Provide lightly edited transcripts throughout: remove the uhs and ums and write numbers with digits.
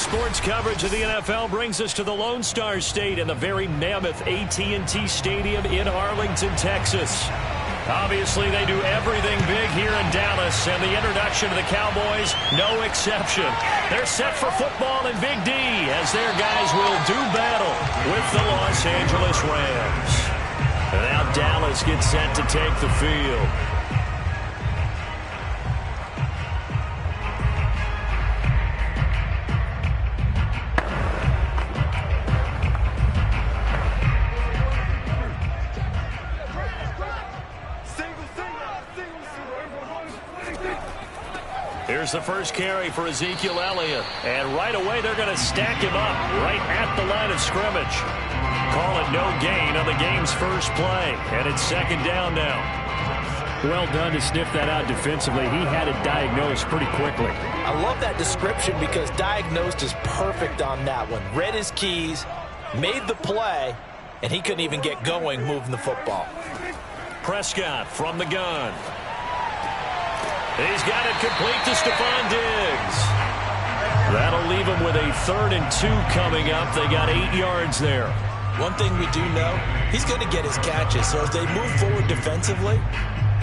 Sports coverage of the NFL brings us to the Lone Star State and the very mammoth AT&T Stadium in Arlington, Texas. Obviously, they do everything big here in Dallas, and the introduction of the Cowboys, no exception. They're set for football in Big D as their guys will do battle with the Los Angeles Rams. And now Dallas gets set to take the field. Here's the first carry for Ezekiel Elliott. And right away, they're going to stack him up right at the line of scrimmage. Call it no gain on the game's first play. And it's second down now. Well done to sniff that out defensively. He had it diagnosed pretty quickly. I love that description because diagnosed is perfect on that one. Read his keys, made the play, and he couldn't even get going moving the football. Prescott from the gun. He's got it complete to Stephon Diggs. That'll leave him with a 3rd and 2 coming up. They got 8 yards there. One thing we do know, he's going to get his catches. So as they move forward defensively,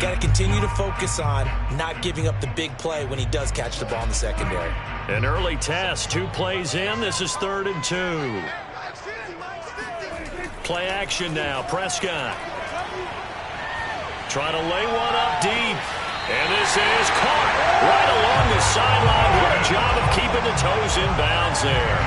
got to continue to focus on not giving up the big play when he does catch the ball in the secondary. An early test, 2 plays in. This is 3rd and 2. Play action now, Prescott. Trying to lay one up deep. And this is caught right along the sideline. What a job of keeping the toes in bounds there.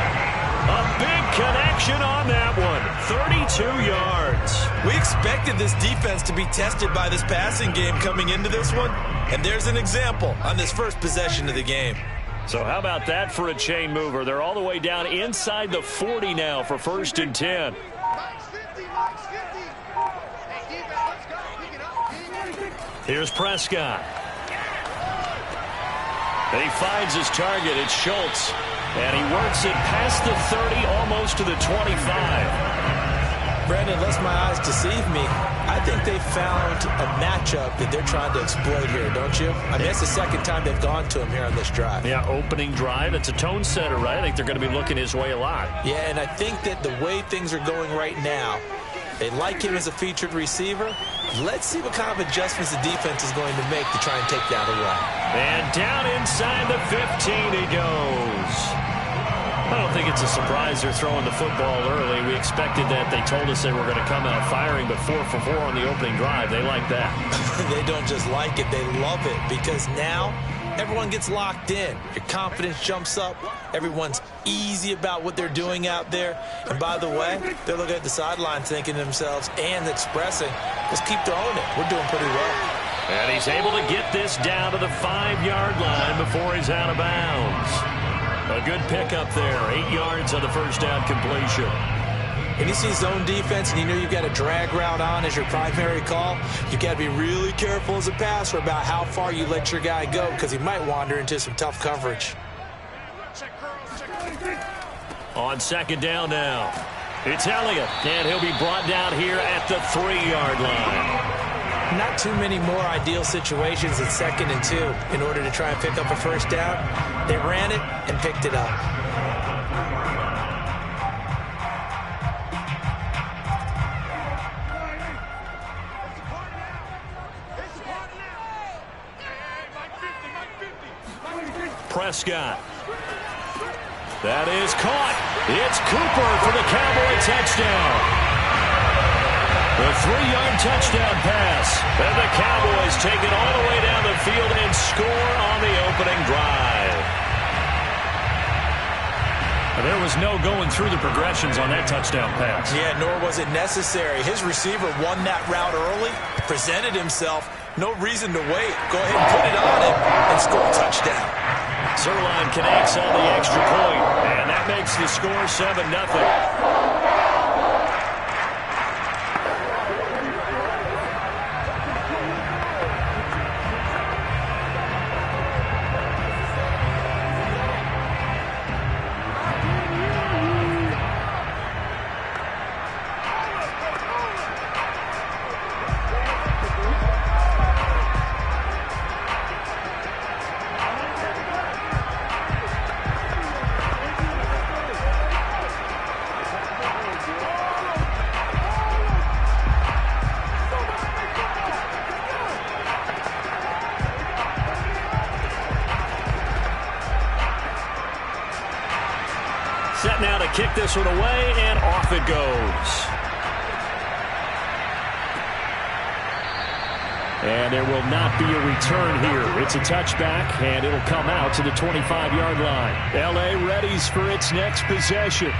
A big connection on that one. 32 yards. We expected this defense to be tested by this passing game coming into this one. And there's an example on this first possession of the game. So how about that for a chain mover? They're all the way down inside the 40 now for 1st and 10. Here's Prescott. And he finds his target. It's Schultz. And he works it past the 30, almost to the 25. Brandon, unless my eyes deceive me, I think they found a matchup that they're trying to exploit here, don't you? I mean, it's the second time they've gone to him here on this drive. Yeah, opening drive. It's a tone setter, right? I think they're going to be looking his way a lot. Yeah, and I think that the way things are going right now, they like him as a featured receiver. Let's see what kind of adjustments the defense is going to make to try and take that away. And down inside the 15 he goes. I don't think it's a surprise they're throwing the football early. We expected that. They told us they were going to come out firing, but 4 for 4 on the opening drive. They like that. They don't just like it. They love it because now everyone gets locked in. Your confidence jumps up. Everyone's easy about what they're doing out there. And by the way, they're looking at the sideline thinking to themselves and expressing, let's keep throwing it. We're doing pretty well. And he's able to get this down to the 5-yard line before he's out of bounds. A good pickup there. 8 yards on the first down completion. When you see zone defense and you know you've got a drag route on as your primary call, you've got to be really careful as a passer about how far you let your guy go because he might wander into some tough coverage. On second down now, it's Elliott, and he'll be brought down here at the 3-yard line. Not too many more ideal situations at 2nd and 2 in order to try and pick up a first down. They ran it and picked it up. Prescott. That is caught. It's Cooper for the Cowboy touchdown. The 3-yard touchdown pass. And the Cowboys take it all the way down the field and score on the opening drive. There was no going through the progressions on that touchdown pass. Yeah, nor was it necessary. His receiver won that route early, presented himself. No reason to wait. Go ahead and put it on him and score a touchdown. Sirline connects on the extra point, and that makes the score 7-0. set now to kick this one away, and off it goes. And there will not be a return here. It's a touchback, and it'll come out to the 25-yard line. L.A. readies for its next possession.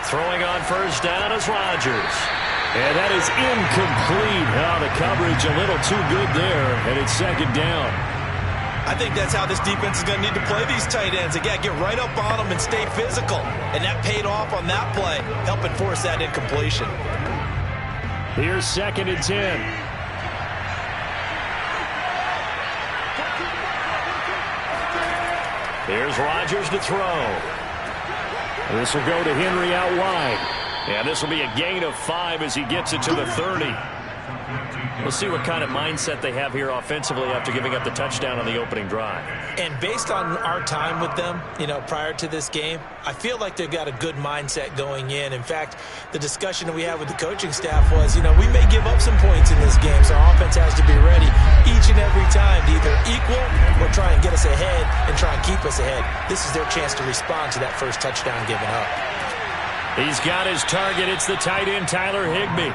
Throwing on first down is Rodgers. And that is incomplete. Oh, the coverage a little too good there, and it's second down. I think that's how this defense is going to need to play these tight ends. They got to get right up on them and stay physical. And that paid off on that play, helping force that incompletion. Here's 2nd and 10. Here's Rodgers to throw. This will go to Henry out wide. And this will be a gain of 5 as he gets it to the 30. We'll see what kind of mindset they have here offensively after giving up the touchdown on the opening drive. And based on our time with them, prior to this game, I feel like they've got a good mindset going in. In fact, the discussion that we had with the coaching staff was, we may give up some points in this game, so our offense has to be ready each and every time to either equal or try and get us ahead and try and keep us ahead. This is their chance to respond to that first touchdown given up. He's got his target. It's the tight end, Tyler Higbee.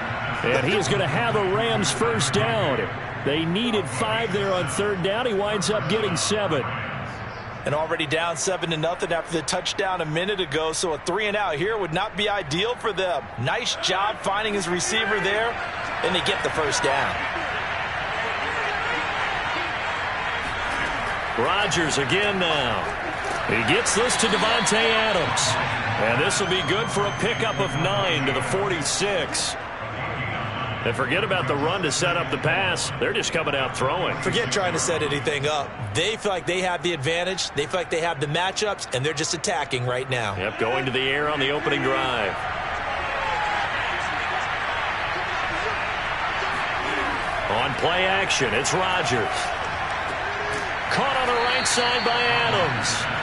And he is going to have a Rams first down. They needed 5 there on 3rd down. He winds up getting 7. And already down 7-0 after the touchdown a minute ago, so a 3-and-out here would not be ideal for them. Nice job finding his receiver there, and they get the first down. Rodgers again now. He gets this to Davante Adams. And this will be good for a pickup of 9 to the 46. And forget about the run to set up the pass. They're just coming out throwing. Forget trying to set anything up. They feel like they have the advantage. They feel like they have the matchups, and they're just attacking right now. Yep, going to the air on the opening drive. On play action, it's Rodgers. Caught on the right side by Adams.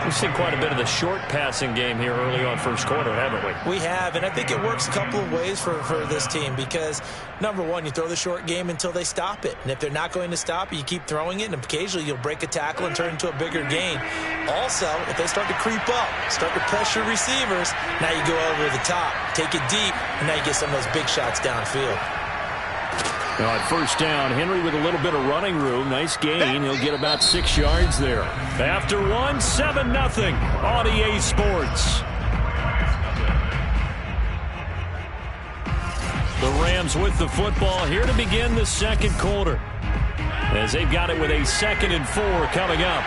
We've seen quite a bit of the short passing game here early on first quarter, haven't we? We have, and I think it works a couple of ways for this team because, number one, you throw the short game until they stop it. And if they're not going to stop it, you keep throwing it, and occasionally you'll break a tackle and turn it into a bigger gain. Also, if they start to creep up, start to pressure receivers, now you go over the top, take it deep, and now you get some of those big shots downfield. Now at first down, Henry with a little bit of running room. Nice gain. He'll get about 6 yards there. After 1, 7-0 on EA Sports. The Rams with the football here to begin the second quarter, as they've got it with a 2nd and 4 coming up.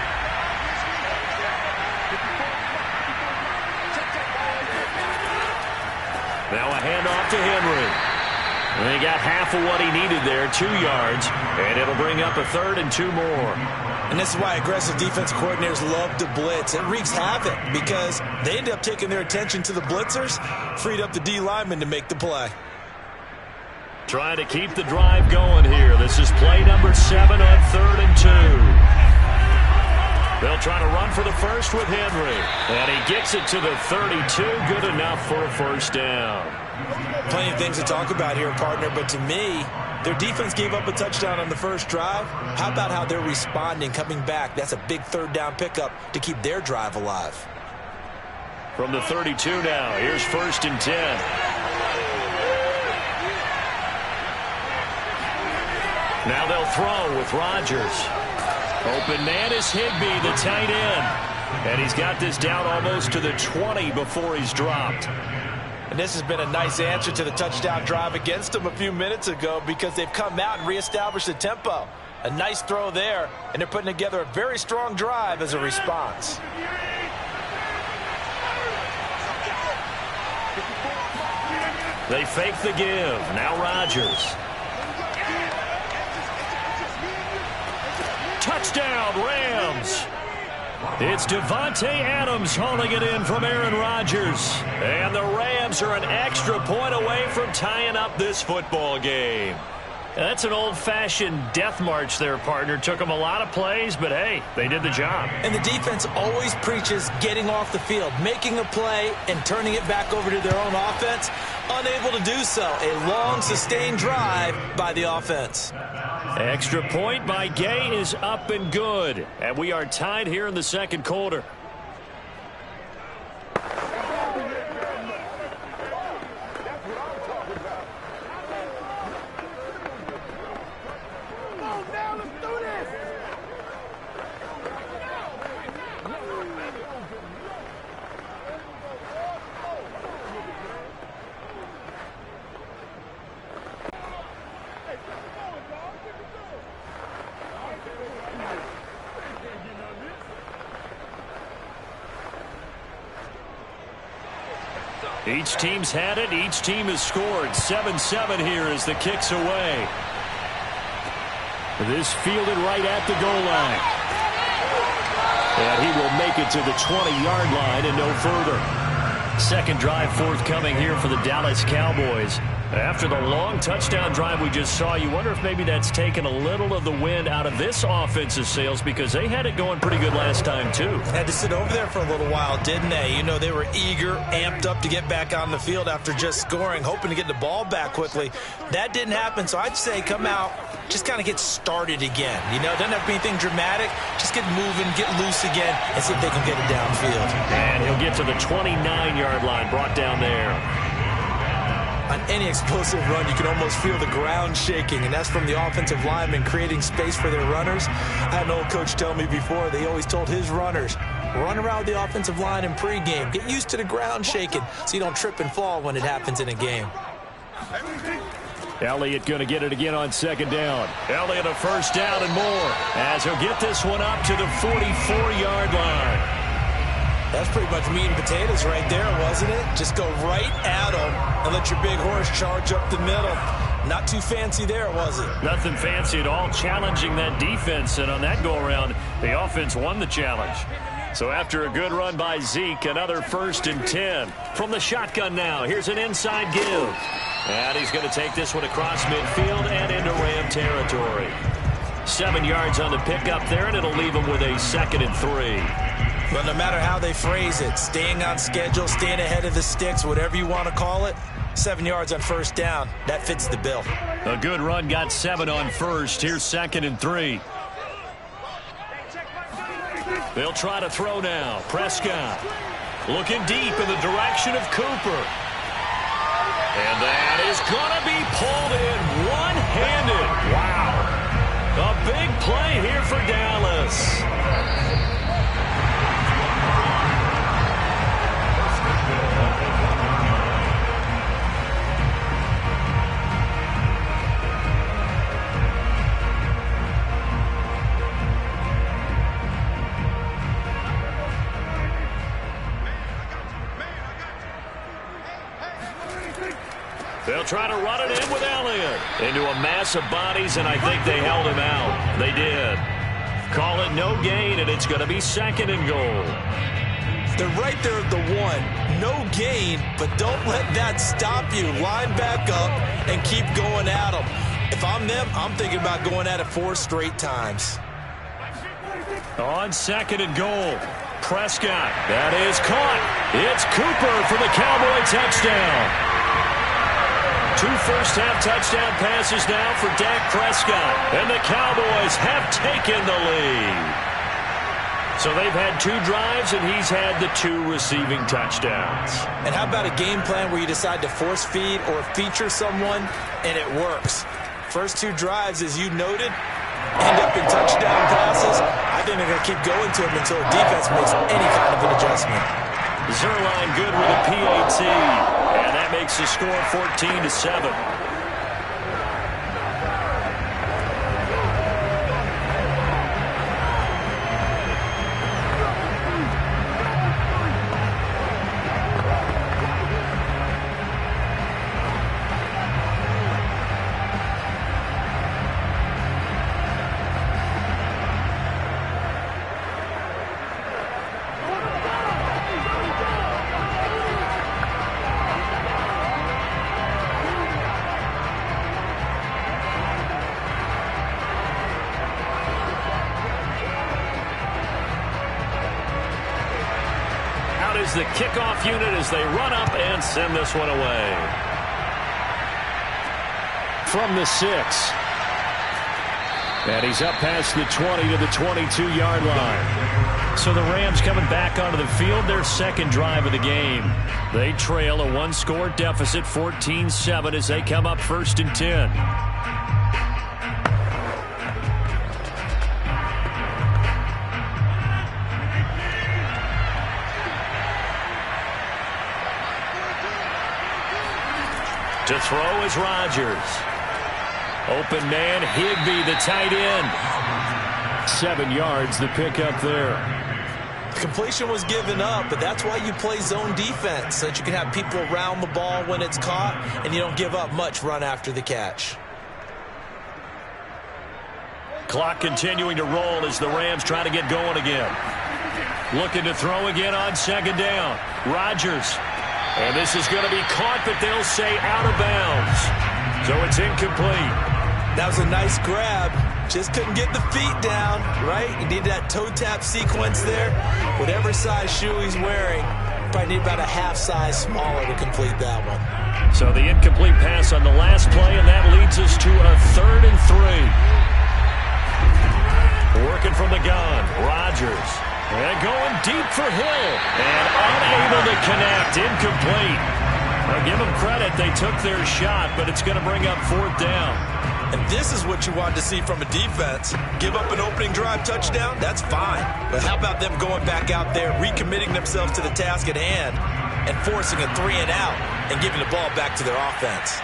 Now a handoff to Henry. And he got half of what he needed there, 2 yards, and it'll bring up a 3rd and 2 more. And this is why aggressive defensive coordinators love to blitz. It wreaks havoc because they end up taking their attention to the blitzers, freed up the D lineman to make the play. Trying to keep the drive going here. This is play number 7 on 3rd and 2. They'll try to run for the first with Henry. And he gets it to the 32. Good enough for a first down. Plenty of things to talk about here, partner, but to me, their defense gave up a touchdown on the first drive. How about how they're responding, coming back? That's a big 3rd down pickup to keep their drive alive. From the 32 now, here's 1st and 10. Now they'll throw with Rodgers. Open man is Higbee, the tight end. And he's got this down almost to the 20 before he's dropped. And this has been a nice answer to the touchdown drive against them a few minutes ago because they've come out and reestablished the tempo. A nice throw there, and they're putting together a very strong drive as a response. They fake the give. Now Rodgers. Touchdown, Rams. It's Davante Adams hauling it in from Aaron Rodgers. And the Rams are an extra point away from tying up this football game. That's an old-fashioned death march there, partner. Took them a lot of plays, but hey, they did the job. And the defense always preaches getting off the field, making a play, and turning it back over to their own offense. Unable to do so. A long, sustained drive by the offense. Extra point by Gay is up and good. And we are tied here in the second quarter. Each team's had it. Each team has scored. 7-7 here as the kick's away. This fielded right at the goal line. And he will make it to the 20-yard line and no further. Second drive forthcoming here for the Dallas Cowboys. After the long touchdown drive we just saw, you wonder if maybe that's taken a little of the wind out of this offensive sails, because they had it going pretty good last time too. Had to sit over there for a little while, didn't they? You know, they were eager, amped up to get back on the field after just scoring, hoping to get the ball back quickly. That didn't happen, so I'd say come out, just kind of get started again. You know, it doesn't have to be anything dramatic. Just get moving, get loose again, and see if they can get it downfield. And he'll get to the 29-yard line, brought down there. On any explosive run, you can almost feel the ground shaking, and that's from the offensive linemen creating space for their runners. I had an old coach tell me before, they always told his runners, run around the offensive line in pregame. Get used to the ground shaking so you don't trip and fall when it happens in a game. Elliott going to get it again on second down. Elliott a first down and more as he'll get this one up to the 44-yard line. That's pretty much meat and potatoes right there, wasn't it? Just go right at them and let your big horse charge up the middle. Not too fancy there, was it? Nothing fancy at all, challenging that defense. And on that go-around, the offense won the challenge. So after a good run by Zeke, another 1st and 10. From the shotgun now, here's an inside give. And he's going to take this one across midfield and into Ram territory. 7 yards on the pickup there, and it'll leave him with a 2nd and 3. But no matter how they phrase it, staying on schedule, staying ahead of the sticks, whatever you want to call it, 7 yards on first down, that fits the bill. A good run got 7 on first. Here's 2nd and 3. They'll try to throw now. Prescott looking deep in the direction of Cooper. And that is going to be pulled in one-handed. Wow. A big play here for Dallas. They'll try to run it in with Elliott. Into a mass of bodies, and I think they held him out. They did. Call it no gain, and it's going to be 2nd and goal. They're right there at the 1. No gain, but don't let that stop you. Line back up and keep going at them. If I'm them, I'm thinking about going at it 4 straight times. On 2nd and goal, Prescott. That is caught. It's Cooper for the Cowboy touchdown. 2 first-half touchdown passes now for Dak Prescott. And the Cowboys have taken the lead. So they've had 2 drives, and he's had the 2 receiving touchdowns. And how about a game plan where you decide to force feed or feature someone, and it works? First 2 drives, as you noted, end up in touchdown passes. I think they're going to keep going to him until the defense makes any kind of an adjustment. Zerline good with a PAT. And that makes the score 14-7. the kickoff unit as they run up and send this one away. From the 6. And he's up past the 20 to the 22-yard line. So the Rams coming back onto the field, their second drive of the game. They trail a one-score deficit, 14-7, as they come up 1st and 10. To throw is Rodgers. Open man, Higbee, the tight end. 7 yards, the pickup there. The completion was given up, but that's why you play zone defense, so that you can have people around the ball when it's caught, and you don't give up much run after the catch. Clock continuing to roll as the Rams try to get going again. Looking to throw again on 2nd down. Rodgers. And this is going to be caught, but they'll say out of bounds. So it's incomplete. That was a nice grab. Just couldn't get the feet down, right? You need that toe tap sequence there. Whatever size shoe he's wearing, probably need about a half size smaller to complete that one. So the incomplete pass on the last play, and that leads us to a 3rd and 3. Working from the gun, Rodgers. And going deep for Hill. And unable to connect. Incomplete. Now give them credit. They took their shot, but it's going to bring up 4th down. And this is what you want to see from a defense. Give up an opening drive touchdown, that's fine. But how about them going back out there, recommitting themselves to the task at hand, and forcing a 3 and out, and giving the ball back to their offense.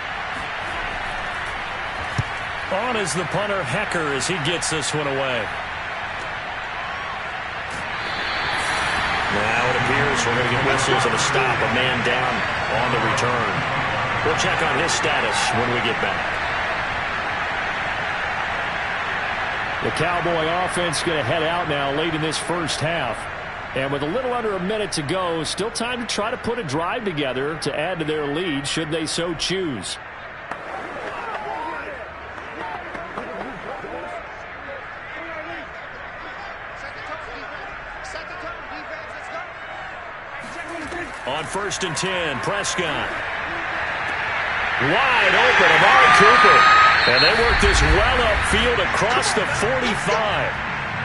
On is the punter, Hecker, as he gets this one away. Now it appears we're going to get whistles and a stop, a man down on the return. We'll check on his status when we get back. The Cowboy offense going to head out now late in this first half. And with a little under a minute to go, still time to try to put a drive together to add to their lead should they so choose. On 1st and 10, Prescott. Wide open, Amari Cooper. And they work this well upfield across the 45.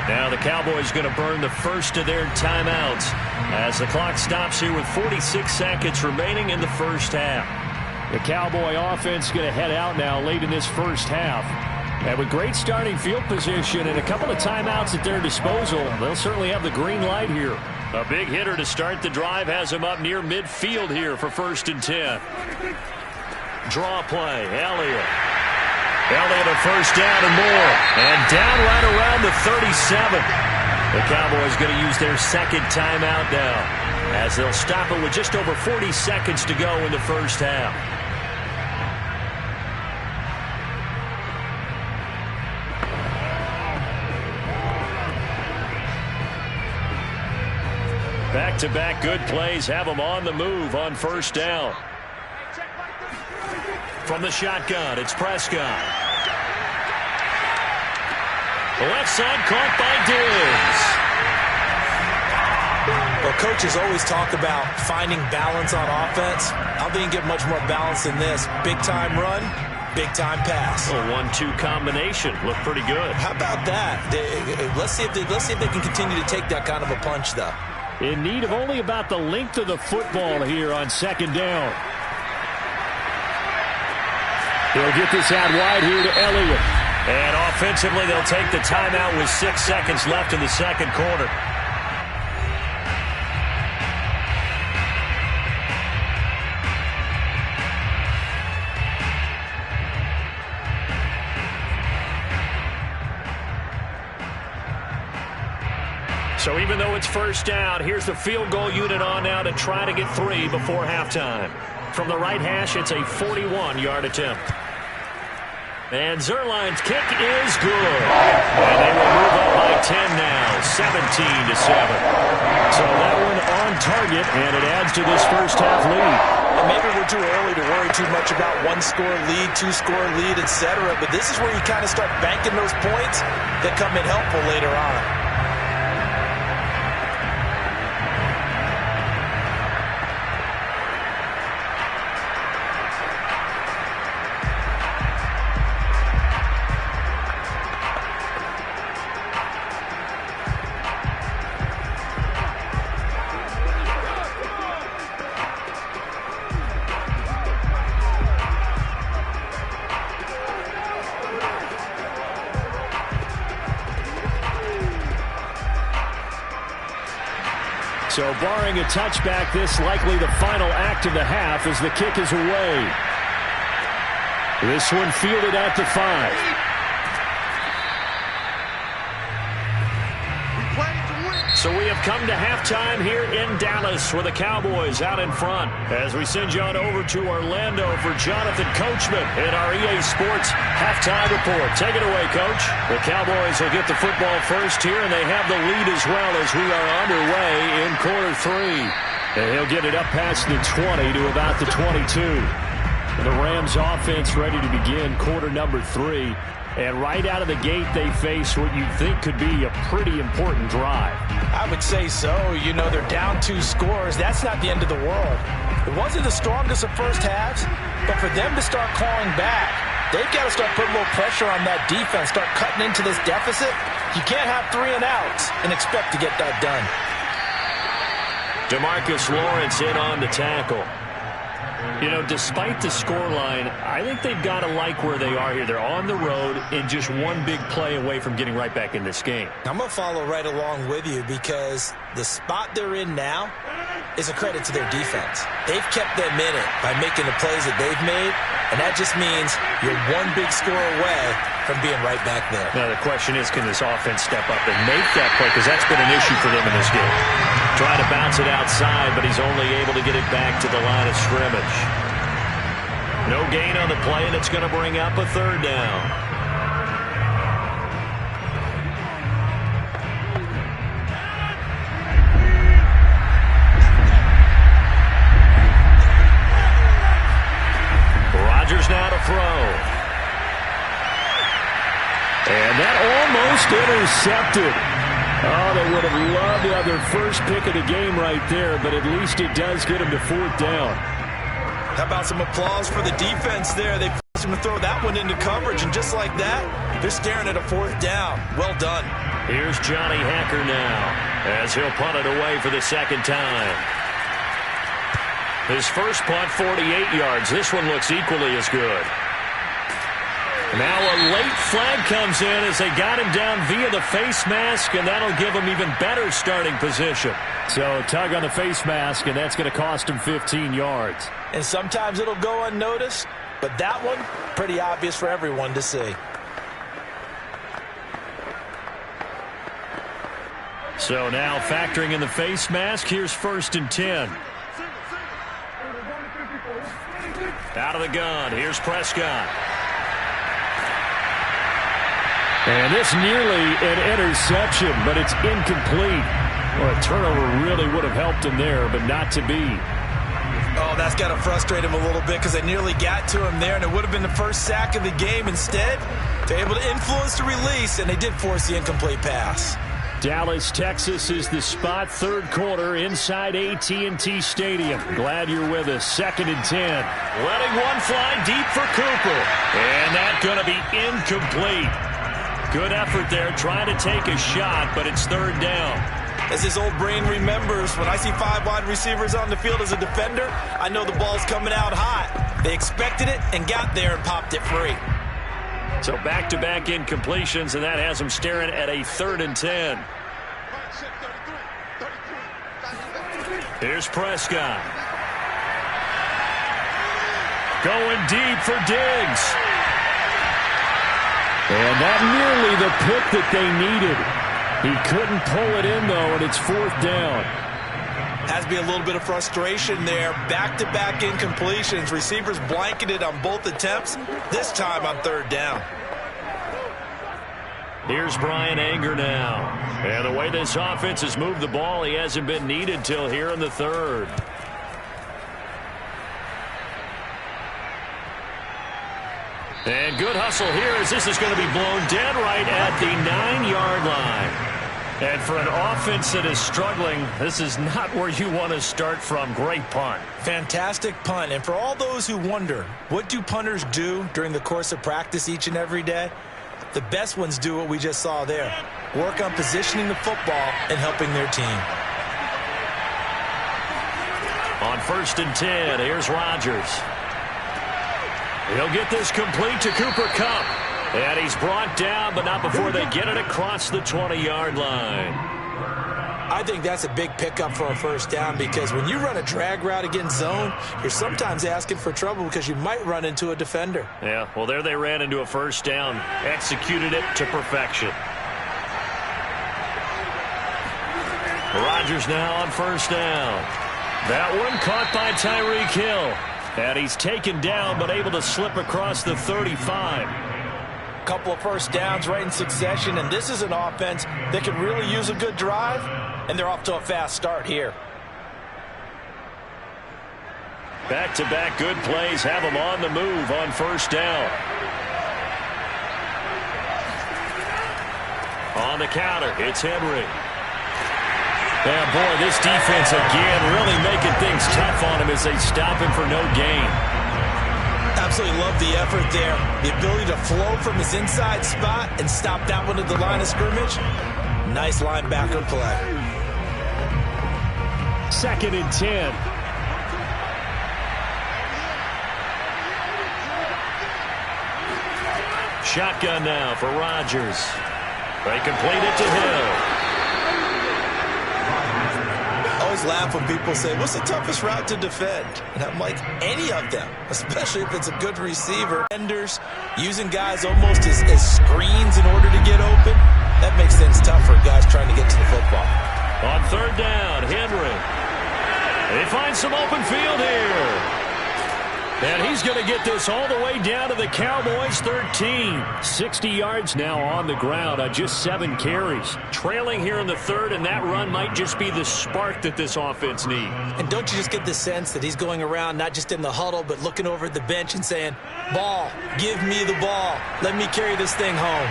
Now the Cowboys going to burn the first of their timeouts as the clock stops here with 46 seconds remaining in the first half. The Cowboy offense going to head out now late in this first half. And with great starting field position and a couple of timeouts at their disposal, they'll certainly have the green light here. A big hitter to start the drive has him up near midfield here for 1st and 10. Draw play, Elliott. Elliott a 1st down and more. And down right around the 37. The Cowboys going to use their second timeout now as they'll stop it with just over 40 seconds to go in the first half. Back-to-back good plays have them on the move on 1st down. From the shotgun, it's Prescott. Left side caught by Diggs. Well, coaches always talk about finding balance on offense. I don't think you can get much more balance than this. Big-time run, big-time pass. A 1-2 combination. Looked pretty good. How about that? Let's see if they can continue to take that kind of a punch, though. In need of only about the length of the football here on 2nd down. They'll get this out wide here to Elliott. And offensively, they'll take the timeout with 6 seconds left in the second quarter. So even though it's 1st down, here's the field goal unit on now to try to get 3 before halftime. From the right hash, it's a 41-yard attempt. And Zerline's kick is good. And they will move up by 10 now, 17-7. So that one on target, and it adds to this first half lead. And maybe we're too early to worry too much about 1-score lead, 2-score lead, etc. But this is where you kind of start banking those points that come in helpful later on. So barring a touchback, this likely the final act of the half as the kick is away. This one fielded out to 5. So we have come to halftime here in Dallas with the Cowboys out in front. As we send you on over to Orlando for Jonathan Coachman in our EA Sports Halftime Report. Take it away, Coach. The Cowboys will get the football first here, and they have the lead as well as we are underway in quarter 3. And he'll get it up past the 20 to about the 22. The Rams offense ready to begin quarter number 3. And right out of the gate, they face what you think could be a pretty important drive. I would say so. You know, they're down 2 scores. That's not the end of the world. It wasn't the strongest of first halves, but for them to start clawing back, they've got to start putting a little pressure on that defense, start cutting into this deficit. You can't have 3 and outs and expect to get that done. DeMarcus Lawrence in on the tackle. You know, despite the scoreline, I think they've got to like where they are here. They're on the road and just one big play away from getting right back in this game. I'm going to follow right along with you because the spot they're in now is a credit to their defense. They've kept them in it by making the plays that they've made, and that just means you're one big score away from being right back there. Now, the question is, can this offense step up and make that play? Because that's been an issue for them in this game. Trying to bounce it outside, but he's only able to get it back to the line of scrimmage. No gain on the play, and it's going to bring up a 3rd down. Rodgers now to throw. And that almost intercepted. Oh, they would have loved to have their first pick of the game right there, but at least it does get them to 4th down. How about some applause for the defense there? They forced him to throw that one into coverage, and just like that, they're staring at a 4th down. Well done. Here's Johnny Hacker now as he'll punt it away for the 2nd time. His first punt, 48 yards. This one looks equally as good. Now a late flag comes in as they got him down via the face mask, and that'll give him even better starting position. So tug on the face mask, and that's going to cost him 15 yards. And sometimes it'll go unnoticed, but that one, pretty obvious for everyone to see. So now factoring in the face mask, here's 1st and 10. Out of the gun, here's Prescott. And this nearly an interception, but it's incomplete. Well, a turnover really would have helped him there, but not to be. Oh, that's got to frustrate him a little bit because they nearly got to him there, and it would have been the first sack of the game. Instead, they're able to influence the release, and they did force the incomplete pass. Dallas, Texas is the spot, 3rd quarter inside AT&T Stadium. Glad you're with us. 2nd and 10. Letting one fly deep for Cooper. And that's going to be incomplete. Good effort there, trying to take a shot, but it's 3rd down. As his old brain remembers, when I see 5 wide receivers on the field as a defender, I know the ball's coming out hot. They expected it and got there and popped it free. So back-to-back incompletions, and that has them staring at a 3rd and 10. Here's Prescott. Going deep for Diggs. And that nearly the pick that they needed. He couldn't pull it in, though, and it's 4th down. Has to be a little bit of frustration there. Back-to-back incompletions. Receivers blanketed on both attempts, this time on 3rd down. Here's Brian Anger now. And the way this offense has moved the ball, he hasn't been needed till here in the 3rd. And good hustle here as this is going to be blown dead right at the 9-yard line. And for an offense that is struggling, this is not where you want to start from. Great punt. Fantastic punt. And for all those who wonder, what do punters do during the course of practice each and every day? The best ones do what we just saw there. Work on positioning the football and helping their team. On 1st and 10, here's Rodgers. He'll get this complete to Cooper Kupp. And he's brought down, but not before they get it across the 20-yard line. I think that's a big pickup for a first down because when you run a drag route against zone, you're sometimes asking for trouble because you might run into a defender. Yeah, well, there they ran into a first down, executed it to perfection. Rodgers now on first down. That one caught by Tyreek Hill. And he's taken down but able to slip across the 35. Couple of first downs right in succession, and this is an offense that can really use a good drive, and they're off to a fast start here. Back-to-back good plays have them on the move on first down. On the counter, it's Henry. Yeah, boy, this defense again really making things tough on him as they stop him for no gain. Absolutely love the effort there. The ability to flow from his inside spot and stop that one at the line of scrimmage. Nice linebacker play. 2nd and 10. Shotgun now for Rodgers. They complete it to Hill. I always laugh when people say, what's the toughest route to defend? And I'm like, any of them, especially if it's a good receiver. Defenders using guys almost as screens in order to get open. That makes things tough for guys trying to get to the football. On third down, Henry. They find some open field here. And he's going to get this all the way down to the Cowboys' 13. 60 yards now on the ground on just 7 carries. Trailing here in the third, and that run might just be the spark that this offense needs. And don't you just get the sense that he's going around not just in the huddle, but looking over at the bench and saying, ball, give me the ball. Let me carry this thing home.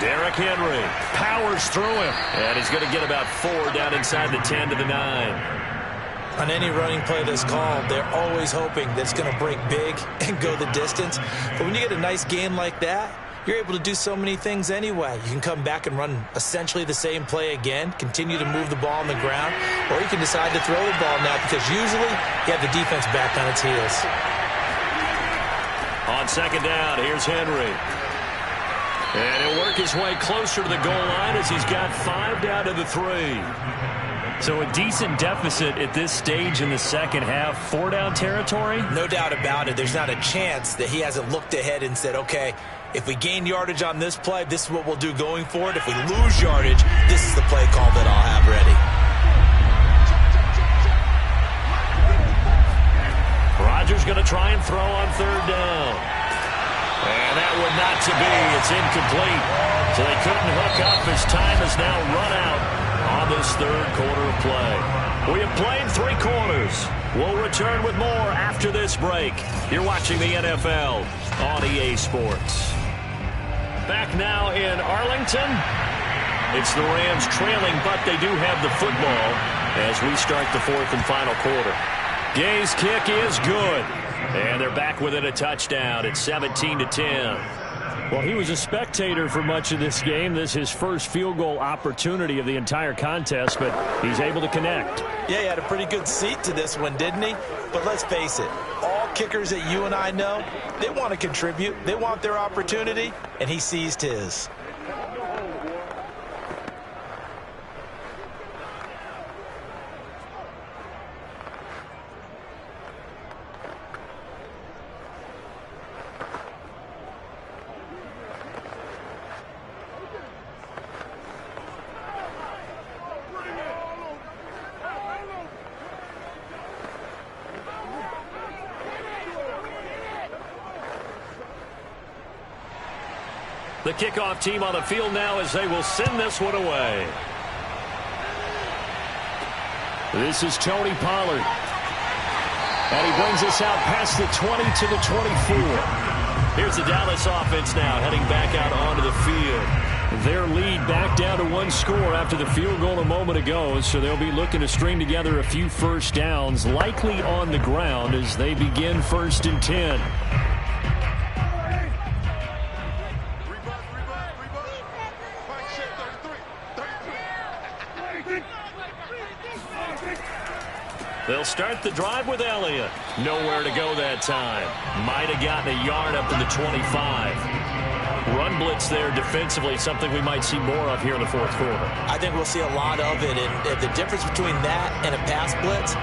Derrick Henry powers through him. And he's going to get about 4 down inside the 10 to the 9. On any running play that's called, they're always hoping that it's going to break big and go the distance. But when you get a nice game like that, you're able to do so many things anyway. You can come back and run essentially the same play again, continue to move the ball on the ground, or you can decide to throw the ball now because usually you have the defense back on its heels. On second down, here's Henry. And he'll work his way closer to the goal line as he's got 5 down to the 3. So a decent deficit at this stage in the second half. 4-down territory? No doubt about it. There's not a chance that he hasn't looked ahead and said, okay, if we gain yardage on this play, this is what we'll do going forward. If we lose yardage, this is the play call that I'll have ready. Rodgers going to try and throw on third down. And that one not to be. It's incomplete. So they couldn't hook up as time has now run out on this third quarter of play. We have played 3 quarters. We'll return with more after this break. You're watching the NFL on EA Sports. Back now in Arlington. It's the Rams trailing, but they do have the football as we start the 4th and final quarter. Gay's kick is good. And they're back within a touchdown at 17-10. Well, he was a spectator for much of this game. This is his first field goal opportunity of the entire contest, but he's able to connect. Yeah, he had a pretty good seat to this one, didn't he? But let's face it, all kickers that you and I know, they want to contribute. They want their opportunity, and he seized his. The kickoff team on the field now as they will send this one away. This is Tony Pollard. And he brings us out past the 20 to the 24. Here's the Dallas offense now heading back out onto the field. Their lead back down to 1 score after the field goal a moment ago, so they'll be looking to string together a few first downs, likely on the ground as they begin 1st and 10. They'll start the drive with Elliott. Nowhere to go that time. Might have gotten a yard up to the 25. run blitz there defensively, something we might see more of here in the fourth quarter. I think we'll see a lot of it, and the difference between that and a pass blitz,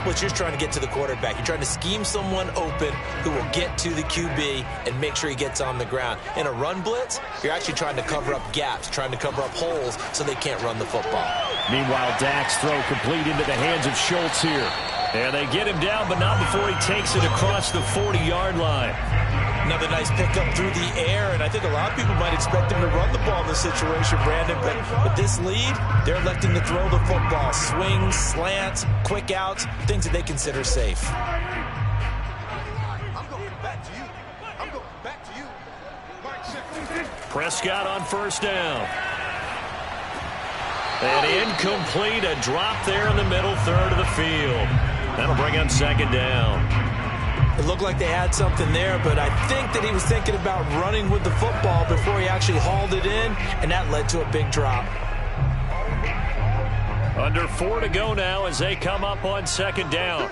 you're just trying to get to the quarterback. You're trying to scheme someone open who will get to the QB and make sure he gets on the ground. In a run blitz, you're actually trying to cover up gaps, trying to cover up holes so they can't run the football. Meanwhile, Dak's throw complete into the hands of Schultz here. And they get him down, but not before he takes it across the 40-yard line. Another nice pickup through the air, and I think a lot of people might expect him to run the ball in this situation, Brandon, but with this lead, they're electing to throw the football. Swings, slants, quick outs, things that they consider safe. I'm going back to you. I'm going back to you. Prescott on first down. And incomplete, a drop there in the middle third of the field. That'll bring up second down. It looked like they had something there, but I think that he was thinking about running with the football before he actually hauled it in, and that led to a big drop. Under 4 to go now as they come up on second down.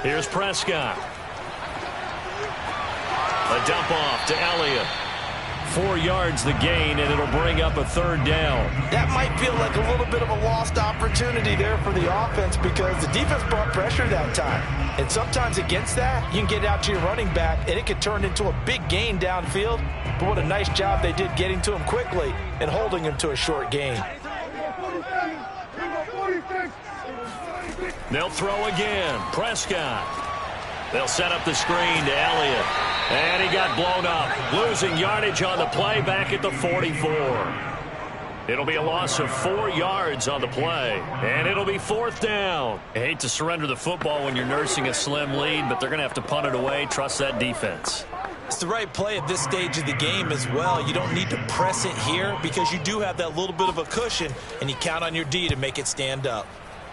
Here's Prescott. A dump off to Elliott. 4 yards the gain, and it'll bring up a third down. That might feel like a little bit of a lost opportunity there for the offense because the defense brought pressure that time. And sometimes against that, you can get out to your running back, and it could turn into a big gain downfield. But what a nice job they did getting to him quickly and holding him to a short gain. They'll throw again. Prescott. They'll set up the screen to Elliott. And he got blown up. Losing yardage on the play back at the 44. It'll be a loss of 4 yards on the play. And it'll be fourth down. I hate to surrender the football when you're nursing a slim lead, but they're going to have to punt it away. Trust that defense. It's the right play at this stage of the game as well. You don't need to press it here because you do have that little bit of a cushion, and you count on your D to make it stand up.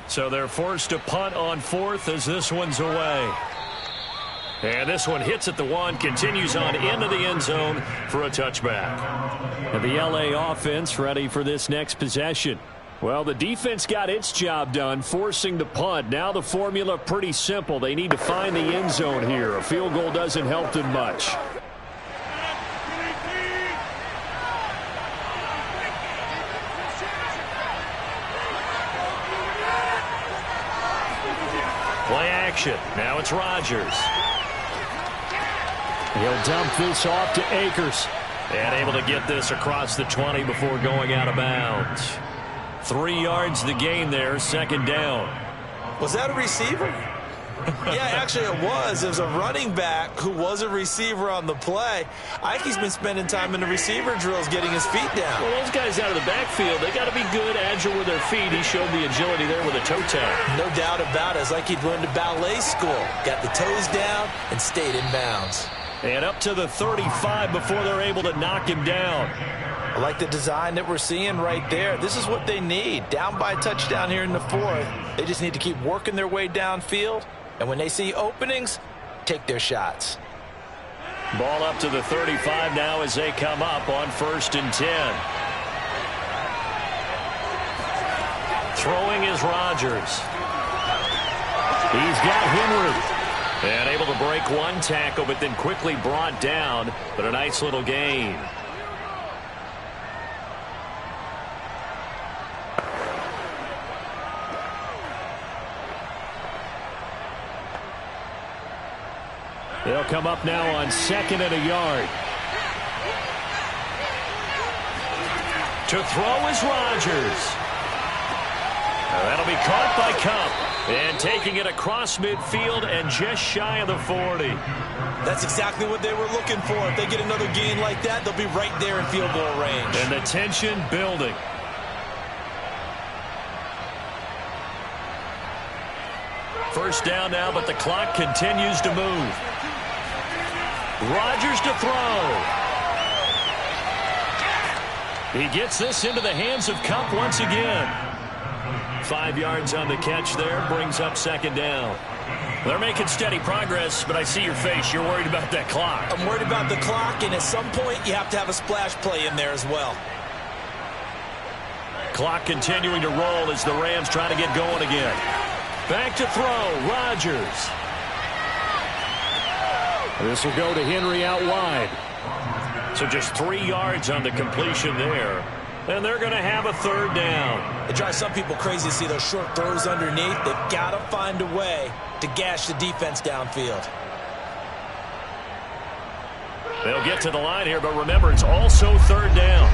So they're forced to punt on fourth as this one's away. And this one hits at the 1, continues on into the end zone for a touchback. And the LA offense ready for this next possession. Well, the defense got its job done, forcing the punt. Now the formula pretty simple. They need to find the end zone here. A field goal doesn't help them much. Play action. Now it's Rodgers. He'll dump this off to Akers. And able to get this across the 20 before going out of bounds. 3 yards the gain there, second down. Was that a receiver? Yeah, actually it was. It was a running back who was a receiver on the play. I think he's been spending time in the receiver drills getting his feet down. Well, those guys out of the backfield, they got to be good, agile with their feet. He showed the agility there with a toe tap. No doubt about it. It's like he'd learned to ballet school. Got the toes down and stayed in bounds. And up to the 35 before they're able to knock him down. I like the design that we're seeing right there. This is what they need. Down by a touchdown here in the fourth. They just need to keep working their way downfield. And when they see openings, take their shots. Ball up to the 35 now as they come up on 1st and 10. Throwing is Rodgers. He's got Henry. And able to break one tackle, but then quickly brought down. But a nice little gain. They'll come up now on 2nd and a yard. To throw is Rodgers. That'll be caught by Kupp. And taking it across midfield and just shy of the 40. That's exactly what they were looking for. If they get another gain like that, they'll be right there in field goal range. And the tension building. First down now, but the clock continues to move. Rodgers to throw. He gets this into the hands of Kupp once again. 5 yards on the catch there, brings up second down. They're making steady progress, but I see your face. You're worried about that clock. I'm worried about the clock, and at some point, you have to have a splash play in there as well. Clock continuing to roll as the Rams try to get going again. Back to throw, Rodgers. This will go to Henry out wide. So just 3 yards on the completion there. And they're going to have a third down. It drives some people crazy to see those short throws underneath. They've got to find a way to gash the defense downfield. They'll get to the line here, but remember, it's also third down.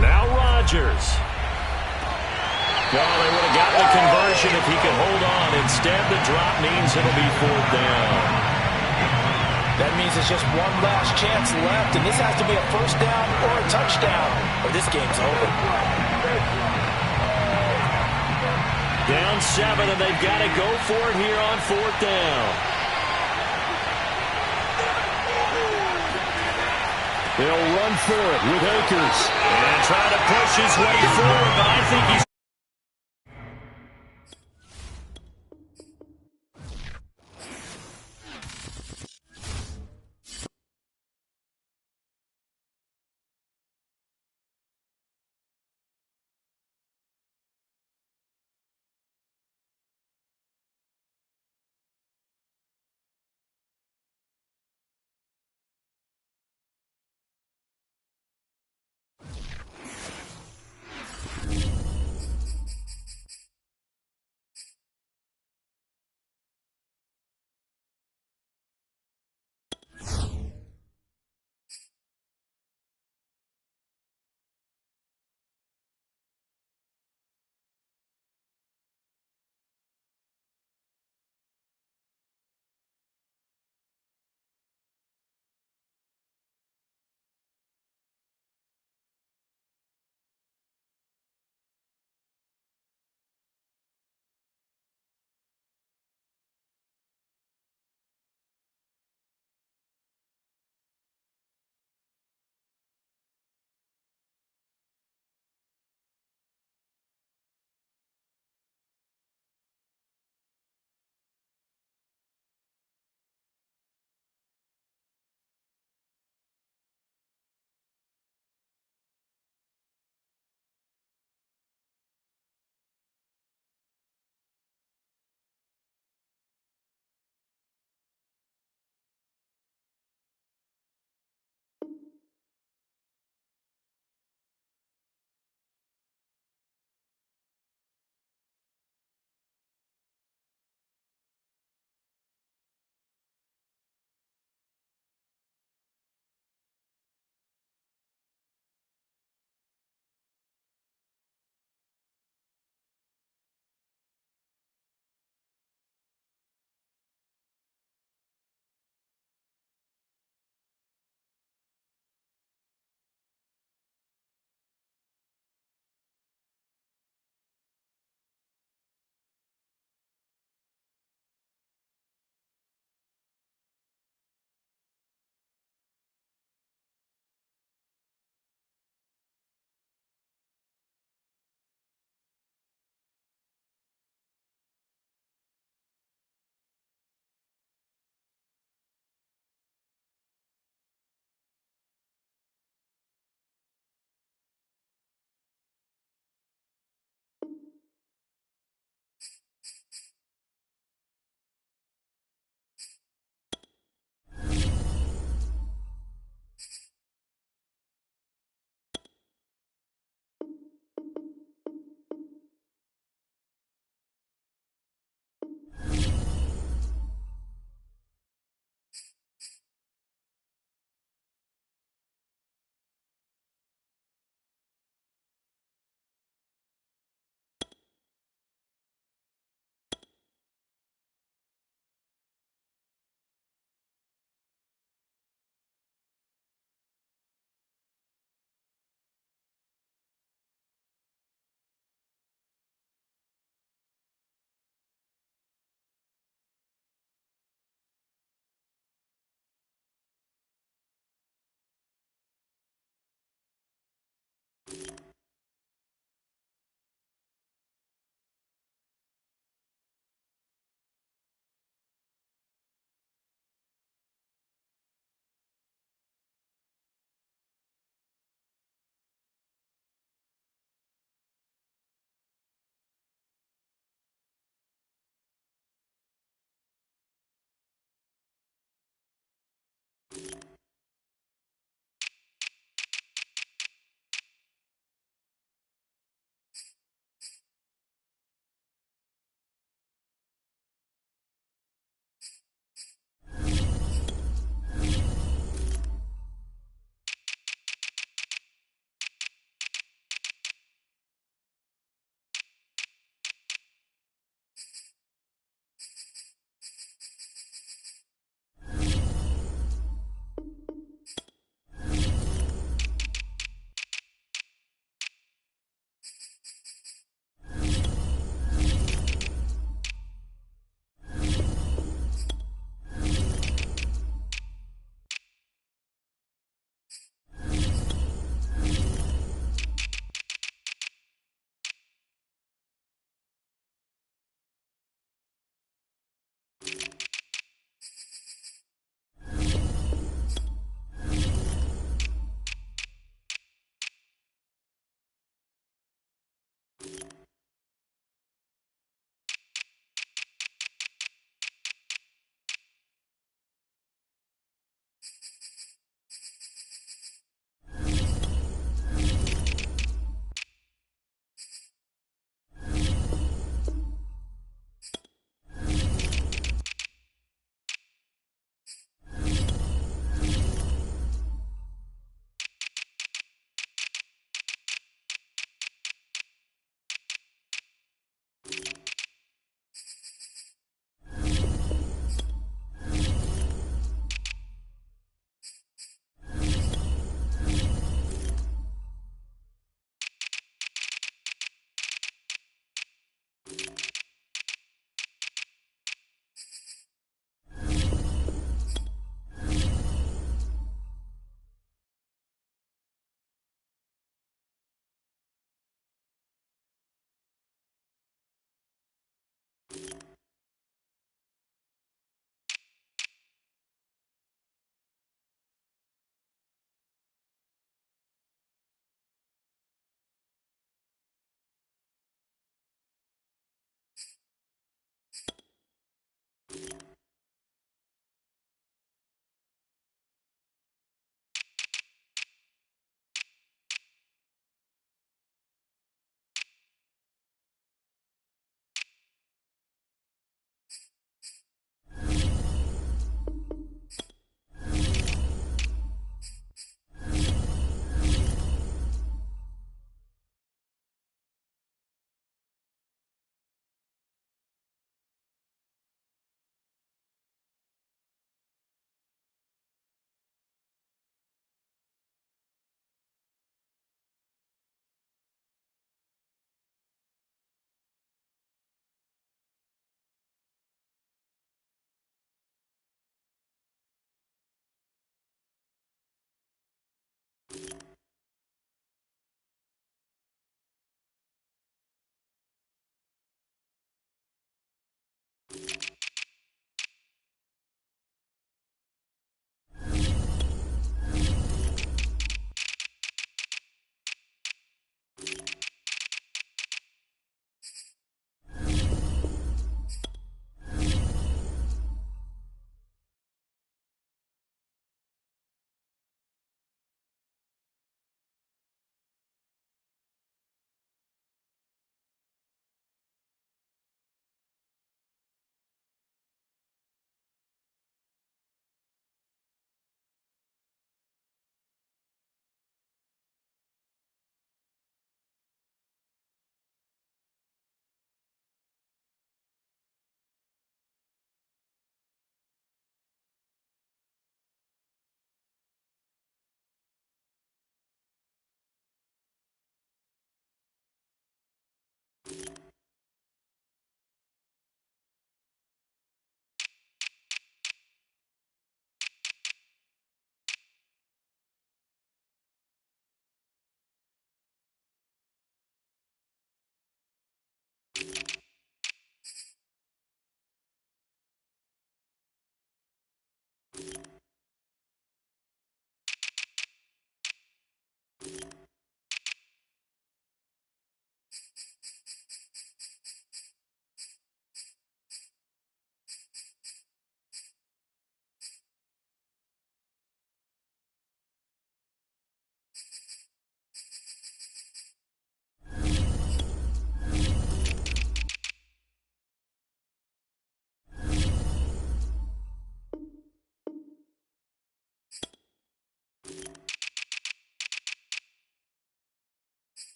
Now Rodgers. Well, they would have gotten the conversion if he could hold on. Instead, the drop means it'll be fourth down. That means it's just one last chance left, and this has to be a first down or a touchdown, or this game's over. Down 7, and they've got to go for it here on fourth down. They'll run for it with Akers. And trying to push his way forward, but I think he's...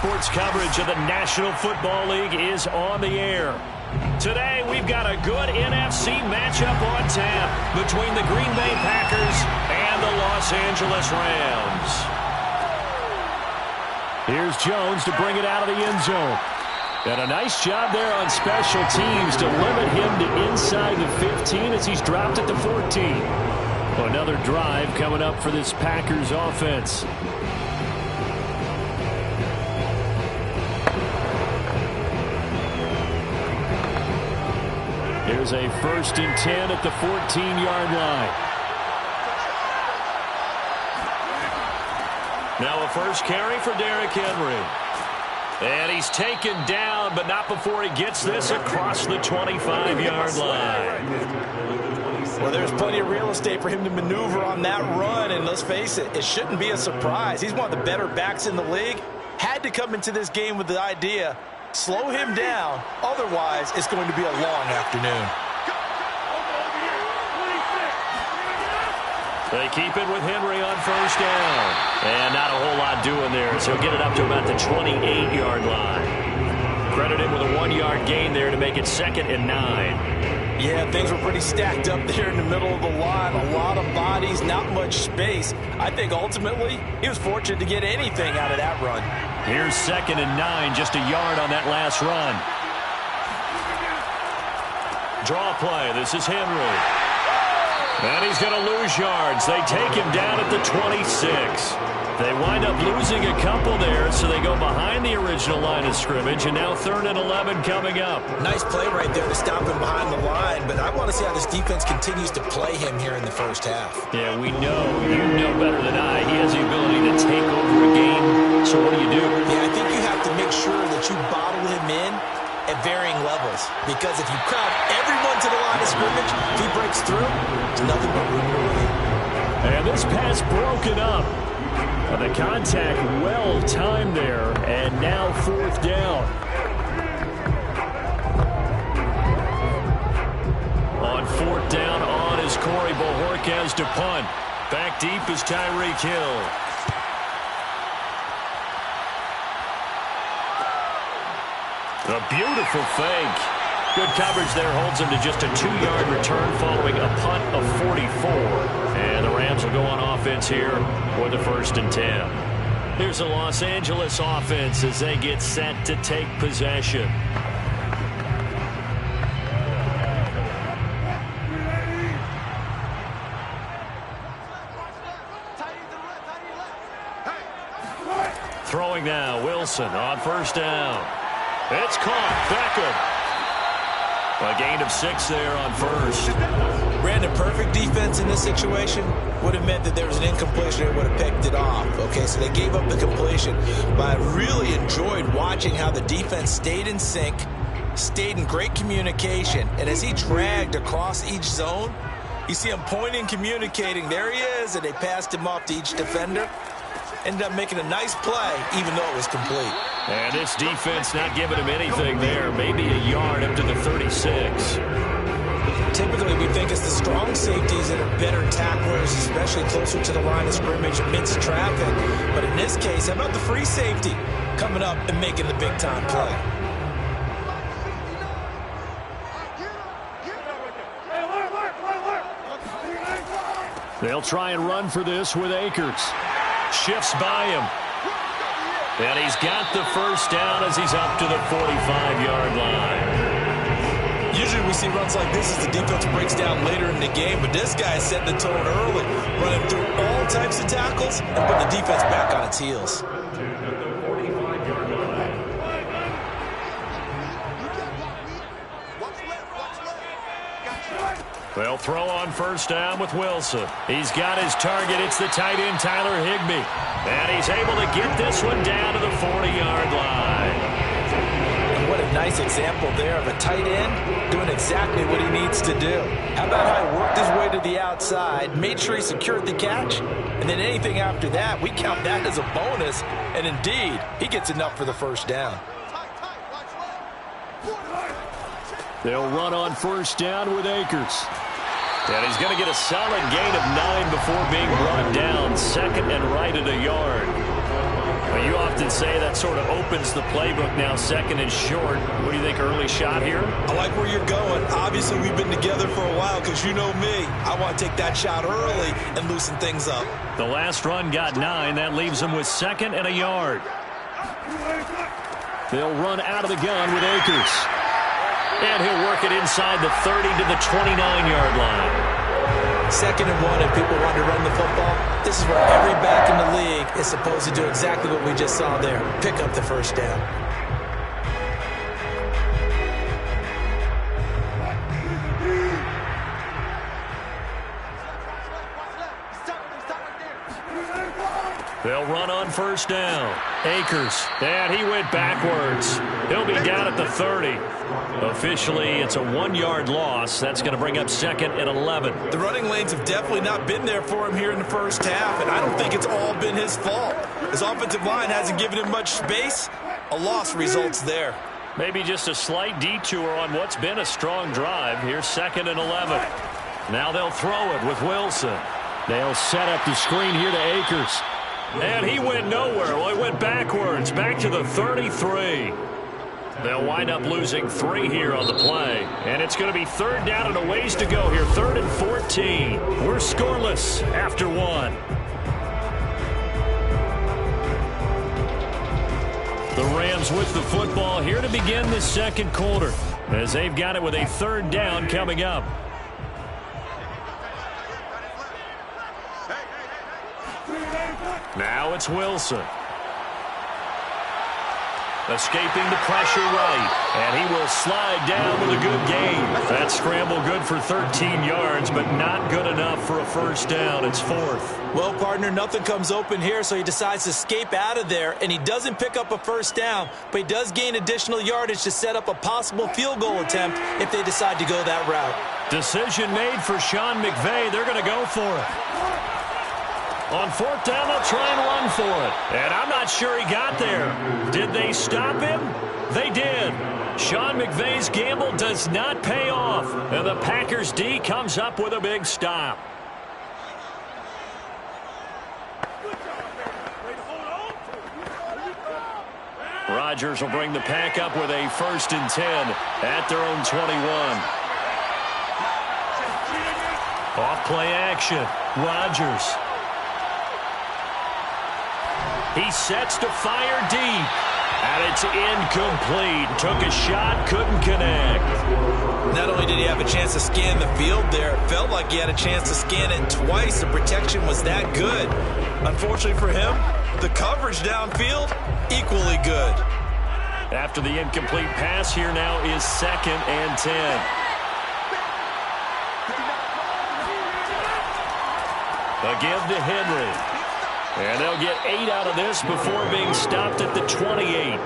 sports coverage of the National Football League is on the air. Today, we've got a good NFC matchup on tap between the Green Bay Packers and the Los Angeles Rams. Here's Jones to bring it out of the end zone. And a nice job there on special teams to limit him to inside the 15 as he's dropped it to 14. Another drive coming up for this Packers offense. Here's a 1st and 10 at the 14-yard line. Now a first carry for Derrick Henry. And he's taken down, but not before he gets this across the 25-yard line. Well, there's plenty of real estate for him to maneuver on that run, and let's face it, it shouldn't be a surprise. He's one of the better backs in the league. Had to come into this game with the idea, slow him down, otherwise it's going to be a long afternoon. They keep it with Henry on first down. And not a whole lot doing there, so he'll get it up to about the 28-yard line. Credit him with a 1-yard gain there to make it 2nd and 9. Yeah, things were pretty stacked up there in the middle of the line. A lot of bodies, not much space. I think ultimately he was fortunate to get anything out of that run. Here's 2nd and 9, just a yard on that last run. Draw play, this is Henry. And he's going to lose yards. They take him down at the 26. They wind up losing a couple there, so they go behind the original line of scrimmage, and now 3rd and 11 coming up. Nice play right there to stop him behind the line, but I want to see how this defense continues to play him here in the first half. Yeah, we know. You know better than I. He has the ability to take over a game. So what do you do? Yeah, I think you have to make sure that you bottle him in at varying levels, because if you crowd everyone to the line of scrimmage, if he breaks through, there's nothing but room to run. And this pass broken up. The contact well timed there, and now 4th down. On 4th down on is Corey Bojorquez to punt. Back deep is Tyreek Hill. A beautiful fake. Good coverage there holds him to just a 2-yard return following a punt of 44. And the Rams will go on offense here for the 1st and 10. Here's the Los Angeles offense as they get set to take possession. Throwing now, Wilson on 1st down. It's caught. Beckham. A gain of 6 there on 1st. Brandon, perfect defense in this situation would have meant that there was an incompletion and would have picked it off. Okay, so they gave up the completion. But I really enjoyed watching how the defense stayed in sync, stayed in great communication, and as he dragged across each zone, you see him pointing, communicating. There he is, and they passed him off to each defender. Ended up making a nice play, even though it was complete. And this defense not giving him anything there. Maybe a yard up to the 36. Typically, we think it's the strong safeties that are better tacklers, especially closer to the line of scrimmage amidst traffic. But in this case, how about the free safety coming up and making the big-time play? They'll try and run for this with Akers. Shifts by him. And he's got the 1st down as he's up to the 45-yard line. Usually we see runs like this as the defense breaks down later in the game, but this guy set the tone early, running through all types of tackles and putting the defense back on its heels. They'll throw on 1st down with Wilson. He's got his target. It's the tight end, Tyler Higbee. And he's able to get this one down to the 40-yard line. And what a nice example there of a tight end doing exactly what he needs to do. How about how he worked his way to the outside, made sure he secured the catch, and then anything after that, we count that as a bonus. And indeed, he gets enough for the 1st down. They'll run on 1st down with Akers. And he's going to get a solid gain of 9 before being brought down. 2nd and right at a yard. Well, you often say that sort of opens the playbook now, second and short. What do you think, early shot here? I like where you're going. Obviously, we've been together for a while because you know me. I want to take that shot early and loosen things up. The last run got 9. That leaves them with 2nd and a yard. They'll run out of the gun with Akers. And he'll work it inside the 30 to the 29-yard line. 2nd and 1, and people want to run the football. This is where every back in the league is supposed to do exactly what we just saw there. Pick up the first down. They'll run on first down. Akers, and he went backwards. He'll be down at the 30. Officially, it's a 1-yard loss. That's going to bring up 2nd and 11. The running lanes have definitely not been there for him here in the first half, and I don't think it's all been his fault. His offensive line hasn't given him much space. A loss results there. Maybe just a slight detour on what's been a strong drive. Here's 2nd and 11. Now they'll throw it with Wilson. They'll set up the screen here to Akers. And he went nowhere. Well, he went backwards, back to the 33. They'll wind up losing 3 here on the play. And it's going to be 3rd down and a ways to go here. 3rd and 14. We're scoreless after 1. The Rams with the football here to begin the second quarter, as they've got it with a 3rd down coming up. Now it's Wilson. Escaping the pressure right, and he will slide down with a good gain. That scramble good for 13 yards, but not good enough for a first down. It's 4th. Well, partner, nothing comes open here, so he decides to escape out of there, and he doesn't pick up a first down, but he does gain additional yardage to set up a possible field goal attempt if they decide to go that route. Decision made for Sean McVay. They're going to go for it. On 4th down, they'll try and run for it. And I'm not sure he got there. Did they stop him? They did. Sean McVay's gamble does not pay off. And the Packers D comes up with a big stop. Rodgers will bring the Pack up with a 1st and 10 at their own 21. Off play action. Rodgers. He sets to fire deep, and it's incomplete. Took a shot, couldn't connect. Not only did he have a chance to scan the field there, it felt like he had a chance to scan it twice. The protection was that good. Unfortunately for him, the coverage downfield, equally good. After the incomplete pass, here now is 2nd and 10. A give to Henry. And they'll get 8 out of this before being stopped at the 28.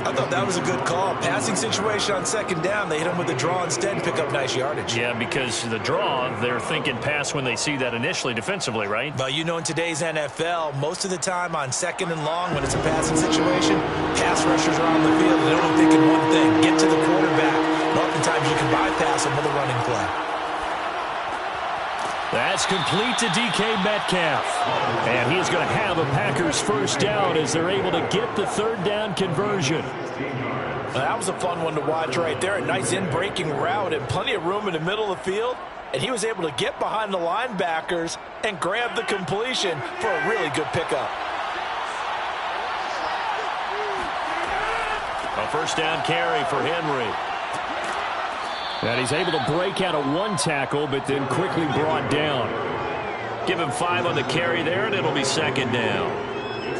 I thought that was a good call. Passing situation on 2nd down. They hit him with the draw instead and pick up nice yardage. Yeah, because the draw, they're thinking pass when they see that initially defensively, right? But you know, in today's NFL, most of the time on 2nd and long, when it's a passing situation, pass rushers are on the field. They're only thinking one thing, get to the quarterback. And oftentimes you can bypass them with a running play. That's complete to DK Metcalf. And he's going to have a Packers first down as they're able to get the 3rd down conversion. That was a fun one to watch right there. A nice in-breaking route and plenty of room in the middle of the field. And he was able to get behind the linebackers and grab the completion for a really good pickup. A first down carry for Henry. And he's able to break out of 1 tackle, but then quickly brought down. Give him 5 on the carry there, and it'll be 2nd down.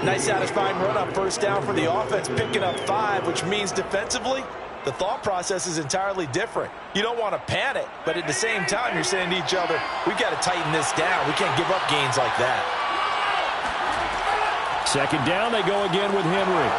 Nice satisfying run on first down for the offense, picking up 5, which means defensively, the thought process is entirely different. You don't want to panic, but at the same time, you're saying to each other, we've got to tighten this down. We can't give up gains like that. 2nd down, they go again with Henry.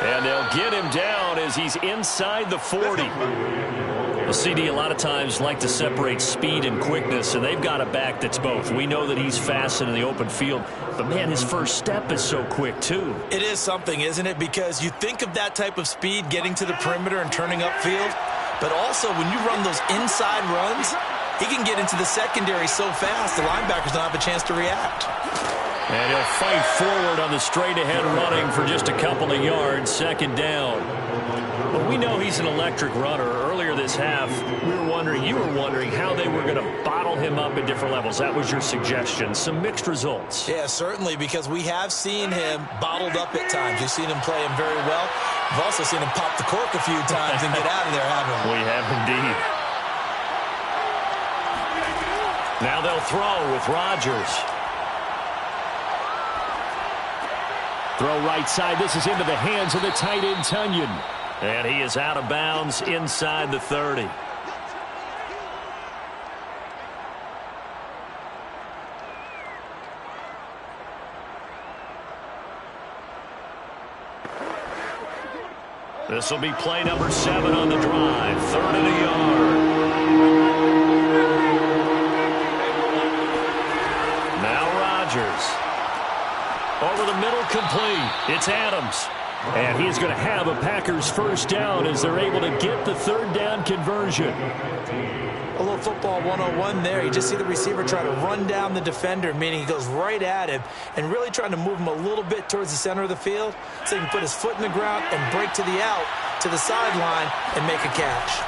And they'll get him down as he's inside the 40. Well, CD, a lot of times like to separate speed and quickness, and they've got a back that's both. We know that he's fast in the open field, but, man, his first step is so quick, too. It is something, isn't it? Because you think of that type of speed getting to the perimeter and turning upfield, but also when you run those inside runs, he can get into the secondary so fast the linebackers don't have a chance to react. And he'll fight forward on the straight-ahead running for just a couple of yards. Second down. Well, we know he's an electric runner. Earlier this half, you were wondering how they were going to bottle him up at different levels. That was your suggestion. Some mixed results. Yeah, certainly, because we have seen him bottled up at times. You've seen him play him very well. We've also seen him pop the cork a few times and get out of there, haven't we? We have indeed. Now they'll throw with Rodgers. Throw right side. This is into the hands of the tight end, Tunyon. And he is out of bounds inside the 30. This will be play number 7 on the drive. 3rd and a yard. Now Rodgers. Over the middle, complete. It's Adams. And he's going to have a Packers first down as they're able to get the 3rd down conversion. A little football 101 there. You just see the receiver try to run down the defender, meaning he goes right at him and really trying to move him a little bit towards the center of the field so he can put his foot in the ground and break to the out, to the sideline, and make a catch.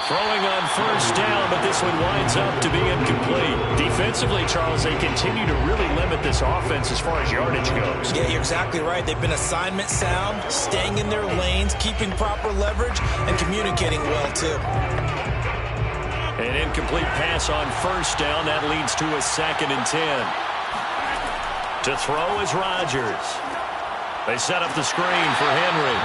Throwing on first down, but this one winds up to be incomplete. Defensively, Charles, they continue to really limit this offense as far as yardage goes. Yeah, you're exactly right. They've been assignment sound, staying in their lanes, keeping proper leverage, and communicating well, too. An incomplete pass on first down. That leads to a 2nd and 10. To throw is Rodgers. They set up the screen for Henry.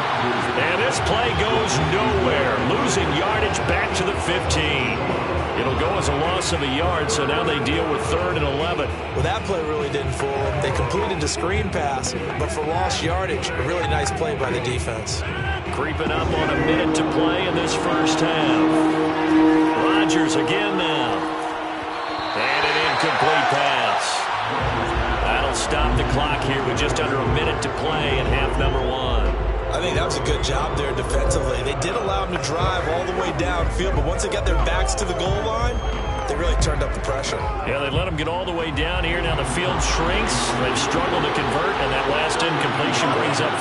And this play goes nowhere. Losing yardage back to the 15. It'll go as a loss of a yard, so now they deal with 3rd and 11. Well, that play really didn't fool them. They completed the screen pass, but for lost yardage, a really nice play by the defense. Creeping up on a minute to play in this first half. Rodgers again now. And an incomplete pass. That'll stop the clock here with just under a minute to play in half number 1. I think that was a good job there defensively. They did allow them to drive all the way downfield, but once they got their backs to the goal line, they really turned up the pressure. Yeah, they let them get all the way down here. Now the field shrinks. They've struggled to convert, and that last incompletion brings up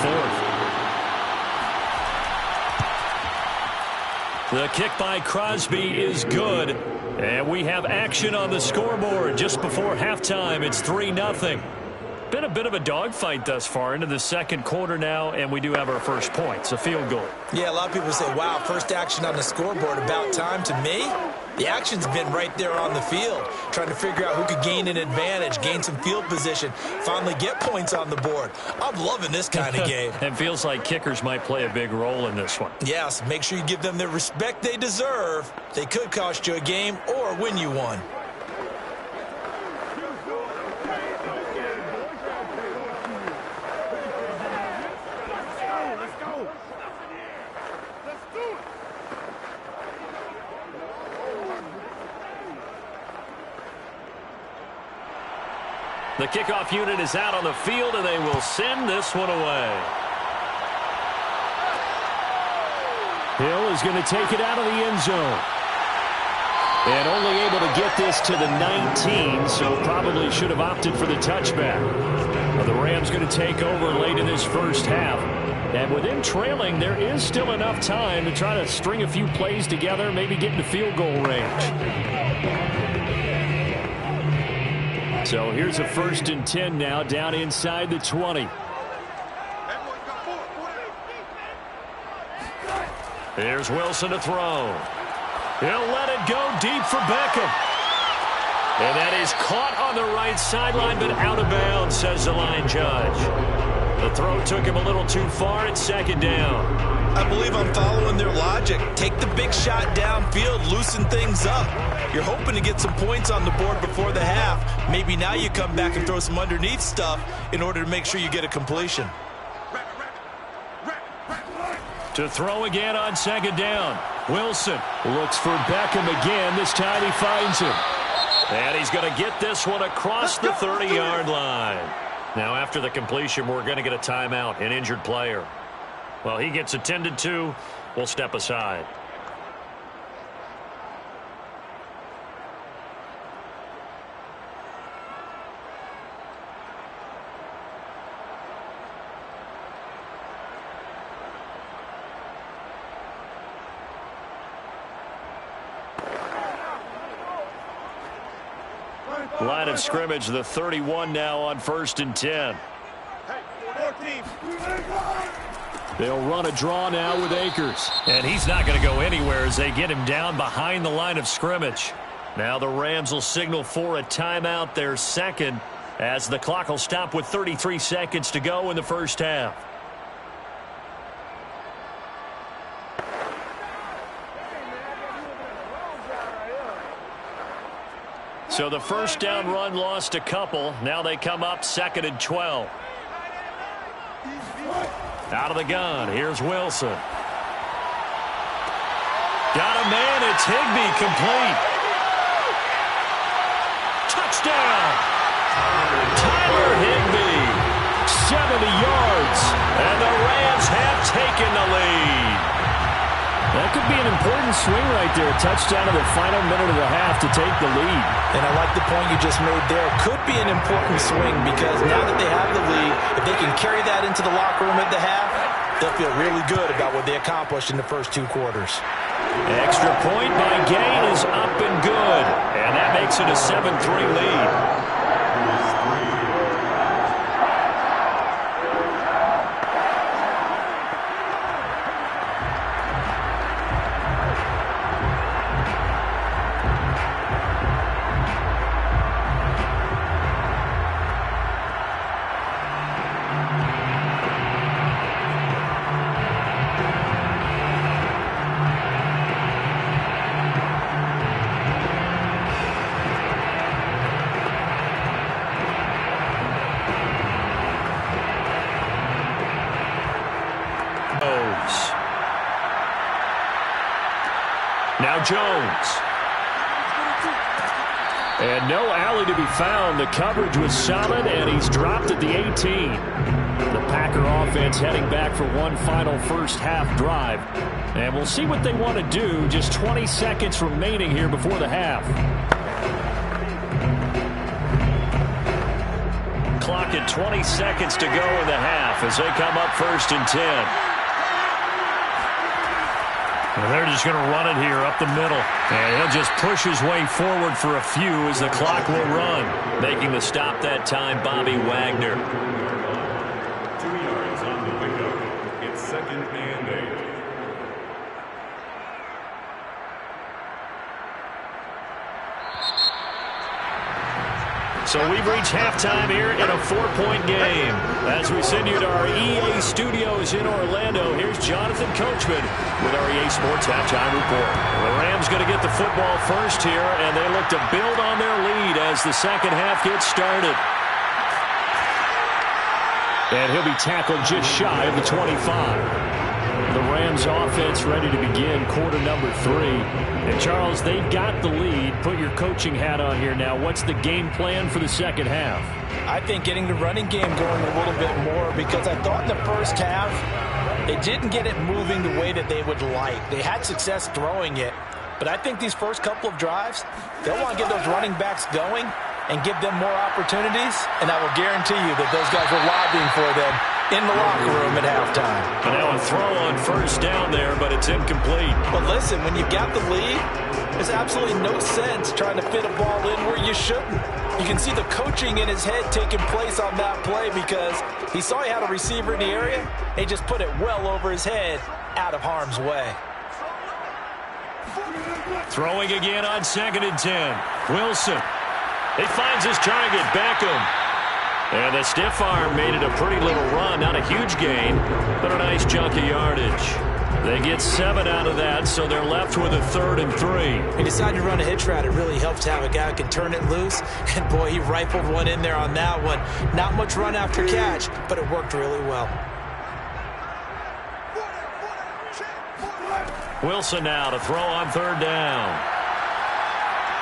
4th. The kick by Crosby is good. And we have action on the scoreboard just before halftime. It's 3-0. Been a bit of a dogfight thus far into the second quarter now, and we do have our first points, a field goal. Yeah, a lot of people say, wow, first action on the scoreboard, about time. To me, the action's been right there on the field, trying to figure out who could gain an advantage, gain some field position, finally get points on the board. I'm loving this kind of game. It feels like kickers might play a big role in this one. Yes, make sure you give them the respect they deserve. They could cost you a game or win you one. The kickoff unit is out on the field, and they will send this one away. Hill is going to take it out of the end zone. And only able to get this to the 19, so probably should have opted for the touchback. Now the Rams going to take over late in this first half. And with them trailing, there is still enough time to try to string a few plays together, maybe get into field goal range. So here's a 1st and 10 now, down inside the 20. Here's Wilson to throw. He'll let it go deep for Beckham. And that is caught on the right sideline, but out of bounds, says the line judge. The throw took him a little too far. It's 2nd down. I believe I'm following their logic. Take the big shot downfield, loosen things up. You're hoping to get some points on the board before the half. Maybe now you come back and throw some underneath stuff in order to make sure you get a completion. To throw again on 2nd down. Wilson looks for Beckham again. This time he finds him. And he's going to get this one across the 30-yard line. Now after the completion, we're going to get a timeout, an injured player. Well, he gets attended to. We'll step aside. Line of scrimmage, the 31 now on 1st and 10. They'll run a draw now with Akers. And he's not going to go anywhere as they get him down behind the line of scrimmage. Now the Rams will signal for a timeout, their second, as the clock will stop with 33 seconds to go in the first half. So the first down run lost a couple. Now they come up 2nd and 12. Out of the gun. Here's Wilson. Got a man. It's Higbee, complete. Touchdown. Tyler Higbee. 70 yards. And the Rams have taken the lead. That could be an important swing right there. A touchdown in the final minute of the half to take the lead. And I like the point you just made there. Could be an important swing because now that they have the lead, if they can carry that into the locker room at the half, they'll feel really good about what they accomplished in the first 2 quarters. Extra point by Gain is up and good. And that makes it a 7-3 lead. Now Jones. And no alley to be found. The coverage was solid, and he's dropped at the 18. The Packer offense heading back for one final first half drive. And we'll see what they want to do. Just 20 seconds remaining here before the half. Clock at 20 seconds to go in the half as they come up 1st and 10. Well, they're just going to run it here up the middle. And he'll just push his way forward for a few as the clock will run. Making the stop that time, Bobby Wagner. 2 yards on the pickup. It's 2nd and 8. So we've reached halftime here in a 4-point game. As we send you to our EA studios in Orlando, here's Jonathan Coachman with our EA Sports Halftime Report. The Rams going to get the football first here, and they look to build on their lead as the second half gets started. And he'll be tackled just shy of the 25. The Rams offense ready to begin quarter number 3. And Charles, they've got the lead. Put your coaching hat on here now. What's the game plan for the second half? I think getting the running game going a little bit more because I thought in the first half they didn't get it moving the way that they would like. They had success throwing it. But I think these first couple of drives, they'll want to get those running backs going and give them more opportunities. And I will guarantee you that those guys were lobbying for them in the locker room at halftime. And now a throw on first down there, but it's incomplete. But listen, when you got the lead, there's absolutely no sense trying to fit a ball in where you shouldn't. You can see the coaching in his head taking place on that play because he saw he had a receiver in the area. And he just put it well over his head out of harm's way. Throwing again on 2nd and 10. Wilson. He finds his target, Beckham. And the stiff arm made it a pretty little run. Not a huge gain, but a nice chunk of yardage. They get 7 out of that, so they're left with a 3rd and 3. He decided to run a hitch route. It really helped to have a guy who can turn it loose. And, boy, he rifled one in there on that one. Not much run after catch, but it worked really well. Wilson now to throw on 3rd down.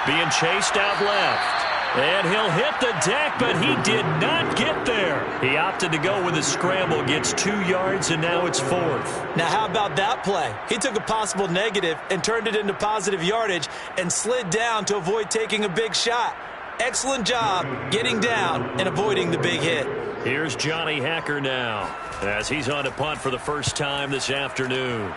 Being chased out left. And he'll hit the deck, but he did not get there. He opted to go with a scramble, gets 2 yards, and now it's 4th. Now, how about that play? He took a possible negative and turned it into positive yardage and slid down to avoid taking a big shot. Excellent job getting down and avoiding the big hit. Here's Johnny Hacker now as he's on to punt for the first time this afternoon.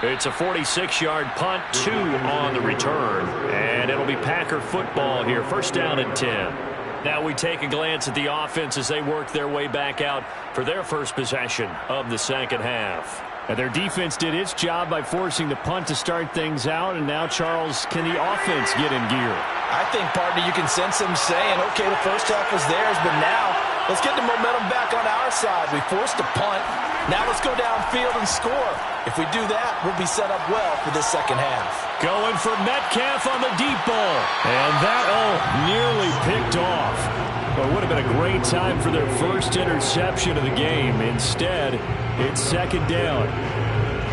It's a 46-yard punt, 2 on the return. And it'll be Packer football here, first down and 10. Now we take a glance at the offense as they work their way back out for their first possession of the second half. And their defense did its job by forcing the punt to start things out. And now, Charles, can the offense get in gear? I think, partner, you can sense them saying, okay, the first half was theirs, but now let's get the momentum back on our side. We forced a punt. Now let's go downfield and score. If we do that, we'll be set up well for this second half. Going for Metcalf on the deep ball. And that, nearly picked off. Well, it would have been a great time for their first interception of the game. Instead, it's second down.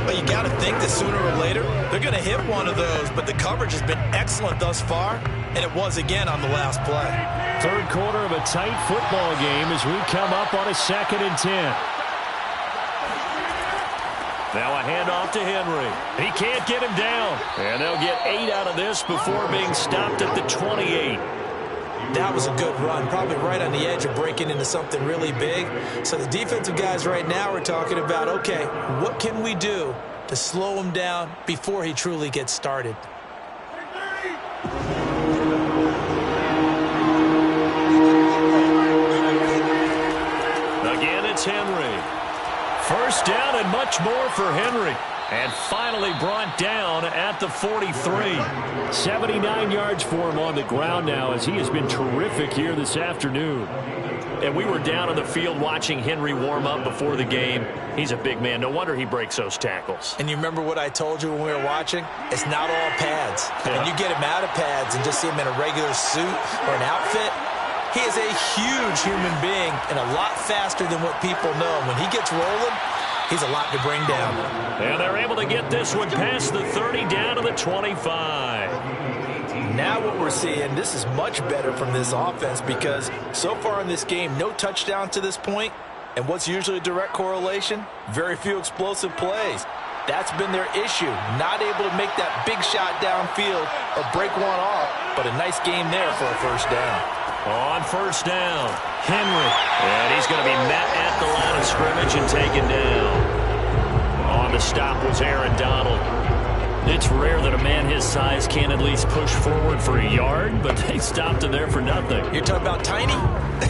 But you got to think that sooner or later, they're going to hit one of those. But the coverage has been excellent thus far, and it was again on the last play. Third quarter of a tight football game as we come up on a second and 10. Now a handoff to Henry. He can't get him down. And they'll get 8 out of this before being stopped at the 28. That was a good run, probably right on the edge of breaking into something really big. So the defensive guys right now are talking about, okay, what can we do to slow him down before he truly gets started? Again, it's Henry. First down and much more for Henry. And finally brought down at the 43. 79 yards for him on the ground now as he has been terrific here this afternoon. And we were down on the field watching Henry warm up before the game. He's a big man. No wonder he breaks those tackles. And you remember what I told you when we were watching? It's not all pads. Yeah. When you get him out of pads and just see him in a regular suit or an outfit, he is a huge human being and a lot faster than what people know. When he gets rolling, he's a lot to bring down. And they're able to get this one past the 30 down to the 25. Now what we're seeing, this is much better from this offense because so far in this game, no touchdown to this point. And what's usually a direct correlation? Very few explosive plays. That's been their issue. Not able to make that big shot downfield or break one off. But a nice game there for a first down. On first down, Henry. And he's going to be met at the line of scrimmage and taken down. On the stop was Aaron Donald. It's rare that a man his size can at least push forward for a yard, but they stopped him there for nothing. You're talking about Tiny?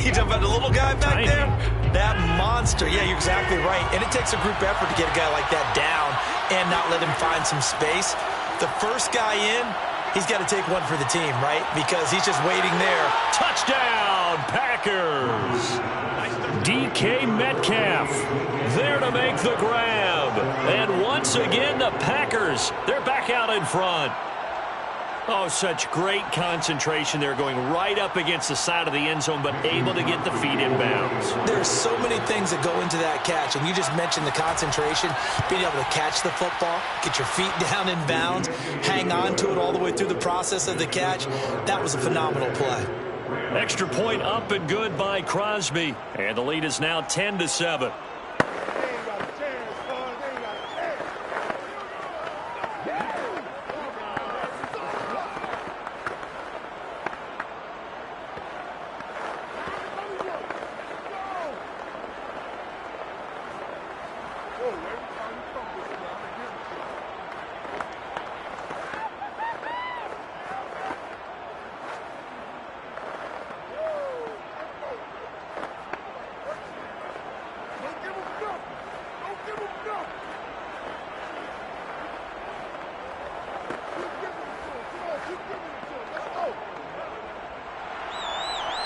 You're talking about the little guy back there? That monster. Yeah, you're exactly right. And it takes a group effort to get a guy like that down and not let him find some space. The first guy in, he's got to take one for the team, right? Because he's just waiting there. Touchdown, Packers! DK Metcalf there to make the grab. And once again, the Packers, they're back out in front. Oh, such great concentration there, going right up against the side of the end zone, but able to get the feet in bounds. There's so many things that go into that catch, and you just mentioned the concentration, being able to catch the football, get your feet down in bounds, hang on to it all the way through the process of the catch. That was a phenomenal play. Extra point up and good by Crosby, and the lead is now 10-7.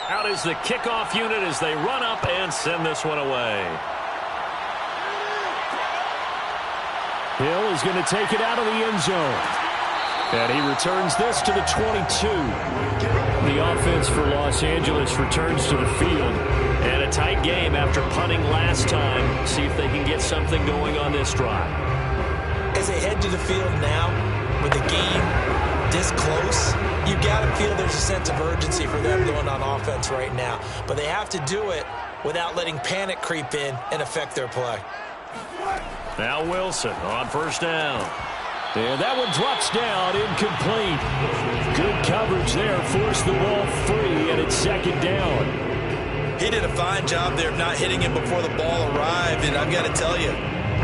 Out is the kickoff unit as they run up and send this one away. Hill is going to take it out of the end zone. And he returns this to the 22. The offense for Los Angeles returns to the field. And a tight game after punting last time. See if they can get something going on this drive. As they head to the field now, with the game this close, you got to feel there's a sense of urgency for them going on offense right now. But they have to do it without letting panic creep in and affect their play. Now Wilson on first down. And that one drops down, incomplete. Good coverage there, forced the ball free, and it's second down. He did a fine job there of not hitting him before the ball arrived, and I've got to tell you,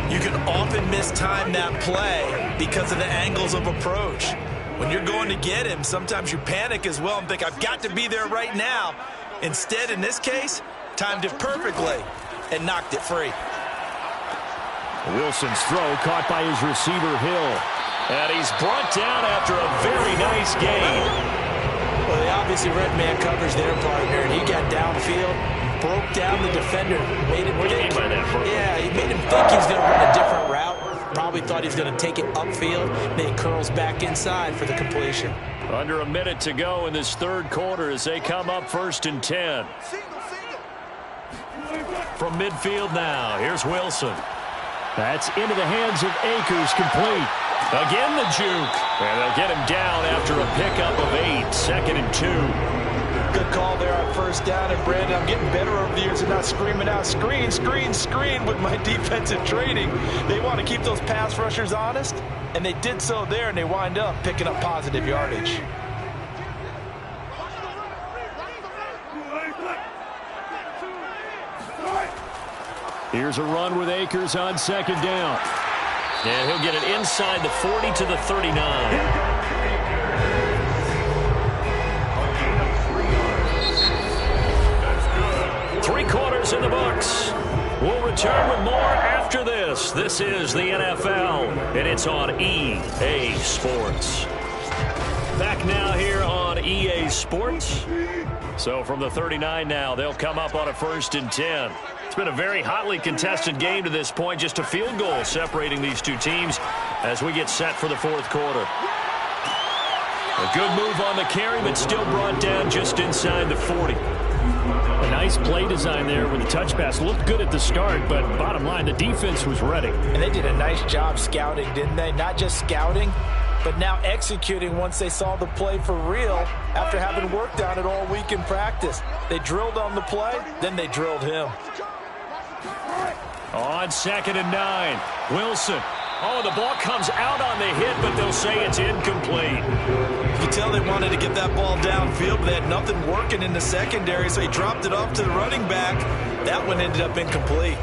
You can often mistime that play because of the angles of approach. When you're going to get him, sometimes you panic as well and think, I've got to be there right now. Instead, in this case, timed it perfectly and knocked it free. Wilson's throw caught by his receiver, Hill. And he's brought down after a very nice gain. Well, they obviously read man coverage their partner, and he got downfield, broke down the defender, made him think. Yeah, he made him think he was going to run a different route. Probably thought he was going to take it upfield. Then he curls back inside for the completion. Under a minute to go in this third quarter as they come up 1st and 10. From midfield now, here's Wilson. That's into the hands of Akers, complete. Again the juke. And they'll get him down after a pickup of 8, 2nd and 2. Good call there on 1st down. And, Brandon, I'm getting better over the years and not screaming out, screen, screen, screen with my defensive training. They want to keep those pass rushers honest, and they did so there, and they wind up picking up positive yardage. Here's a run with Akers on 2nd down. And he'll get it inside the 40 to the 39. Three-quarters in the books. We'll return with more after this. This is the NFL, and it's on EA Sports. Back now here on EA Sports. So from the 39 now, they'll come up on a 1st and 10. It's been a very hotly contested game to this point. Just a field goal separating these two teams as we get set for the 4th quarter. A good move on the carry, but still brought down just inside the 40. A nice play design there with the touch pass. Looked good at the start, but bottom line, the defense was ready. And they did a nice job scouting, didn't they? Not just scouting, but now executing once they saw the play for real after having worked on it all week in practice. They drilled on the play, then they drilled him. On 2nd and 9, Wilson. Oh, the ball comes out on the hit, but they'll say it's incomplete. You can tell they wanted to get that ball downfield, but they had nothing working in the secondary, so he dropped it off to the running back. That one ended up incomplete.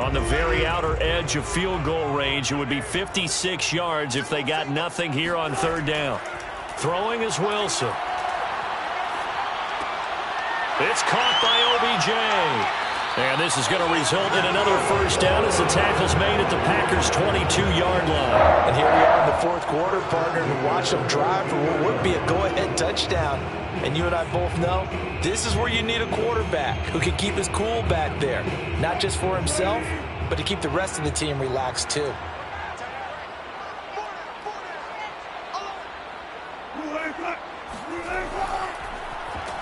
On the very outer edge of field goal range, it would be 56 yards if they got nothing here on 3rd down. Throwing is Wilson. It's caught by OBJ. And this is going to result in another 1st down as the tackle's made at the Packers' 22-yard line. And here we are in the 4th quarter, partner, to watch them drive for what would be a go-ahead touchdown. And you and I both know this is where you need a quarterback who can keep his cool back there. Not just for himself, but to keep the rest of the team relaxed too.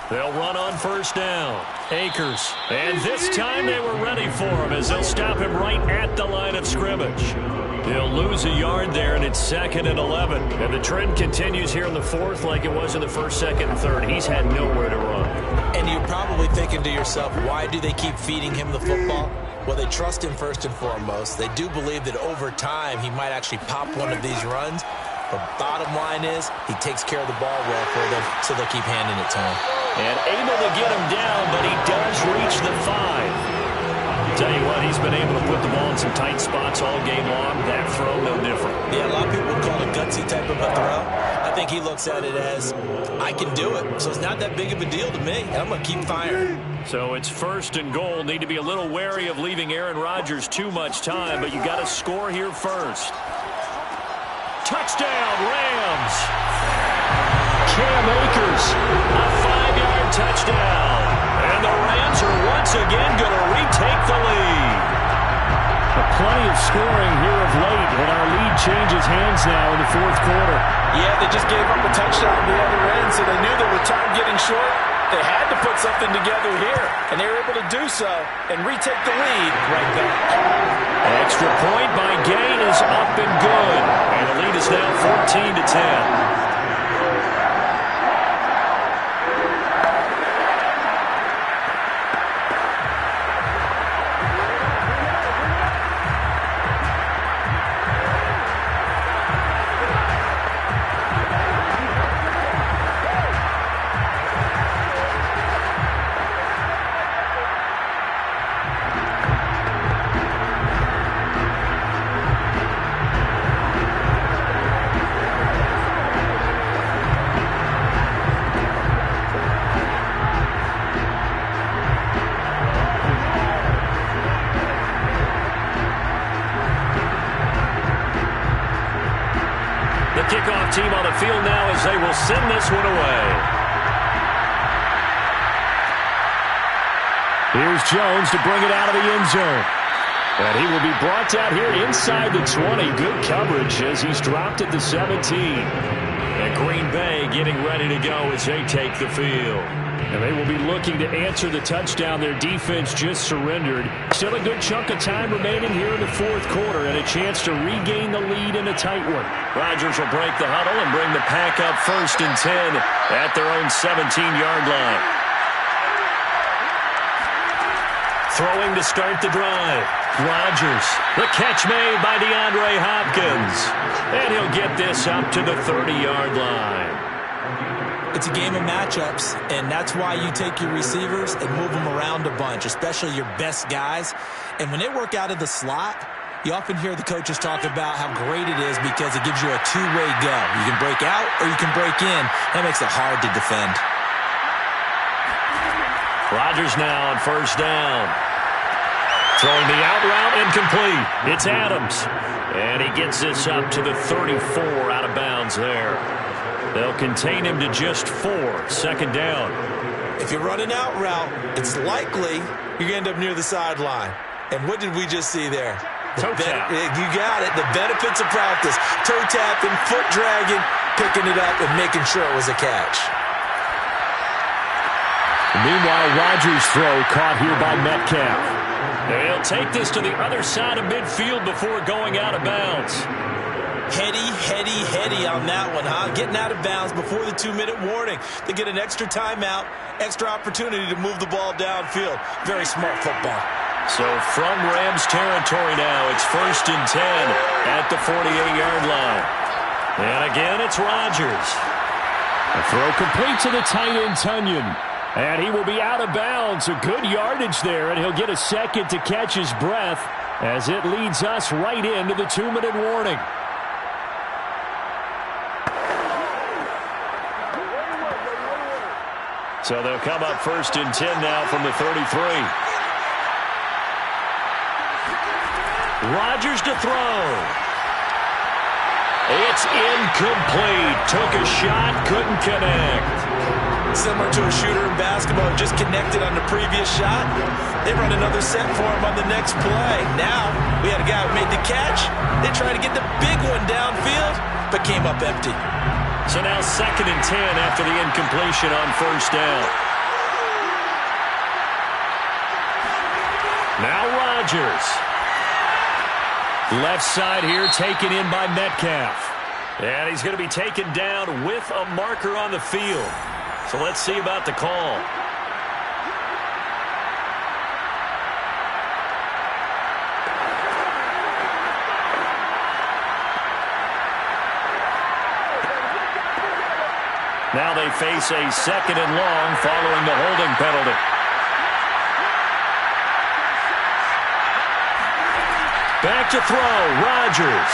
They'll run on 1st down. Akers. And this time they were ready for him as they'll stop him right at the line of scrimmage. He'll lose a yard there, and it's 2nd and 11. And the trend continues here in the 4th like it was in the 1st, 2nd, and 3rd. He's had nowhere to run. And you're probably thinking to yourself, why do they keep feeding him the football? Well, they trust him first and foremost. They do believe that over time he might actually pop one of these runs. But bottom line is he takes care of the ball well for them, so they'll keep handing it to him. And able to get him down, but he does reach the 5. Tell you what, he's been able to put the ball in some tight spots all game long. That throw, no different. Yeah, a lot of people call it a gutsy type of a throw. I think he looks at it as, I can do it, so it's not that big of a deal to me, and I'm going to keep firing. So it's 1st and goal. Need to be a little wary of leaving Aaron Rodgers too much time, but you got to score here first. Touchdown, Rams! Cam Akers, a 5-yard touchdown. And the Rams are once again going to retake the lead. Plenty of scoring here of late, and our lead changes hands now in the 4th quarter. Yeah, they just gave up a touchdown on the other end, so they knew there were time getting short. They had to put something together here, and they were able to do so and retake the lead right back. Extra point by Gain is up and good. And the lead is now 14 to 10. The kickoff team on the field now as they will send this one away. Here's Jones to bring it out of the end zone. And he will be brought down here inside the 20. Good coverage as he's dropped at the 17. And Green Bay getting ready to go as they take the field. And they will be looking to answer the touchdown their defense just surrendered. Still a good chunk of time remaining here in the fourth quarter and a chance to regain the lead in a tight one. Rodgers will break the huddle and bring the pack up 1st and 10 at their own 17-yard line. Throwing to start the drive. Rodgers. The catch made by DeAndre Hopkins. And he'll get this up to the 30-yard line. It's a game of matchups, and that's why you take your receivers and move them around a bunch, especially your best guys. And when they work out of the slot, you often hear the coaches talk about how great it is because it gives you a two-way go. You can break out or you can break in. That makes it hard to defend. Rodgers now on 1st down. Throwing the out route incomplete. It's Adams. And he gets this up to the 34 out of bounds there. They'll contain him to just 4. 2nd down. If you run an out route, it's likely you're going to end up near the sideline. And what did we just see there? Toe tap. You got it. The benefits of practice. Toe tapping, foot dragging, picking it up, and making sure it was a catch. Meanwhile, Rodgers' throw caught here by Metcalf. They'll take this to the other side of midfield before going out of bounds. Heady on that one, huh? Getting out of bounds before the 2-minute warning. They get an extra timeout, extra opportunity to move the ball downfield. Very smart football. So from Rams territory now, it's 1st and 10 at the 48-yard line. And again, it's Rodgers. A throw complete to the tight end, Tunyon. And he will be out of bounds. A good yardage there, and he'll get a second to catch his breath as it leads us right into the 2-minute warning. So they'll come up 1st and 10 now from the 33. Rodgers to throw. It's incomplete. Took a shot, couldn't connect. Similar to a shooter in basketball, just connected on the previous shot. They run another set for him on the next play. Now, we had a guy who made the catch. They tried to get the big one downfield, but came up empty. So now 2nd and 10 after the incompletion on 1st down. Now Rodgers. Left side here taken in by Metcalf. And he's going to be taken down with a marker on the field. So let's see about the call. Now they face a 2nd and long following the holding penalty. Back to throw, Rodgers.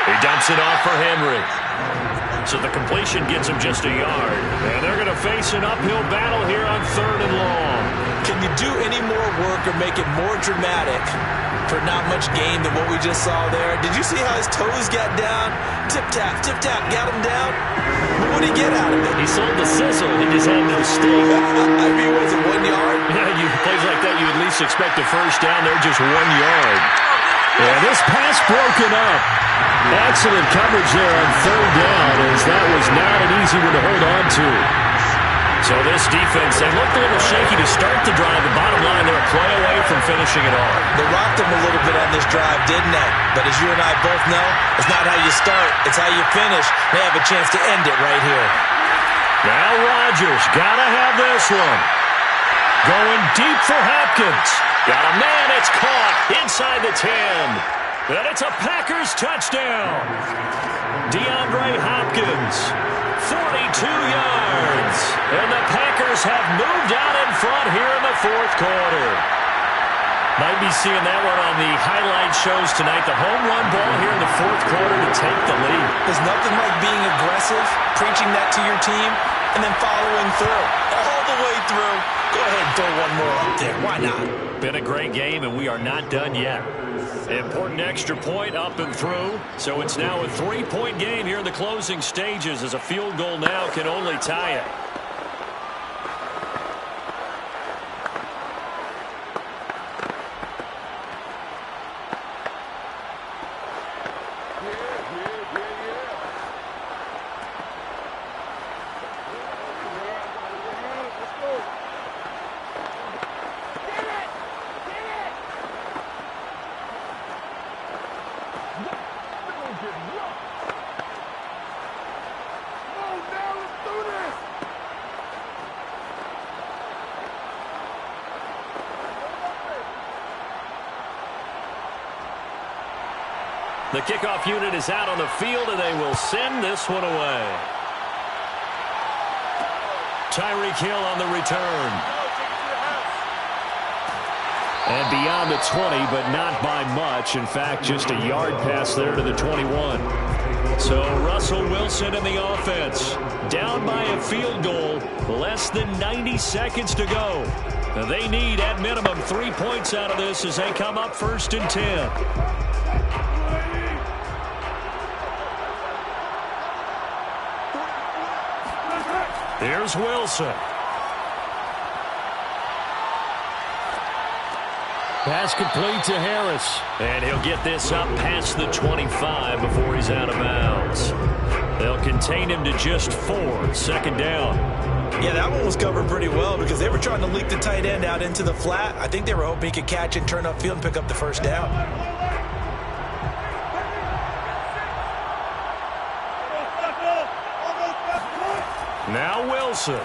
He dumps it off for Henry. So the completion gets him just a yard. And they're going to face an uphill battle here on 3rd and long. Can you do any more work or make it more dramatic for not much gain than what we just saw there? Did you see how his toes got down? Tip-tap, got him down. But what did he get out of it? He sold the sizzle. He just had no steak. I mean, was it 1 yard? Yeah, plays like that, you at least expect a first down. They're just 1 yard. And this pass broken up. Excellent coverage there on 3rd down, as that was not an easy one to hold on to. So this defense, they looked a little shaky to start the drive. The bottom line, they're a play away from finishing it off. They rocked them a little bit on this drive, didn't they? But as you and I both know, it's not how you start, it's how you finish. They have a chance to end it right here. Now Rodgers, gotta have this one. Going deep for Hopkins. Got a man, it's caught inside the 10. And it's a Packers touchdown. DeAndre Hopkins, 42 yards. And the Packers have moved out in front here in the fourth quarter. Might be seeing that one on the highlight shows tonight. The home run ball here in the fourth quarter to take the lead. There's nothing like being aggressive, preaching that to your team, and then following through. All the way through. Go ahead and throw one more up there. Why not? Been a great game, and we are not done yet. Important extra point up and through. So it's now a 3-point game here in the closing stages, as a field goal now can only tie it. The kickoff unit is out on the field, and they will send this one away. Tyreek Hill on the return. And beyond the 20, but not by much. In fact, just a yard pass there to the 21. So Russell Wilson in the offense. Down by a field goal. Less than 90 seconds to go. They need, at minimum, 3 points out of this as they come up 1st and 10. Here's Wilson. Pass complete to Harris. And he'll get this up past the 25 before he's out of bounds. They'll contain him to just 4. 2nd down. Yeah, that one was covered pretty well because they were trying to leak the tight end out into the flat. I think they were hoping he could catch and turn upfield and pick up the 1st down. Now Wilson.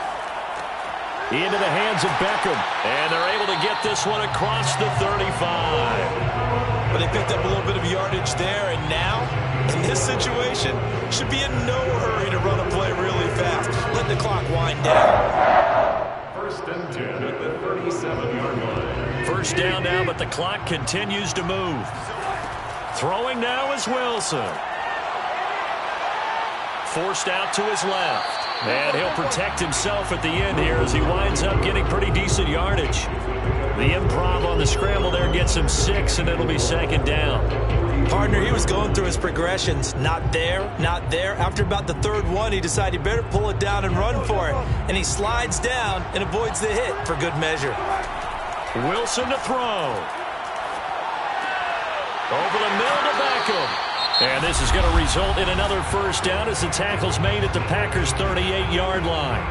Into the hands of Beckham. And they're able to get this one across the 35. But they picked up a little bit of yardage there, and now, in this situation, should be in no hurry to run a play really fast. Let the clock wind down. 1st and 10 at the 37-yard line. 1st down now, but the clock continues to move. Throwing now is Wilson. Forced out to his left. And he'll protect himself at the end here as he winds up getting pretty decent yardage. The improv on the scramble there gets him 6, and it'll be 2nd down. Partner, he was going through his progressions. Not there, not there. After about the 3rd one, he decided he better pull it down and run for it. And he slides down and avoids the hit for good measure. Wilson to throw. Over the middle to Beckham. And this is going to result in another 1st down as the tackle's made at the Packers' 38-yard line.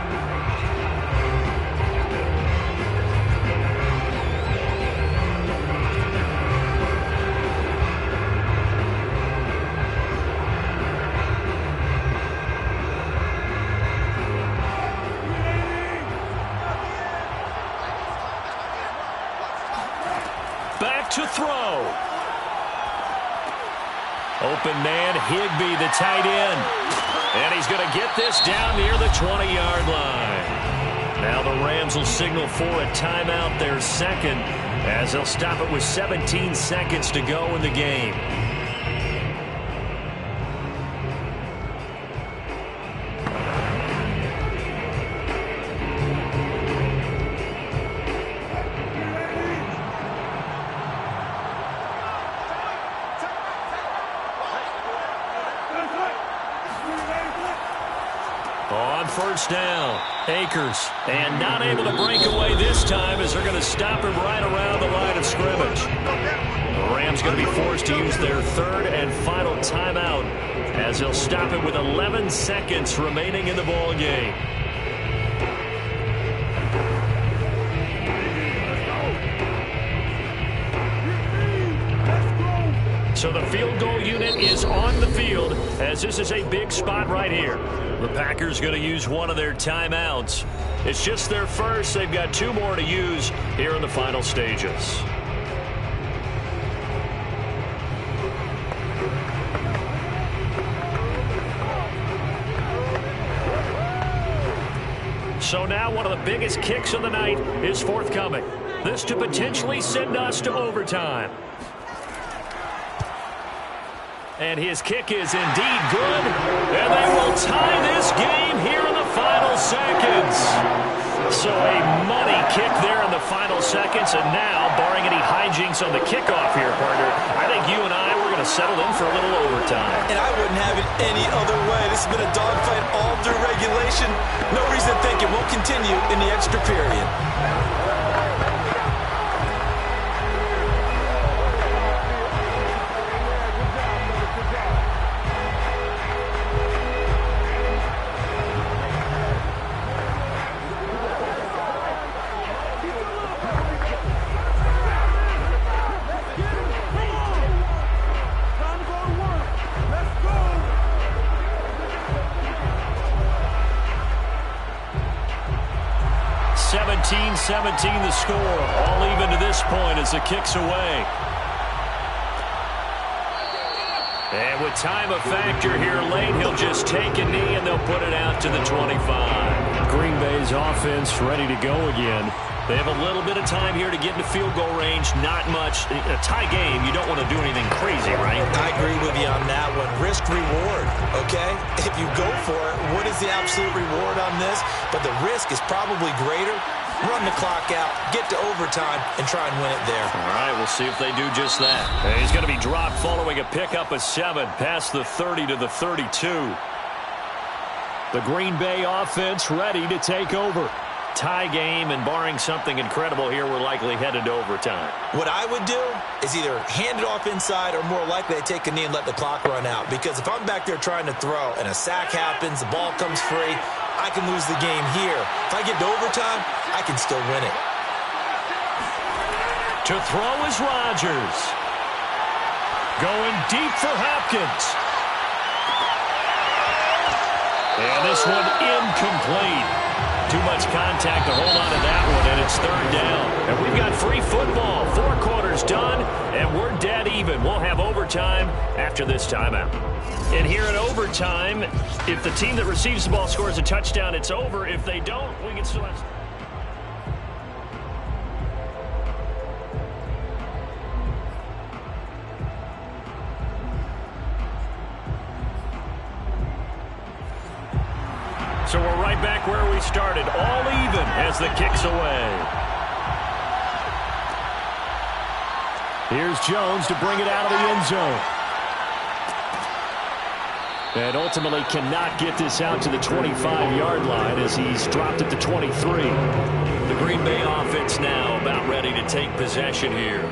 Back to throw. Open man, Higbee, the tight end. And he's going to get this down near the 20-yard line. Now the Rams will signal for a timeout, their 2nd, as they'll stop it with 17 seconds to go in the game. On 1st down, Akers, and not able to break away this time as they're going to stop him right around the line of scrimmage. The Rams going to be forced to use their 3rd and final timeout as they'll stop it with 11 seconds remaining in the ball game. So the field goal unit is on the field as this is a big spot right here. The Packers going to use one of their timeouts. It's just their 1st. They've got 2 more to use here in the final stages. So now one of the biggest kicks of the night is forthcoming. This to potentially send us to overtime. And his kick is indeed good. And they will tie this game here in the final seconds. So a money kick there in the final seconds, and now, barring any hijinks on the kickoff here, partner, I think you and I, we're going to settle in for a little overtime. And I wouldn't have it any other way. This has been a dogfight all through regulation. No reason to think it won't continue in the extra period. 17-17 the score. All even to this point as the kick's away. And with time a factor here late, he'll just take a knee and they'll put it out to the 25. Green Bay's offense ready to go again. They have a little bit of time here to get into field goal range. Not much. A tie game, you don't want to do anything crazy, right? I agree with you on that one. Risk reward, okay? If you go for it, what is the absolute reward on this? But the risk is probably greater. Run the clock out, get to overtime, and try and win it there. All right, we'll see if they do just that. And he's going to be dropped following a pickup of 7 past the 30 to the 32. The Green Bay offense ready to take over. Tie game, and barring something incredible here, we're likely headed to overtime. What I would do is either hand it off inside or more likely I take a knee and let the clock run out. Because if I'm back there trying to throw and a sack happens, the ball comes free, I can lose the game here. If I get to overtime, I can still win it. To throw is Rodgers. Going deep for Hopkins. And this one incomplete. Too much contact to hold on to that one, and it's third down. And we've got free football. 4 quarters done, and we're dead even. We'll have overtime after this timeout. And here in overtime, if the team that receives the ball scores a touchdown, it's over. If they don't, we can still have... So we're right back where we started, all even as the kick's away. Here's Jones to bring it out of the end zone. And ultimately cannot get this out to the 25-yard line as he's dropped at the 23. The Green Bay offense now about ready to take possession here.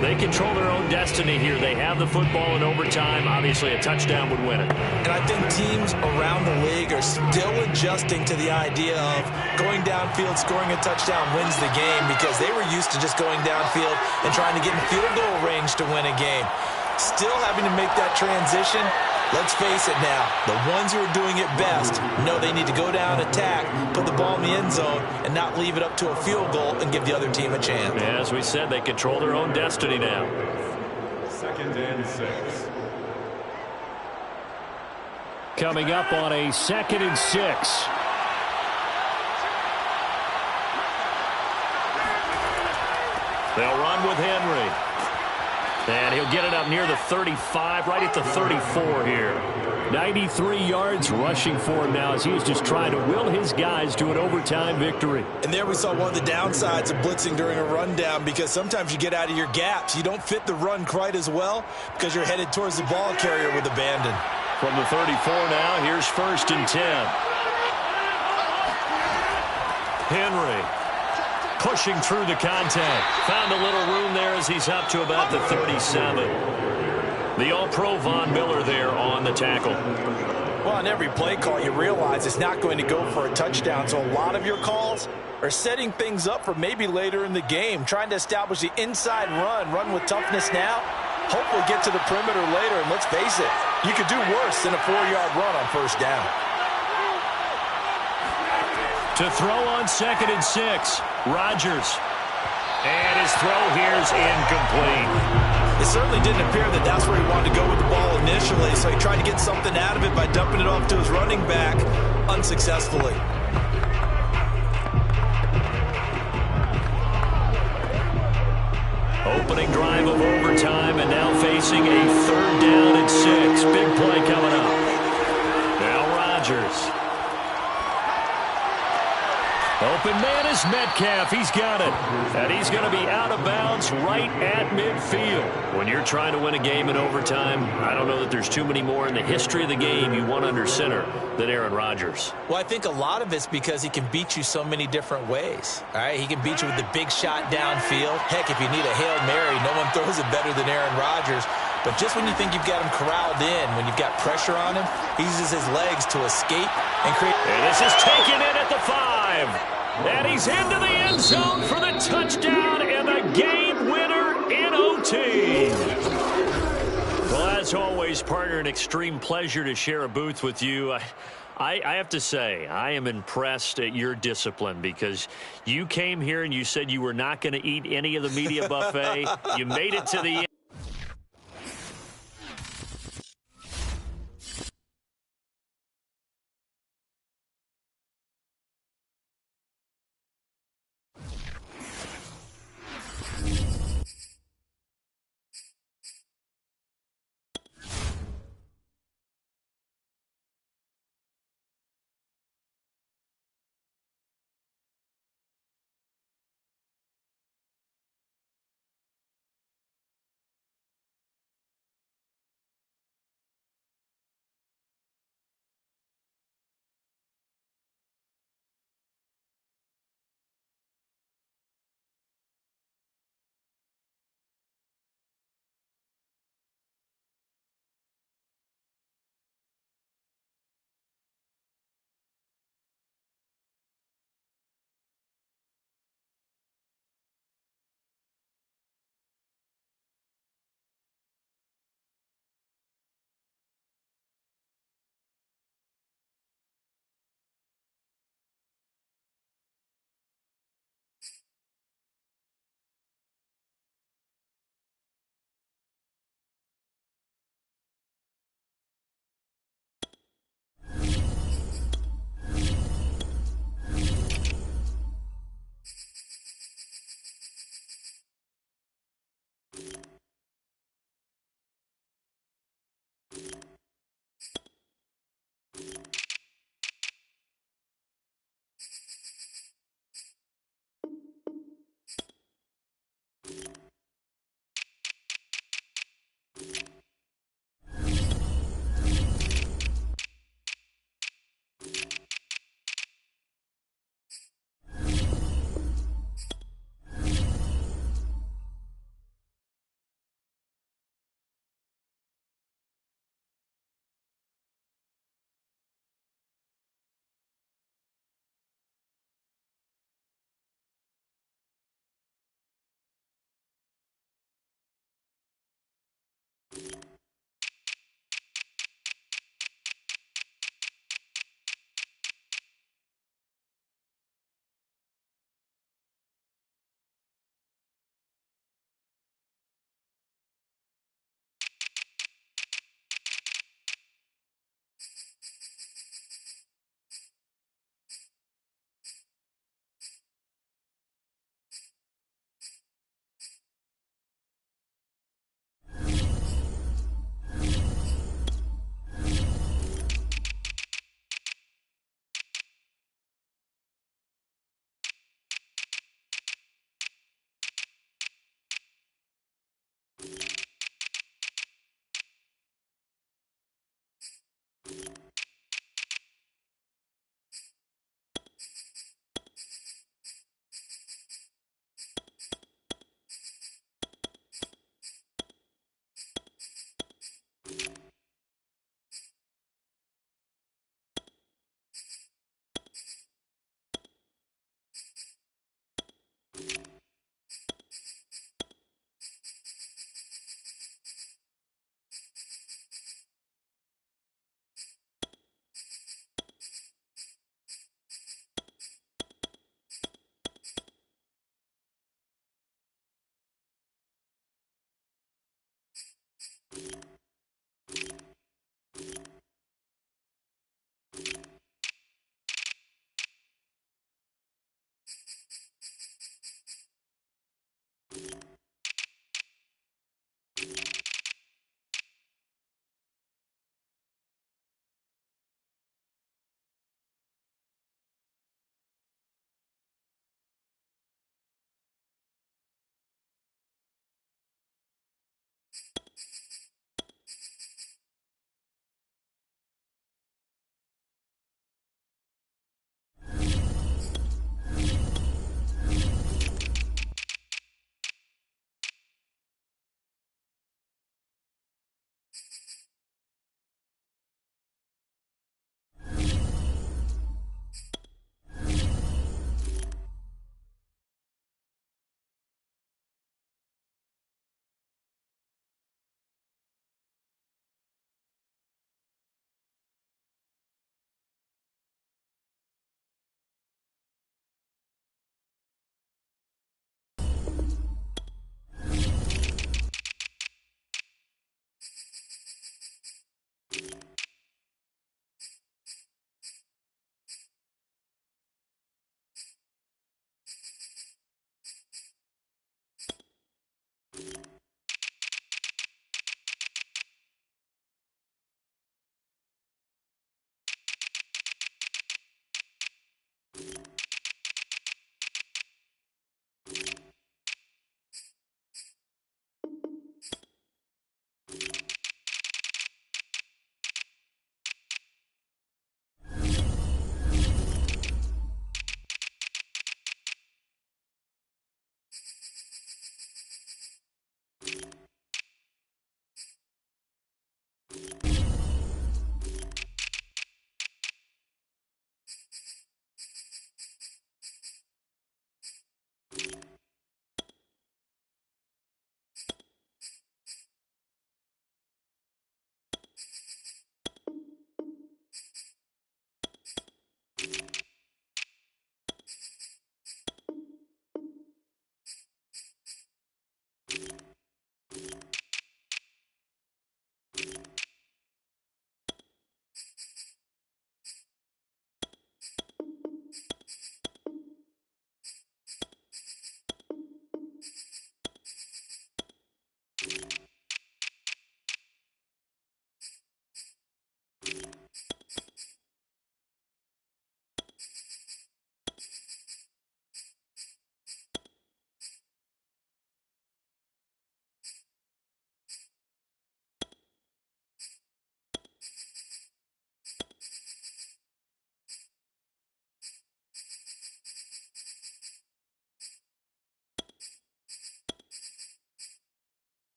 They control their own destiny here. They have the football in overtime. Obviously, a touchdown would win it. And I think teams around the league are still adjusting to the idea of going downfield, scoring a touchdown wins the game, because they were used to just going downfield and trying to get in field goal range to win a game. Still having to make that transition. Let's face it now, the ones who are doing it best know they need to go down, attack, put the ball in the end zone, and not leave it up to a field goal and give the other team a chance. Yeah, as we said, they control their own destiny now. 2nd and 6. Coming up on a 2nd and 6. They'll run with Henry. And he'll get it up near the 35, right at the 34 here. 93 yards rushing for him now as he is just trying to will his guys to an overtime victory. And there we saw one of the downsides of blitzing during a rundown, because sometimes you get out of your gaps. You don't fit the run quite as well because you're headed towards the ball carrier with abandon. From the 34 now, here's 1st and 10. Henry. Pushing through the contact. Found a little room there as he's up to about the 37. The All-Pro Von Miller there on the tackle. Well, on every play call, you realize it's not going to go for a touchdown. So a lot of your calls are setting things up for maybe later in the game, trying to establish the inside run with toughness now. Hopefully get to the perimeter later, and let's face it, you could do worse than a 4-yard run on 1st down. To throw on 2nd and 6, Rodgers. And his throw here's incomplete. It certainly didn't appear that that's where he wanted to go with the ball initially, so he tried to get something out of it by dumping it off to his running back unsuccessfully. Opening drive of overtime, and now facing a 3rd down and 6. Big play coming up. Now Rodgers. Open man is Metcalf. He's got it. And he's going to be out of bounds right at midfield. When you're trying to win a game in overtime, I don't know that there's too many more in the history of the game you want under center than Aaron Rodgers. Well, I think a lot of it's because he can beat you so many different ways. All right, he can beat you with the big shot downfield. Heck, if you need a Hail Mary, no one throws it better than Aaron Rodgers. But just when you think you've got him corralled in, when you've got pressure on him, he uses his legs to escape and create. And this is taken in at the 5. And he's into the end zone for the touchdown and the game winner in OT. Well, as always, partner, an extreme pleasure to share a booth with you. I have to say, I am impressed at your discipline because you came here and you said you were not going to eat any of the media buffet. You made it to the end.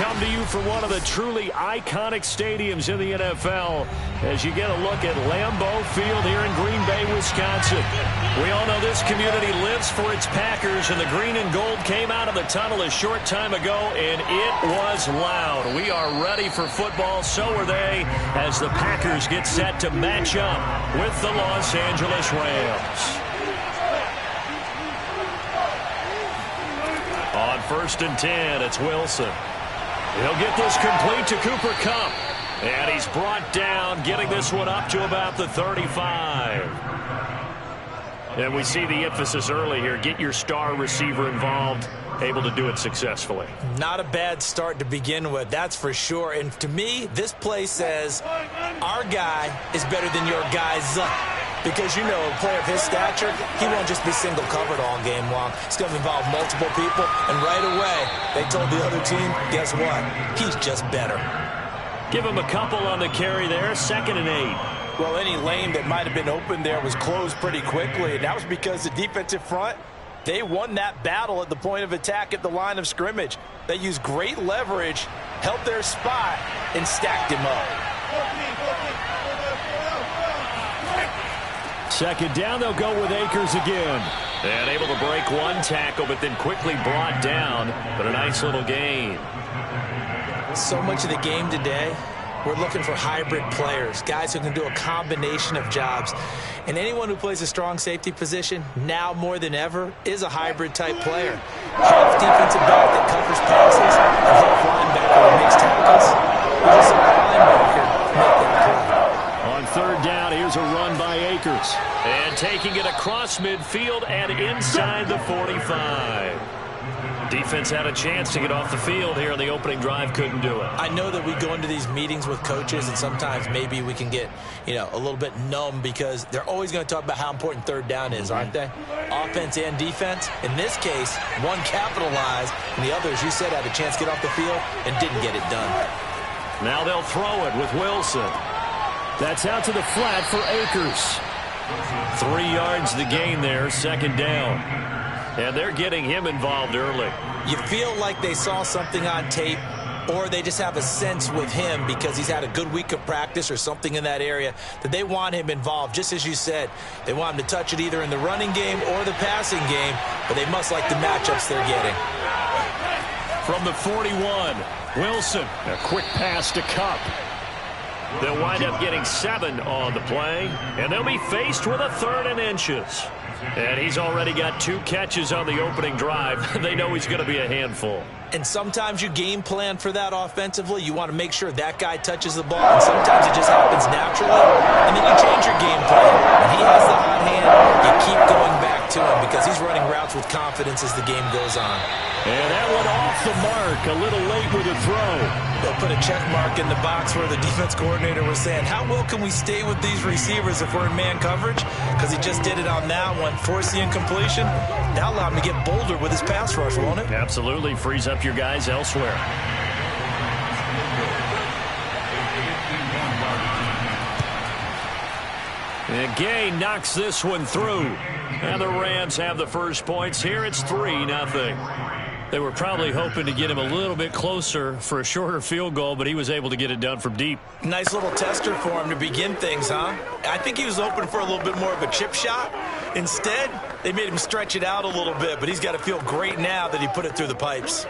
come to you from one of the truly iconic stadiums in the NFL as you get a look at Lambeau Field here in Green Bay, Wisconsin. We all know this community lives for its Packers, and the green and gold came out of the tunnel a short time ago, and it was loud. We are ready for football, so are they, as the Packers get set to match up with the Los Angeles Rams. On 1st and 10, it's Wilson. He'll get this complete to Cooper Kupp. And he's brought down, getting this one up to about the 35. And we see the emphasis early here. Get your star receiver involved, able to do it successfully. Not a bad start to begin with, that's for sure. And to me, this play says our guy is better than your guy's. Because, you know, a player of his stature, he won't just be single covered all game long. It's going to involve multiple people. And right away, they told the other team, guess what? He's just better. Give him a couple on the carry there. 2nd and 8. Well, any lane that might have been open there was closed pretty quickly. And that was because the defensive front, they won that battle at the point of attack at the line of scrimmage. They used great leverage, held their spot, and stacked him up. 2nd down, they'll go with Akers again. And able to break one tackle, but then quickly brought down. But a nice little gain. So much of the game today, we're looking for hybrid players, guys who can do a combination of jobs. And anyone who plays a strong safety position, now more than ever, is a hybrid-type player. Half defensive back that covers passes, and half linebacker that makes tackles. We just saw a linebacker make that play. On 3rd down, here's a run by Akers. And taking it across midfield and inside the 45. Defense had a chance to get off the field here on the opening drive, couldn't do it. I know that we go into these meetings with coaches, and sometimes maybe we can get, a little bit numb because they're always going to talk about how important 3rd down is, aren't they? Offense and defense. In this case, one capitalized, and the other, as you said, had a chance to get off the field and didn't get it done. Now they'll throw it with Wilson. That's out to the flat for Akers. 3 yards the gain there, 2nd down. And they're getting him involved early. You feel like they saw something on tape, or they just have a sense with him because he's had a good week of practice or something in that area that they want him involved. Just as you said, they want him to touch it either in the running game or the passing game, but they must like the matchups they're getting. From the 41, Wilson. A quick pass to Kupp. They'll wind up getting 7 on the play, and they'll be faced with a 3rd and inches. And he's already got 2 catches on the opening drive. They know he's going to be a handful. And sometimes you game plan for that offensively. You want to make sure that guy touches the ball, and sometimes it just happens naturally. And then you change your game plan. When he has the hot hand, you keep going back to him because he's running routes with confidence as the game goes on. And that one off the mark, a little late with a throw. They'll put a check mark in the box where the defense coordinator was saying, how well can we stay with these receivers if we're in man coverage? Because he just did it on that one, forced the incompletion. That'll allow him to get bolder with his pass rush, won't it? Absolutely, frees up your guys elsewhere. And Gay knocks this one through. And the Rams have the first points here. It's 3-0. They were probably hoping to get him a little bit closer for a shorter field goal, but he was able to get it done from deep. Nice little tester for him to begin things, huh? I think he was open for a little bit more of a chip shot. Instead, they made him stretch it out a little bit, but he's got to feel great now that he put it through the pipes.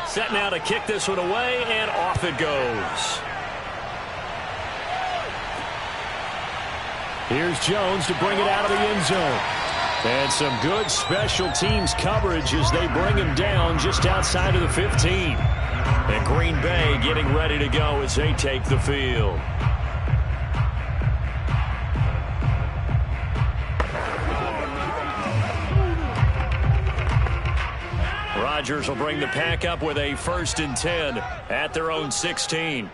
Set now to kick this one away, and off it goes. Here's Jones to bring it out of the end zone. And some good special teams coverage as they bring him down just outside of the 15. And Green Bay getting ready to go as they take the field. Rodgers will bring the pack up with a 1st and 10 at their own 16.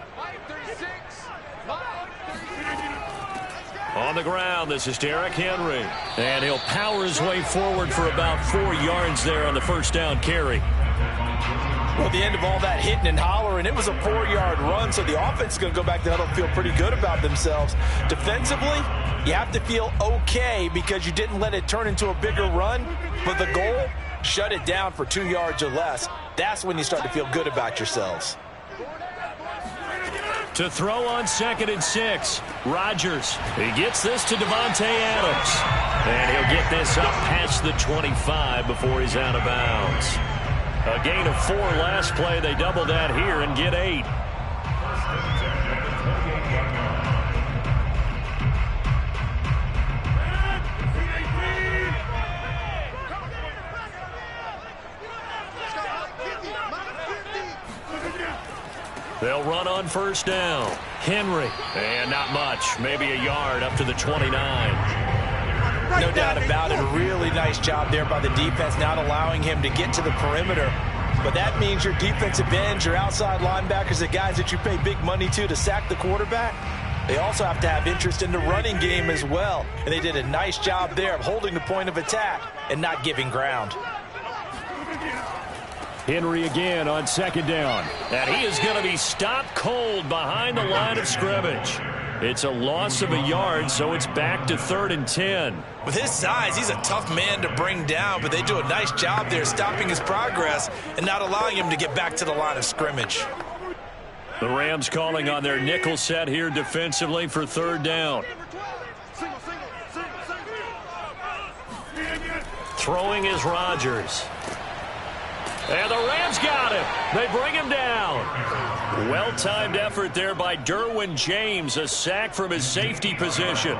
On the ground, this is Derrick Henry. And he'll power his way forward for about 4 yards there on the 1st down carry. Well, at the end of all that hitting and hollering, it was a 4-yard run, so the offense is going to go back to the huddle, feel pretty good about themselves. Defensively, you have to feel okay because you didn't let it turn into a bigger run, but the goal, shut it down for 2 yards or less. That's when you start to feel good about yourselves. To throw on 2nd and 6, Rodgers. He gets this to Devontae Adams. And he'll get this up past the 25 before he's out of bounds. A gain of 4 last play. They double that here and get 8. They'll run on 1st down. Henry. And not much. Maybe a yard up to the 29. No doubt about it. A really nice job there by the defense, not allowing him to get to the perimeter. But that means your defensive ends, your outside linebackers, the guys that you pay big money to sack the quarterback, they also have to have interest in the running game as well. And they did a nice job there of holding the point of attack and not giving ground. Henry again on 2nd down. And he is going to be stopped cold behind the line of scrimmage. It's a loss of a yard, so it's back to 3rd and 10. With his size, he's a tough man to bring down, but they do a nice job there stopping his progress and not allowing him to get back to the line of scrimmage. The Rams calling on their nickel set here defensively for 3rd down. Throwing is Rodgers. And the Rams got him. They bring him down. Well-timed effort there by Derwin James. A sack from his safety position.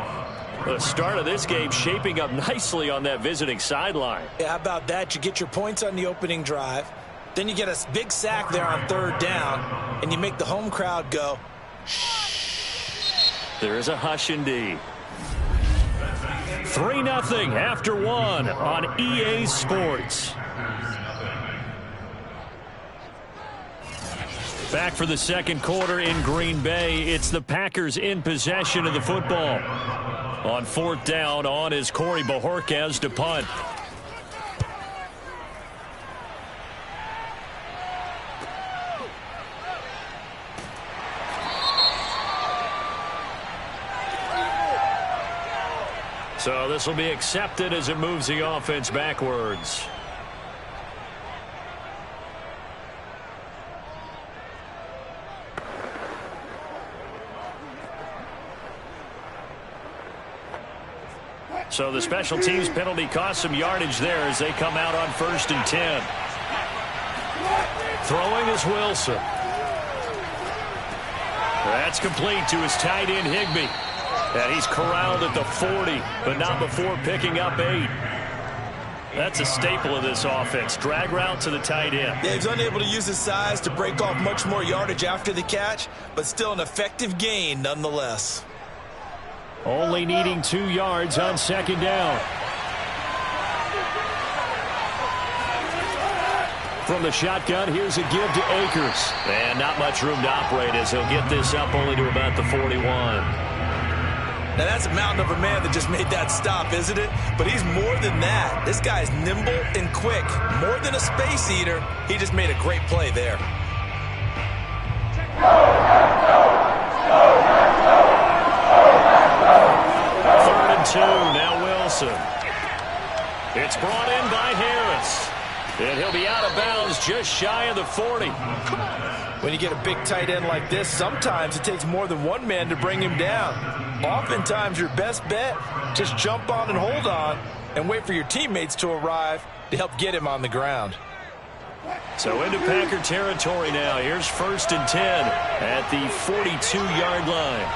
The start of this game shaping up nicely on that visiting sideline. Yeah, how about that? You get your points on the opening drive. Then you get a big sack there on 3rd down. And you make the home crowd go, shh. There is a hush indeed. 3-0 after 1 on EA Sports. Back for the 2nd quarter in Green Bay. It's the Packers in possession of the football. On 4th down, on is Corey Bojorquez to punt. So this will be accepted as it moves the offense backwards. So the special teams penalty cost some yardage there as they come out on 1st and 10. Throwing is Wilson. That's complete to his tight end Higbee. And he's corralled at the 40, but not before picking up 8. That's a staple of this offense. Drag route to the tight end. Yeah, he's unable to use his size to break off much more yardage after the catch, but still an effective gain nonetheless. Only needing 2 yards on 2nd down. From the shotgun, here's a give to Akers. And not much room to operate as he'll get this up only to about the 41. Now, that's a mountain of a man that just made that stop, isn't it? But he's more than that. This guy's nimble and quick. More than a space eater, he just made a great play there. Third and 2, now Wilson. It's brought in by Harris. And he'll be out of bounds just shy of the 40. When you get a big tight end like this, sometimes it takes more than one man to bring him down. Oftentimes, your best bet, just jump on and hold on and wait for your teammates to arrive to help get him on the ground. So into Packer territory now. Here's 1st and 10 at the 42-yard line.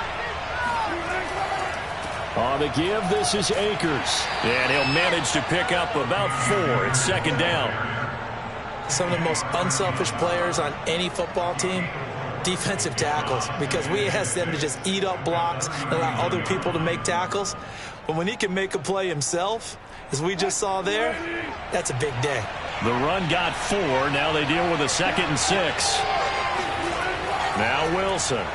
On the give, this is Akers. And he'll manage to pick up about 4. It's 2nd down. Some of the most unselfish players on any football team, defensive tackles, because we ask them to just eat up blocks and allow other people to make tackles. But when he can make a play himself, as we just saw there, that's a big day. The run got 4. Now they deal with a 2nd and 6. Now Wilson.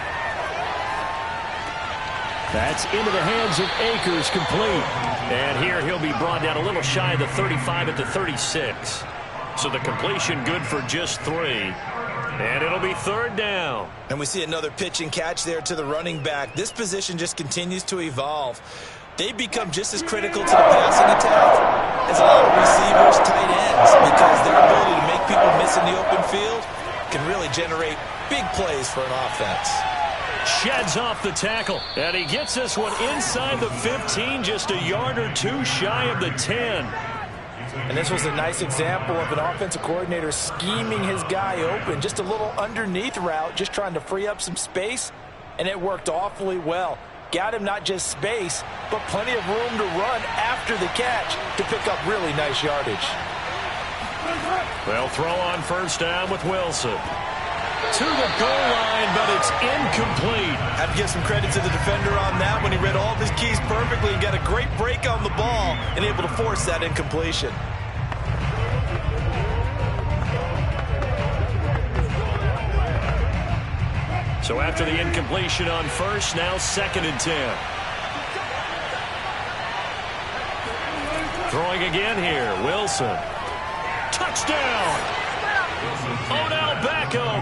That's into the hands of Akers, complete. And here he'll be brought down a little shy of the 35 at the 36. So the completion good for just 3. And it'll be 3rd down. And we see another pitch and catch there to the running back. This position just continues to evolve. They become just as critical to the passing attack as a lot of receivers, tight ends, because their ability to make people miss in the open field can really generate big plays for an offense. Sheds off the tackle, and he gets this one inside the 15, just a yard or 2 shy of the 10. And this was a nice example of an offensive coordinator scheming his guy open. Just a little underneath route, just trying to free up some space, and it worked awfully well. Got him not just space, but plenty of room to run after the catch to pick up really nice yardage. They'll throw on 1st down with Wilson. To the goal line, but it's incomplete. Had to give some credit to the defender on that when he read all of his keys perfectly and got a great break on the ball and able to force that incompletion. So after the incompletion on 1st, now 2nd and 10. Throwing again here, Wilson. Touchdown! Odell Beckham,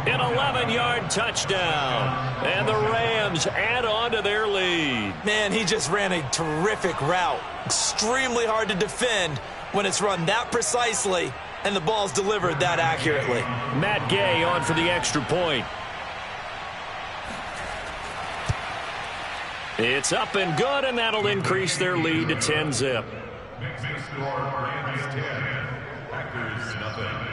an 11-yard touchdown. And the Rams add on to their lead. Man, he just ran a terrific route. Extremely hard to defend when it's run that precisely and the ball's delivered that accurately. Matt Gay on for the extra point. It's up and good, and that'll increase their lead to 10-zip. Next score, Rams 10, Packers nothing.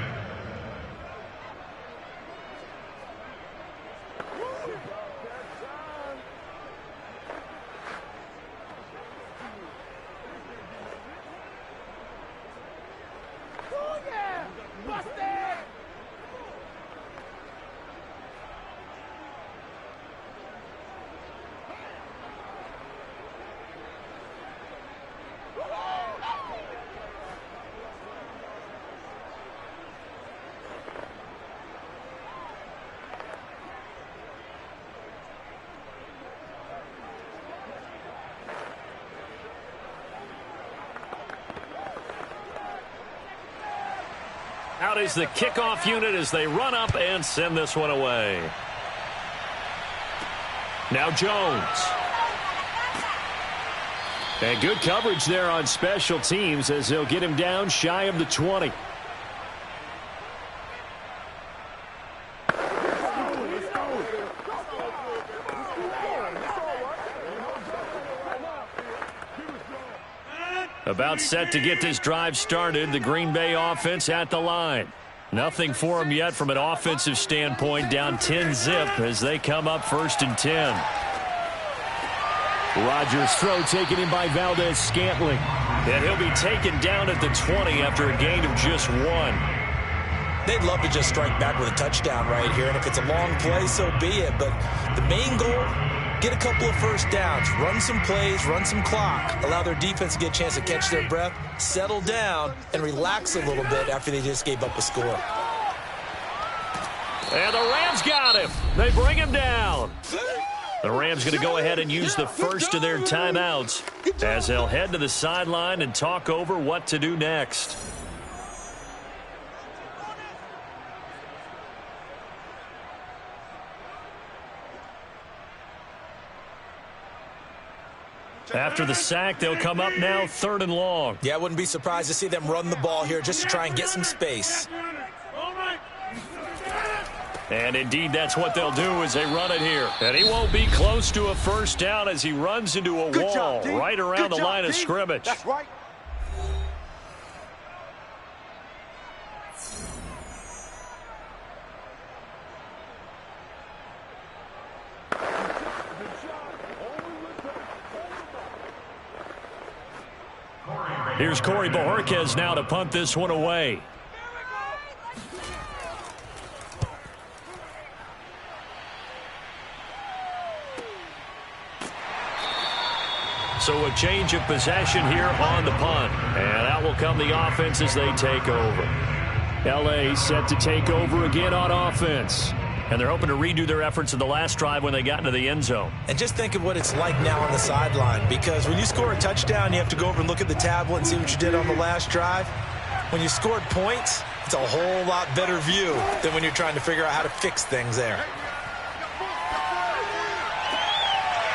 Out is the kickoff unit as they run up and send this one away. Now Jones. And good coverage there on special teams as they'll get him down shy of the 20. About set to get this drive started. The Green Bay offense at the line. Nothing for them yet from an offensive standpoint. Down 10-zip as they come up 1st and 10. Rodgers' throw taken in by Valdez-Scantling. And he'll be taken down at the 20 after a gain of just 1. They'd love to just strike back with a touchdown right here, and if it's a long play, so be it. But the main goal, get a couple of 1st downs, run some plays, run some clock, allow their defense to get a chance to catch their breath, settle down, and relax a little bit after they just gave up a score. And the Rams got him. They bring him down. The Rams going to go ahead and use the first of their timeouts as they'll head to the sideline and talk over what to do next. After the sack, they'll come up now 3rd and long. Yeah, I wouldn't be surprised to see them run the ball here just to try and get some space. And indeed, that's what they'll do as they run it here. And he won't be close to a 1st down as he runs into a wall right around the line of scrimmage. That's right. Here's Corey Bojorquez now to punt this one away. So a change of possession here on the punt. And out will come the offense as they take over. L.A. set to take over again on offense. And they're hoping to redo their efforts in the last drive when they got into the end zone. And just think of what it's like now on the sideline, because when you score a touchdown, you have to go over and look at the tablet and see what you did on the last drive. When you scored points, it's a whole lot better view than when you're trying to figure out how to fix things there.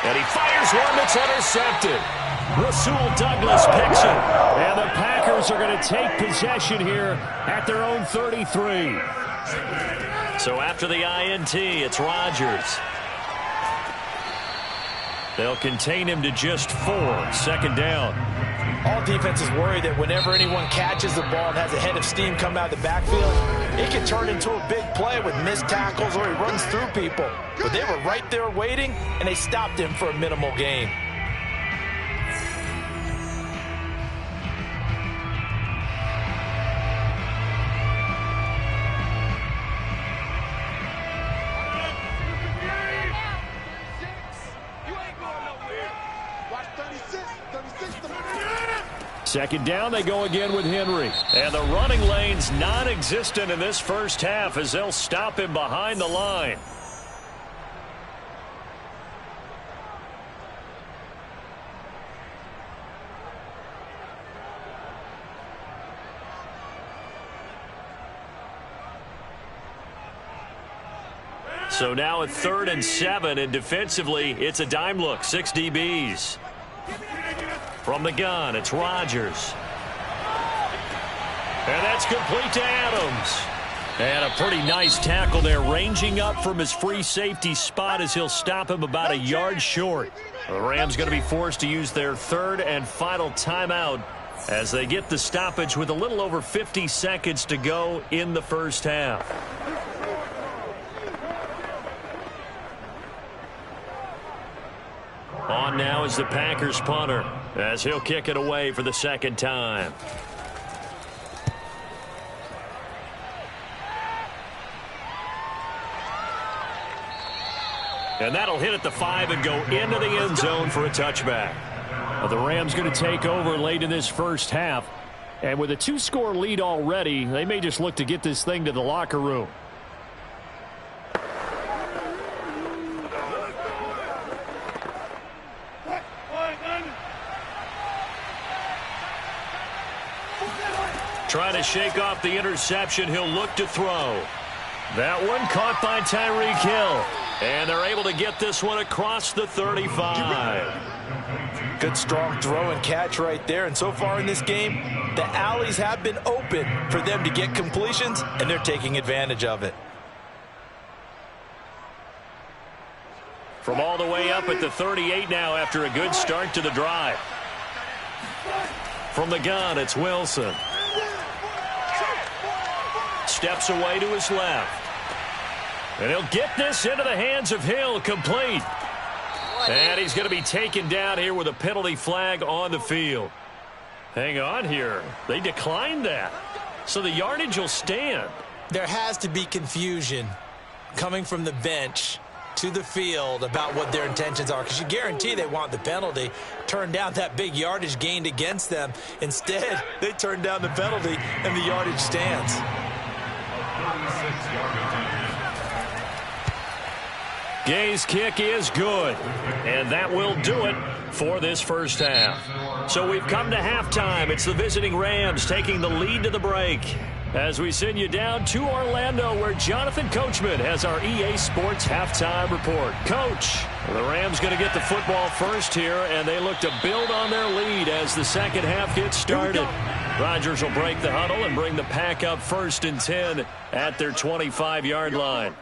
And he fires one that's intercepted. Rasul Douglas picks it. And the Packers are going to take possession here at their own 33. So after the INT, it's Rodgers. They'll contain him to just 4. Second down. All defenses worry that whenever anyone catches the ball and has a head of steam come out of the backfield, it can turn into a big play with missed tackles or he runs through people. But they were right there waiting, and they stopped him for a minimal gain. Second down, they go again with Henry. And the running lane's non-existent in this first half as they'll stop him behind the line. So now at 3rd and 7, and defensively, it's a dime look, 6 DBs. From the gun, it's Rodgers. And that's complete to Adams. And a pretty nice tackle there, ranging up from his free safety spot as he'll stop him about a yard short. The Rams going to be forced to use their 3rd and final timeout as they get the stoppage with a little over 50 seconds to go in the first half. On now is the Packers punter as he'll kick it away for the second time. And that'll hit at the 5 and go into the end zone for a touchback. Well, the Rams going to take over late in this first half. And with a 2-score lead already, they may just look to get this thing to the locker room. Trying to shake off the interception. He'll look to throw. That one caught by Tyreek Hill. And they're able to get this one across the 35. Good strong throw and catch right there. And so far in this game, the alleys have been open for them to get completions, and they're taking advantage of it. From all the way up at the 38 now after a good start to the drive. From the gun, it's Wilson. Steps away to his left. And he'll get this into the hands of Hill, complete. And he's going to be taken down here with a penalty flag on the field. Hang on here. They declined that. So the yardage will stand. There has to be confusion coming from the bench to the field about what their intentions are, because you guarantee they want the penalty. Turn down that big yardage gained against them. Instead, they turn down the penalty, and the yardage stands. Gay's kick is good, and that will do it for this first half. So we've come to halftime. It's the visiting Rams taking the lead to the break as we send you down to Orlando, where Jonathan Coachman has our EA Sports halftime report. Coach, the Rams going to get the football first here, and they look to build on their lead as the second half gets started. Rodgers will break the huddle and bring the pack up 1st and 10 at their 25-yard line.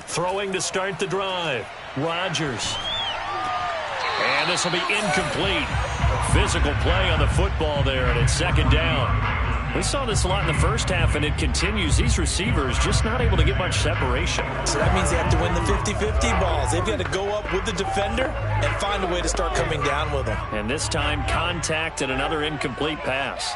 Throwing to start the drive. Rodgers. And this will be incomplete. Physical play on the football there, and it's second down. We saw this a lot in the first half, and it continues. These receivers just not able to get much separation. So that means they have to win the 50-50 balls. They've got to go up with the defender and find a way to start coming down with them. And this time, contact and another incomplete pass.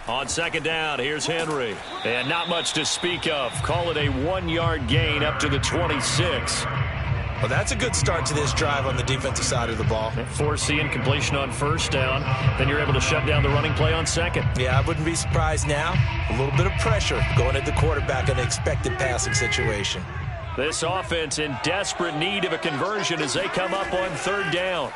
On second down, here's Henry. And not much to speak of. Call it a 1-yard gain up to the 26. Well, that's a good start to this drive on the defensive side of the ball. Force the incompletion on first down. Then you're able to shut down the running play on second. Yeah, I wouldn't be surprised now. A little bit of pressure going at the quarterback in an expected passing situation. This offense in desperate need of a conversion as they come up on third down.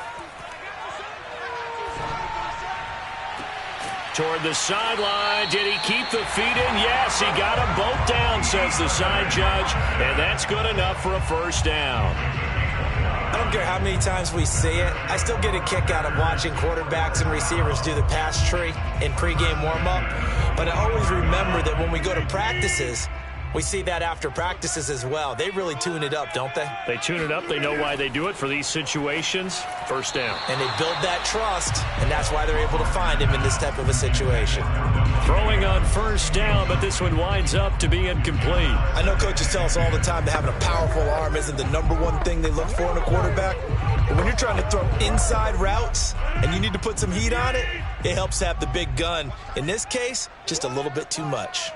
Toward the sideline. Did he keep the feet in? Yes, he got them both down, says the side judge. And that's good enough for a first down. I don't care how many times we see it. I still get a kick out of watching quarterbacks and receivers do the pass tree in pregame warm-up. But I always remember that when we go to practices, we see that after practices as well. They really tune it up, don't they? They tune it up. They know why they do it for these situations. First down. And they build that trust, and that's why they're able to find him in this type of a situation. Throwing on first down, but this one winds up to be incomplete. I know coaches tell us all the time that having a powerful arm isn't the #1 thing they look for in a quarterback. But when you're trying to throw inside routes and you need to put some heat on it, it helps have the big gun. In this case, just a little bit too much.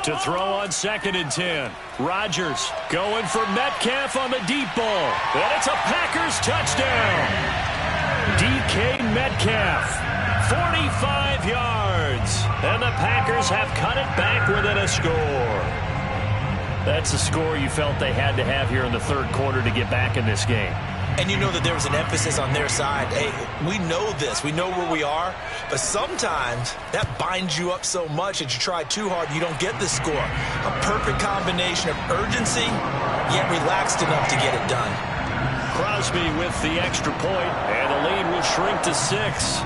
To throw on second and 10. Rodgers going for Metcalf on the deep ball. And it's a Packers touchdown. DK Metcalf, 45 yards. And the Packers have cut it back within a score. That's a score you felt they had to have here in the third quarter to get back in this game. And you know that there was an emphasis on their side. Hey, we know this. We know where we are. But sometimes that binds you up so much that you try too hard and you don't get the score. A perfect combination of urgency, yet relaxed enough to get it done. Crosby with the extra point, and the lead will shrink to 6.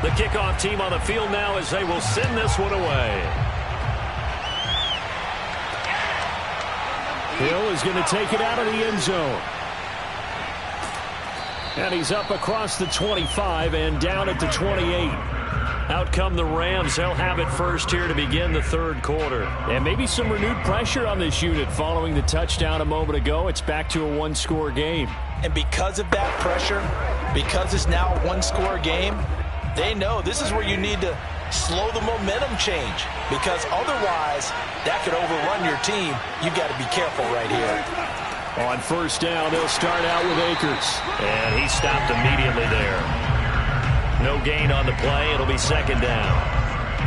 The kickoff team on the field now as they will send this one away. Hill is going to take it out of the end zone. And he's up across the 25 and down at the 28. Out come the Rams. They'll have it first here to begin the third quarter. And maybe some renewed pressure on this unit following the touchdown a moment ago. It's back to a one-score game. And because of that pressure, because it's now a one-score game, they know this is where you need to slow the momentum change, because otherwise that could overrun your team. You've got to be careful right here. On first down, they'll start out with Akers. And he stopped immediately there. No gain on the play. It'll be second down.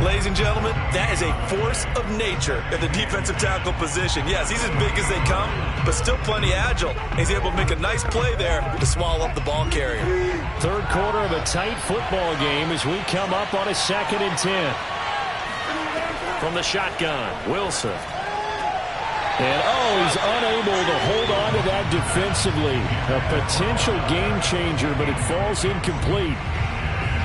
Ladies and gentlemen, that is a force of nature at the defensive tackle position. Yes, he's as big as they come, but still plenty agile. He's able to make a nice play there to swallow up the ball carrier. Third quarter of a tight football game as we come up on a second and 10. From the shotgun, Wilson. And, he's unable to hold on to that defensively. A potential game changer, but it falls incomplete.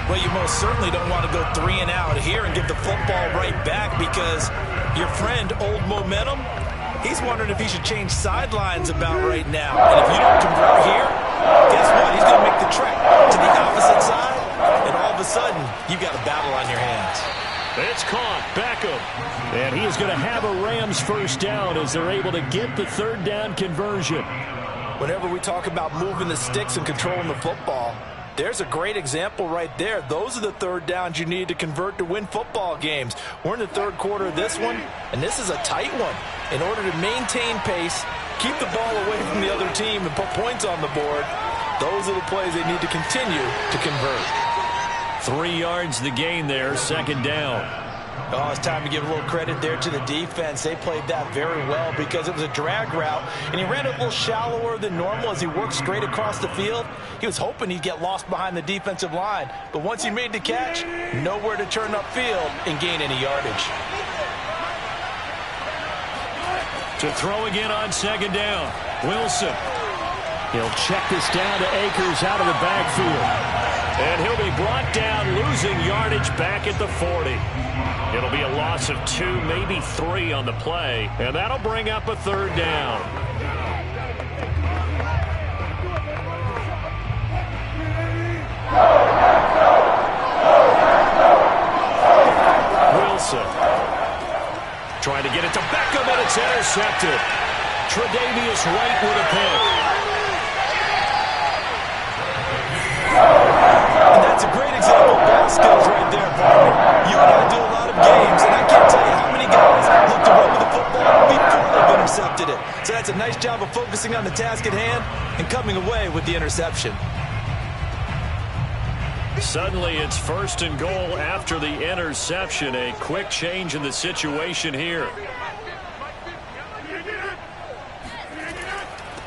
Well, you most certainly don't want to go 3 and out here and give the football right back, because your friend, Old Momentum, he's wondering if he should change sidelines about right now. And if you don't convert here, guess what? He's going to make the trek to the opposite side, and all of a sudden, you've got a battle on your hands. It's caught. Beckham. And he is going to have a Rams first down as they're able to get the third down conversion. Whenever we talk about moving the sticks and controlling the football, there's a great example right there. Those are the third downs you need to convert to win football games. We're in the third quarter of this one, and this is a tight one. In order to maintain pace, keep the ball away from the other team, and put points on the board, those are the plays they need to continue to convert. 3 yards the gain there, second down. Oh, it's time to give a little credit there to the defense. They played that very well because it was a drag route, and he ran it a little shallower than normal as he worked straight across the field. He was hoping he'd get lost behind the defensive line, but once he made the catch, nowhere to turn upfield and gain any yardage. To throw again on second down, Wilson. He'll check this down to Akers out of the backfield. And he'll be brought down, losing yardage back at the 40. It'll be a loss of 2, maybe 3 on the play, and that'll bring up a third down. Wilson trying to get it to Beckham, and it's intercepted. Tre'Davious Wright with a pick. And that's a great example of ball skills right there, partner. You and I do a lot of games, and I can't tell you how many guys look to run with the football before they've intercepted it. So that's a nice job of focusing on the task at hand and coming away with the interception. Suddenly it's 1st and goal after the interception. A quick change in the situation here.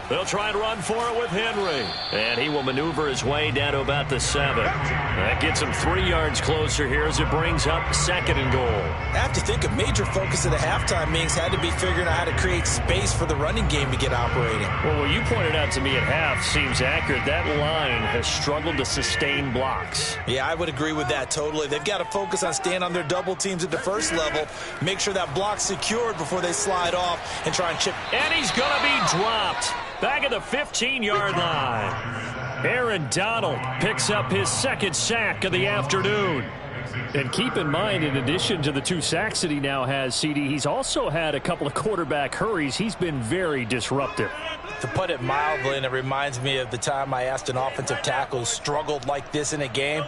They'll try and run for it with Henry. And he will maneuver his way down to about the 7. That gets him 3 yards closer here as it brings up 2nd and goal. I have to think a major focus of the halftime meetings had to be figuring out how to create space for the running game to get operating. Well, what you pointed out to me at half seems accurate. That line has struggled to sustain blocks. Yeah, I would agree with that totally. They've got to focus on staying on their double teams at the first level, make sure that block's secured before they slide off and try and chip. And he's going to be dropped. Back at the 15-yard line. Aaron Donald picks up his 2nd sack of the afternoon. And keep in mind, in addition to the 2 sacks that he now has, CD, he's also had a couple of quarterback hurries. He's been very disruptive. To put it mildly, and it reminds me of the time I asked an offensive tackle who struggled like this in a game.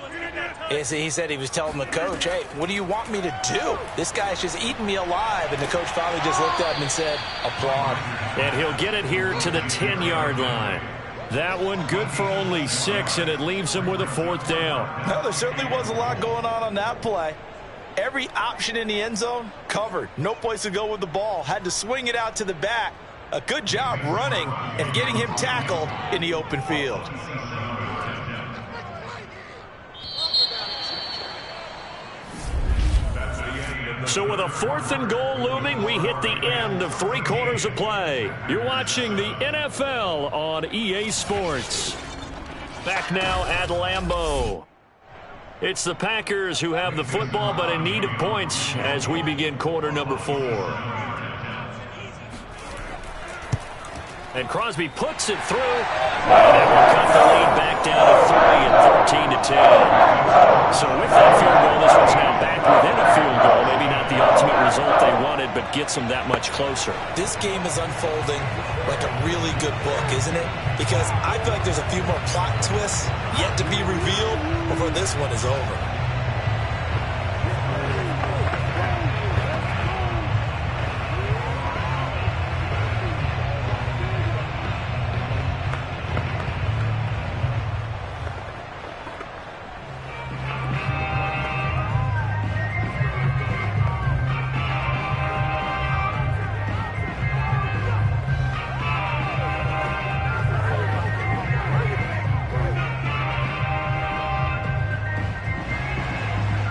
He said he was telling the coach, hey, what do you want me to do? This guy's just eating me alive. And the coach finally just looked at him and said, applaud. And he'll get it here to the 10-yard line. That one good for only 6, and it leaves him with a 4th down. No, there certainly was a lot going on that play. Every option in the end zone covered. No place to go with the ball. Had to swing it out to the back. A good job running and getting him tackled in the open field. So with a 4th and goal looming, we hit the end of 3 quarters of play. You're watching the NFL on EA Sports. Back now at Lambeau. It's the Packers who have the football, but in need of points as we begin quarter number 4. And Crosby puts it through. And it will cut the lead back down to 3 and 13-10. So with that field goal, this one's now back within a field goal. Maybe not the ultimate result they wanted, but gets them that much closer. This game is unfolding like a really good book, isn't it? Because I feel like there's a few more plot twists yet to be revealed before this one is over.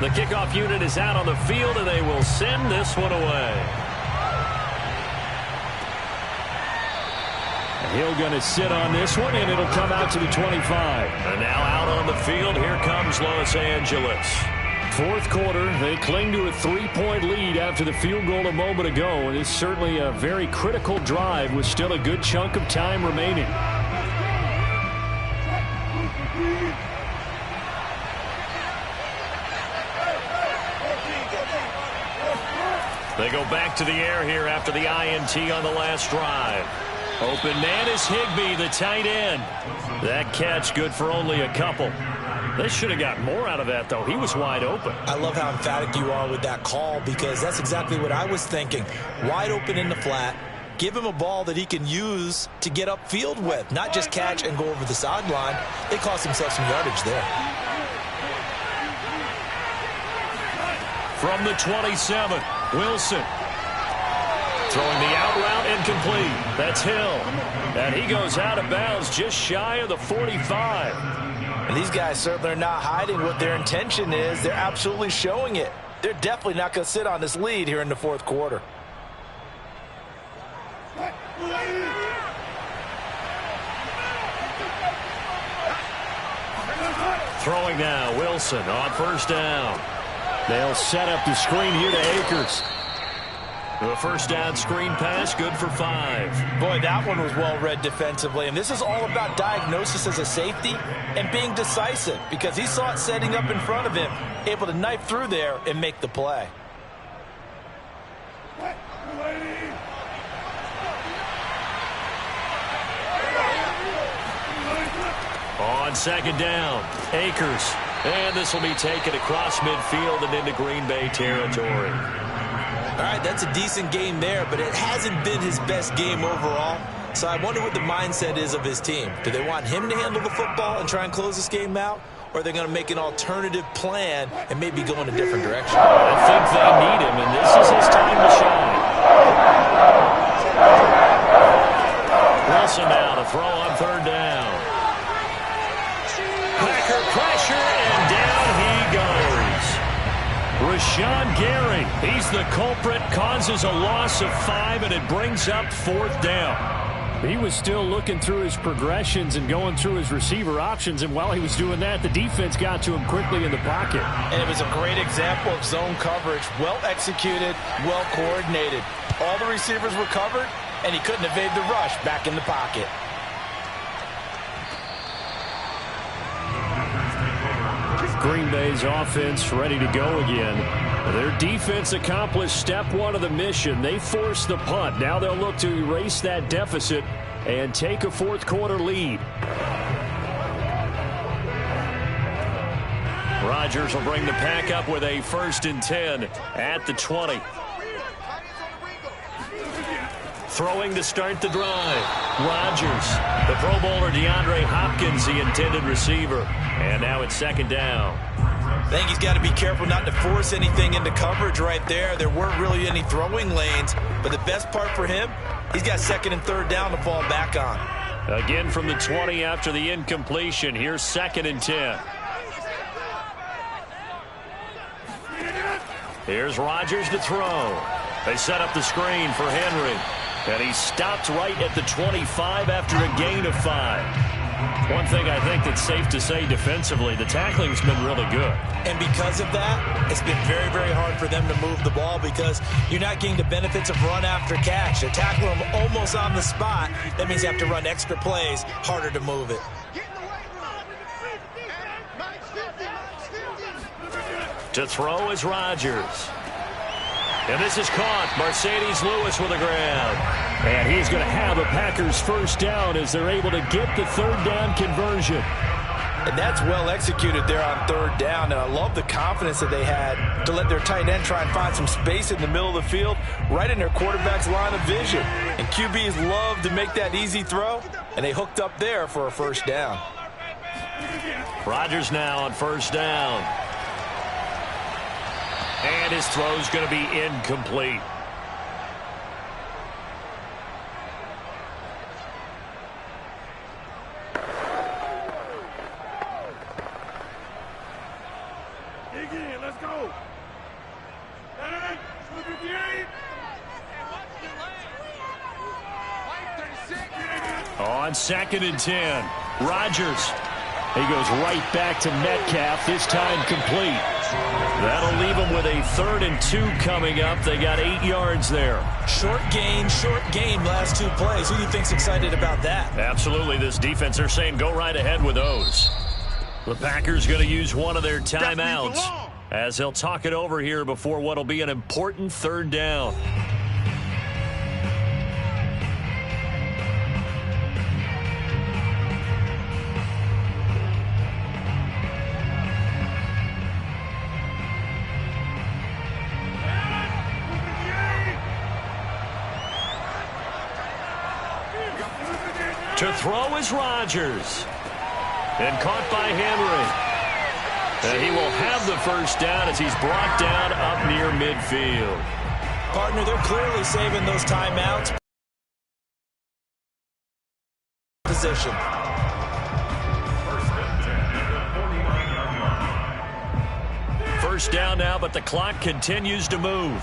The kickoff unit is out on the field, and they will send this one away. He'll going to sit on this one, and it'll come out to the 25. And now out on the field, here comes Los Angeles. 4th quarter, they cling to a 3-point lead after the field goal a moment ago. And it's certainly a very critical drive with still a good chunk of time remaining. They go back to the air here after the INT on the last drive. Open man is Higbee, the tight end. That catch good for only a couple. They should have got more out of that, though. He was wide open. I love how emphatic you are with that call because that's exactly what I was thinking. Wide open in the flat. Give him a ball that he can use to get upfield with, not just catch and go over the sideline. They cost themselves some yardage there. From the 27, Wilson. Throwing the out route incomplete. That's Hill. And he goes out of bounds just shy of the 45. And these guys certainly are not hiding what their intention is. They're absolutely showing it. They're definitely not going to sit on this lead here in the fourth quarter. Throwing now, Wilson on first down. They'll set up the screen here to Akers. The first down screen pass, good for 5. Boy, that one was well read defensively. And this is all about diagnosis as a safety and being decisive, because he saw it setting up in front of him, able to knife through there and make the play. On second down, Akers. And this will be taken across midfield and into Green Bay territory. All right, that's a decent game there, but it hasn't been his best game overall. So I wonder what the mindset is of his team. Do they want him to handle the football and try and close this game out? Or are they going to make an alternative plan and maybe go in a different direction? I think they need him, and this is his time to shine. Wilson now to throw on third down. Packer pressure, and down he goes. Rashawn Gary, he's the culprit, causes a loss of 5, and it brings up fourth down. He was still looking through his progressions and going through his receiver options, and while he was doing that, the defense got to him quickly in the pocket. And it was a great example of zone coverage. Well executed, well coordinated. All the receivers were covered, and he couldn't evade the rush back in the pocket. Green Bay's offense ready to go again. Their defense accomplished step 1 of the mission. They forced the punt. Now they'll look to erase that deficit and take a fourth quarter lead. Rodgers will bring the pack up with a 1st and 10 at the 20. Throwing to start the drive. Rodgers. The Pro Bowler DeAndre Hopkins, the intended receiver. And now it's second down. I think he's got to be careful not to force anything into coverage right there. There weren't really any throwing lanes. But the best part for him, he's got second and third down to fall back on. Again from the 20 after the incompletion. Here's 2nd and 10. Here's Rodgers to throw. They set up the screen for Henry. And he stopped right at the 25 after a gain of 5. One thing I think that's safe to say defensively, the tackling's been really good. And because of that, it's been very, very hard for them to move the ball because you're not getting the benefits of run after catch. They're tackling them almost on the spot. That means you have to run extra plays, harder to move it. To throw is Rodgers. And this is caught. Mercedes Lewis with a grab. And he's going to have a Packers first down as they're able to get the third down conversion. And that's well executed there on third down. And I love the confidence that they had to let their tight end try and find some space in the middle of the field, right in their quarterback's line of vision. And QBs love to make that easy throw, and they hooked up there for a first down. Rodgers now on first down. And his throw's going to be incomplete. Dig in, let's go. On 2nd and 10, Rodgers. He goes right back to Metcalf, this time complete. That'll leave them with a 3rd and 2 coming up. They got 8 yards there. Short game, last 2 plays. Who do you think's excited about that? Absolutely, this defense, they're saying go right ahead with those. The Packers going to use one of their timeouts as they'll talk it over here before what will be an important 3rd down. To throw is Rodgers. And caught by Henry. And he will have the first down as he's brought down up near midfield. Partner, they're clearly saving those timeouts. Position. First down now, but the clock continues to move.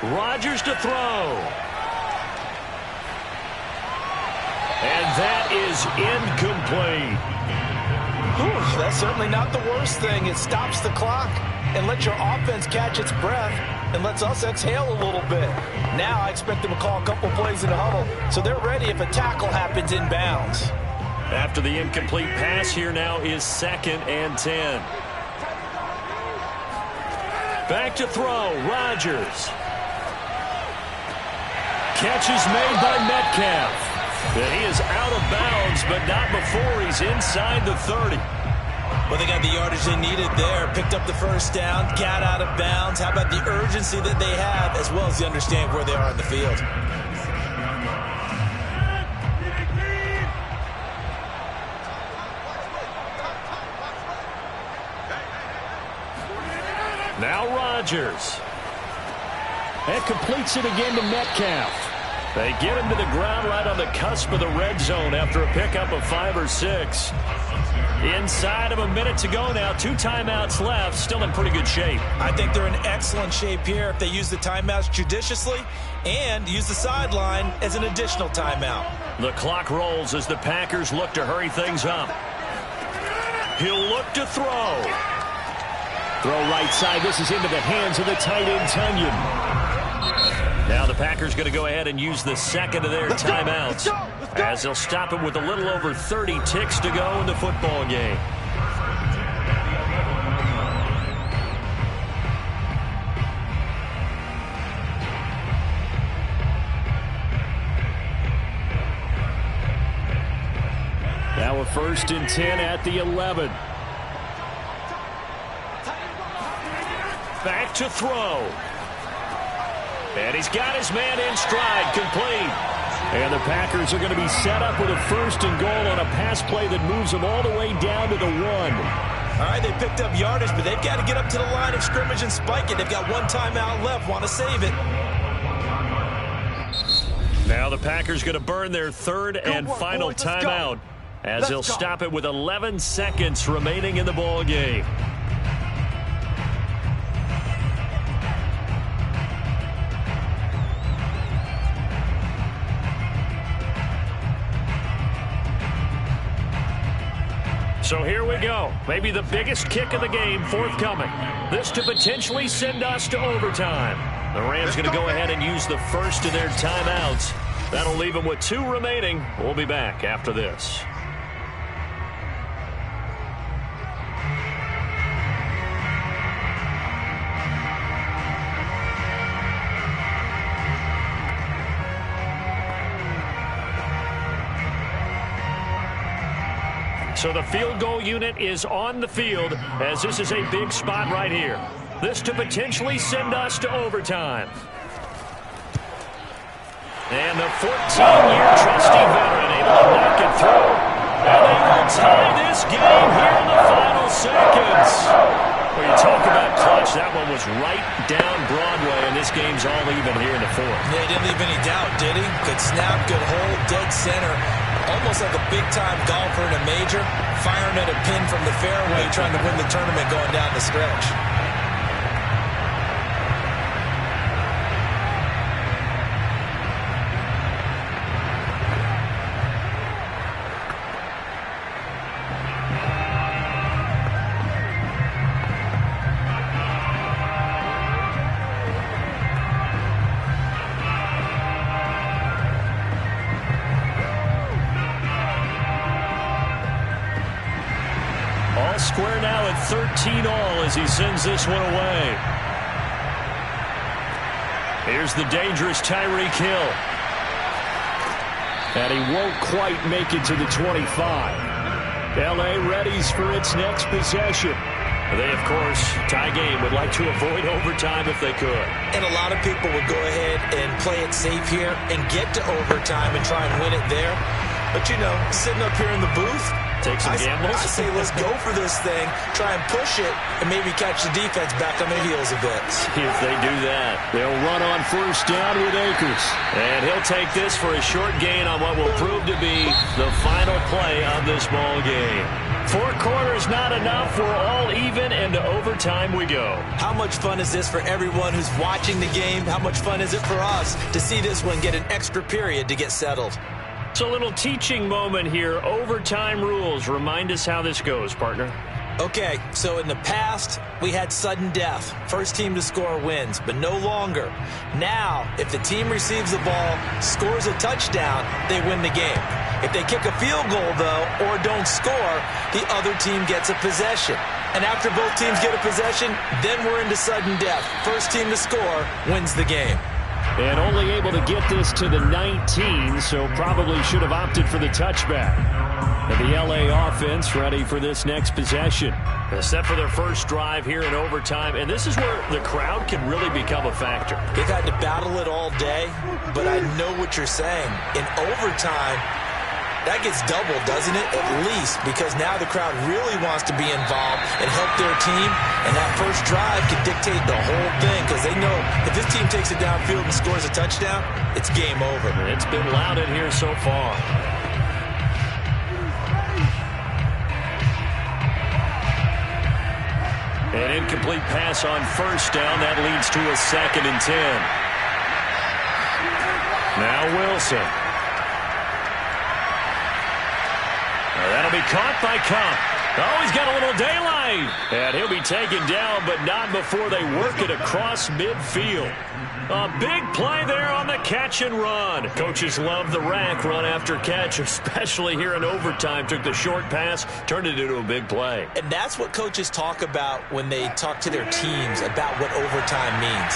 Rodgers to throw. And that is incomplete. Whew, that's certainly not the worst thing. It stops the clock and lets your offense catch its breath and lets us exhale a little bit. Now I expect them to call a couple plays in the huddle so they're ready if a tackle happens inbounds. After the incomplete pass, here now is 2nd and 10. Back to throw, Rodgers. Catch is made by Metcalf. And he is out of bounds, but not before he's inside the 30. Well, they got the yardage they needed there. Picked up the first down, got out of bounds. How about the urgency that they have, as well as the understanding where they are in the field? Now Rodgers. And completes it again to Metcalf. They get him to the ground right on the cusp of the red zone after a pickup of 5 or 6. Inside of a minute to go now. 2 timeouts left. Still in pretty good shape. I think they're in excellent shape here if they use the timeouts judiciously and use the sideline as an additional timeout. The clock rolls as the Packers look to hurry things up. He'll look to throw. Throw right side. This is into the hands of the tight end, Tunyon. Now the Packers going to go ahead and use the second of their timeouts as they'll stop it with a little over 30 ticks to go in the football game. Now a 1st and 10 at the 11. Back to throw. And he's got his man in stride, complete. And the Packers are going to be set up with a 1st and goal on a pass play that moves them all the way down to the 1. All right, they picked up yardage, but they've got to get up to the line of scrimmage and spike it. They've got 1 timeout left, want to save it. Now the Packers going to burn their 3rd and final timeout as they'll stop it with 11 seconds remaining in the ball game. So here we go. Maybe the biggest kick of the game forthcoming. This to potentially send us to overtime. The Rams going to go ahead and use the first of their timeouts. That'll leave them with 2 remaining. We'll be back after this. So the field goal unit is on the field as this is a big spot right here. This to potentially send us to overtime. And the 14-year trusty veteran able to knock it through. And they will tie this game here in the final seconds. Well, you talk about clutch. That one was right down Broadway, and this game's all even here in the 4th. Yeah, he didn't leave any doubt, did he? Good snap, good hold, dead center. Almost like a big-time golfer in a major, firing at a pin from the fairway, trying to win the tournament going down the stretch. Square now at 13 all as he sends this one away. Here's the dangerous Tyreek Hill. And he won't quite make it to the 25. L.A. readies for its next possession. They, of course, tie game, would like to avoid overtime if they could. And a lot of people would go ahead and play it safe here and get to overtime and try and win it there. But, you know, sitting up here in the booth, take some gambles. I say let's go for this thing, try and push it, and maybe catch the defense back on their heels a bit. See if they do that. They'll run on first down with Akers. And he'll take this for a short gain on what will prove to be the final play of this ball game. 4 quarters not enough. We're all even, and to overtime we go. How much fun is this for everyone who's watching the game? How much fun is it for us to see this one get an extra period to get settled? It's a little teaching moment here. Overtime rules. Remind us how this goes, partner. Okay, so in the past, we had sudden death. First team to score wins, but no longer. Now, if the team receives the ball, scores a touchdown, they win the game. If they kick a field goal, though, or don't score, the other team gets a possession. And after both teams get a possession, then we're into sudden death. First team to score wins the game. And only able to get this to the 19, so probably should have opted for the touchback. And the LA offense ready for this next possession. Set for their first drive here in overtime, and this is where the crowd can really become a factor. They've had to battle it all day, but I know what you're saying. In overtime, that gets doubled, doesn't it? At least, because now the crowd really wants to be involved and help their team, and that first drive can dictate the whole thing, because they know if this team takes it downfield and scores a touchdown, it's game over. It's been loud in here so far. An incomplete pass on first down. That leads to a 2nd and 10. Now Wilson. That'll be caught by Cup. Oh, he's got a little daylight. And he'll be taken down, but not before they work it across midfield. A big play there on the catch and run. Coaches love the rack run after catch, especially here in overtime. Took the short pass, turned it into a big play. And that's what coaches talk about when they talk to their teams about what overtime means.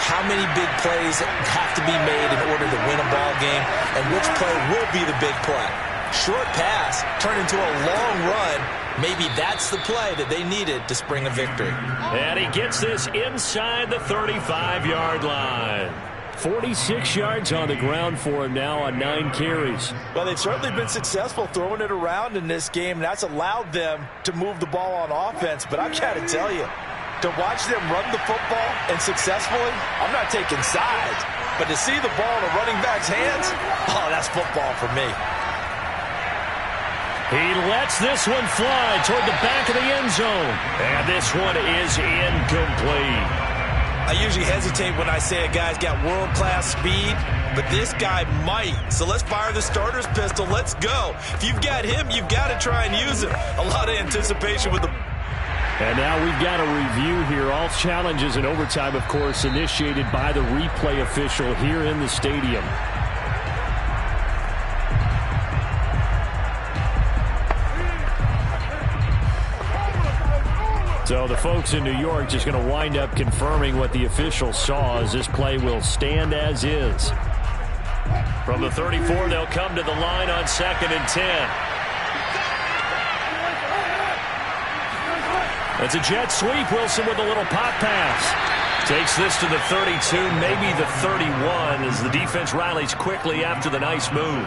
How many big plays have to be made in order to win a ball game, and which play will be the big play. Short pass turned into a long run. Maybe that's the play that they needed to spring a victory. And he gets this inside the 35-yard line. 46 yards on the ground for him now on 9 carries. Well, they've certainly been successful throwing it around in this game. That's allowed them to move the ball on offense. But I've got to tell you, to watch them run the football and successfully, I'm not taking sides. But to see the ball in a running back's hands, oh, that's football for me. He lets this one fly toward the back of the end zone. And this one is incomplete. I usually hesitate when I say a guy's got world-class speed, but this guy might. So let's fire the starter's pistol. Let's go. If you've got him, you've got to try and use him. A lot of anticipation with the... And now we've got a review here. All challenges in overtime, of course, initiated by the replay official here in the stadium. So the folks in New York just going to wind up confirming what the official saw, as this play will stand as is. From the 34, they'll come to the line on 2nd and 10. It's a jet sweep. Wilson with a little pop pass. Takes this to the 32, maybe the 31, as the defense rallies quickly after the nice move.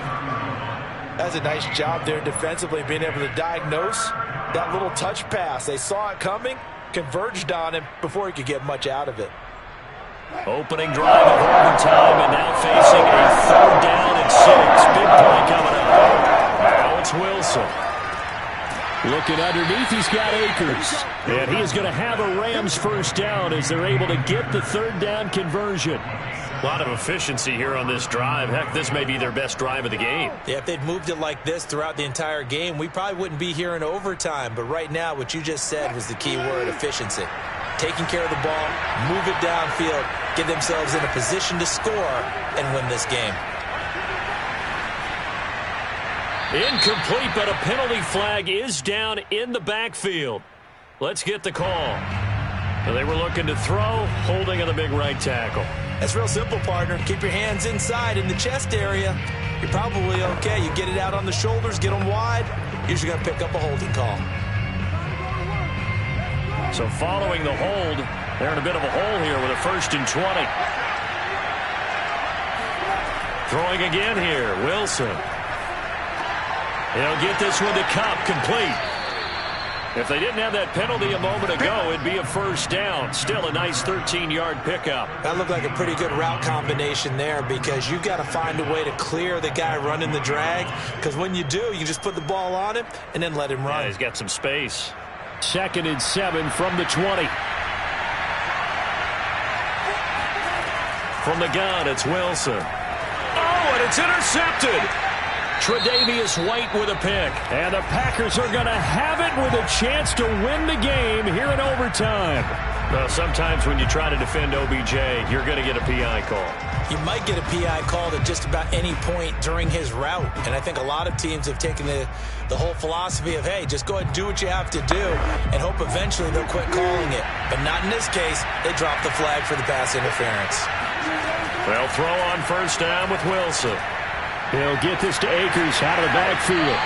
That's a nice job there defensively, being able to diagnose that little touch pass. They saw it coming, converged on him before he could get much out of it. Opening drive of overtime, and now facing a 3rd down and 6. Big play coming up. Now it's Wilson. Looking underneath, he's got Akers. And he is going to have a Rams first down as they're able to get the 3rd down conversion. A lot of efficiency here on this drive. Heck, this may be their best drive of the game. Yeah, if they'd moved it like this throughout the entire game, we probably wouldn't be here in overtime. But right now, what you just said was the key word, efficiency. Taking care of the ball, move it downfield, get themselves in a position to score, and win this game. Incomplete, but a penalty flag is down in the backfield. Let's get the call. They were looking to throw, holding on the big right tackle. That's real simple, partner. Keep your hands inside in the chest area. You're probably okay. You get it out on the shoulders, get them wide. Usually going to pick up a holding call. So following the hold, they're in a bit of a hole here with a 1st and 20. Throwing again here, Wilson. He'll get this one to Cup, complete. If they didn't have that penalty a moment ago, it'd be a first down. Still a nice 13-yard pickup. That looked like a pretty good route combination there because you've got to find a way to clear the guy running the drag, because when you do, you just put the ball on him and then let him run. Yeah, he's got some space. 2nd and 7 from the 20. From the gun, it's Wilson. Oh, and it's intercepted. Tre'Davious White with a pick. And the Packers are going to have it with a chance to win the game here in overtime. Well, sometimes when you try to defend OBJ, you're going to get a PI call. You might get a PI called at just about any point during his route. And I think a lot of teams have taken the whole philosophy of, hey, just go ahead and do what you have to do and hope eventually they'll quit calling it. But not in this case. They dropped the flag for the pass interference. They'll throw on first down with Wilson. He'll get this to Akers out of the backfield.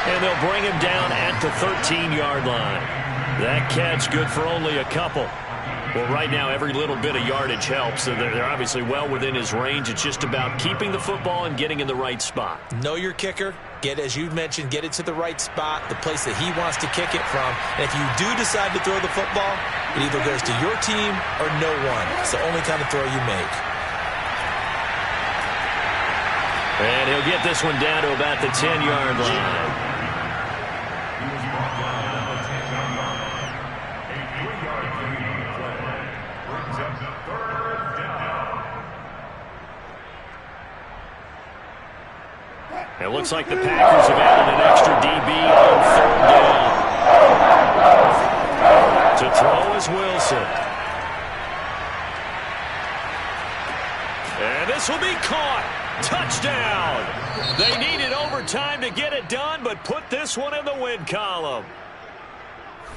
And they'll bring him down at the 13-yard line. That catch good for only a couple. Well, right now, every little bit of yardage helps. So they're obviously well within his range. It's just about keeping the football and getting in the right spot. Know your kicker. As you mentioned, get it to the right spot, the place that he wants to kick it from. And if you do decide to throw the football, it either goes to your team or no one. It's the only kind of throw you make. And he'll get this one down to about the 10-yard line. It looks like the Packers have added an extra DB on 3rd down. To throw is Wilson. And this will be caught. Touchdown. They needed overtime to get it done, but put this one in the win column.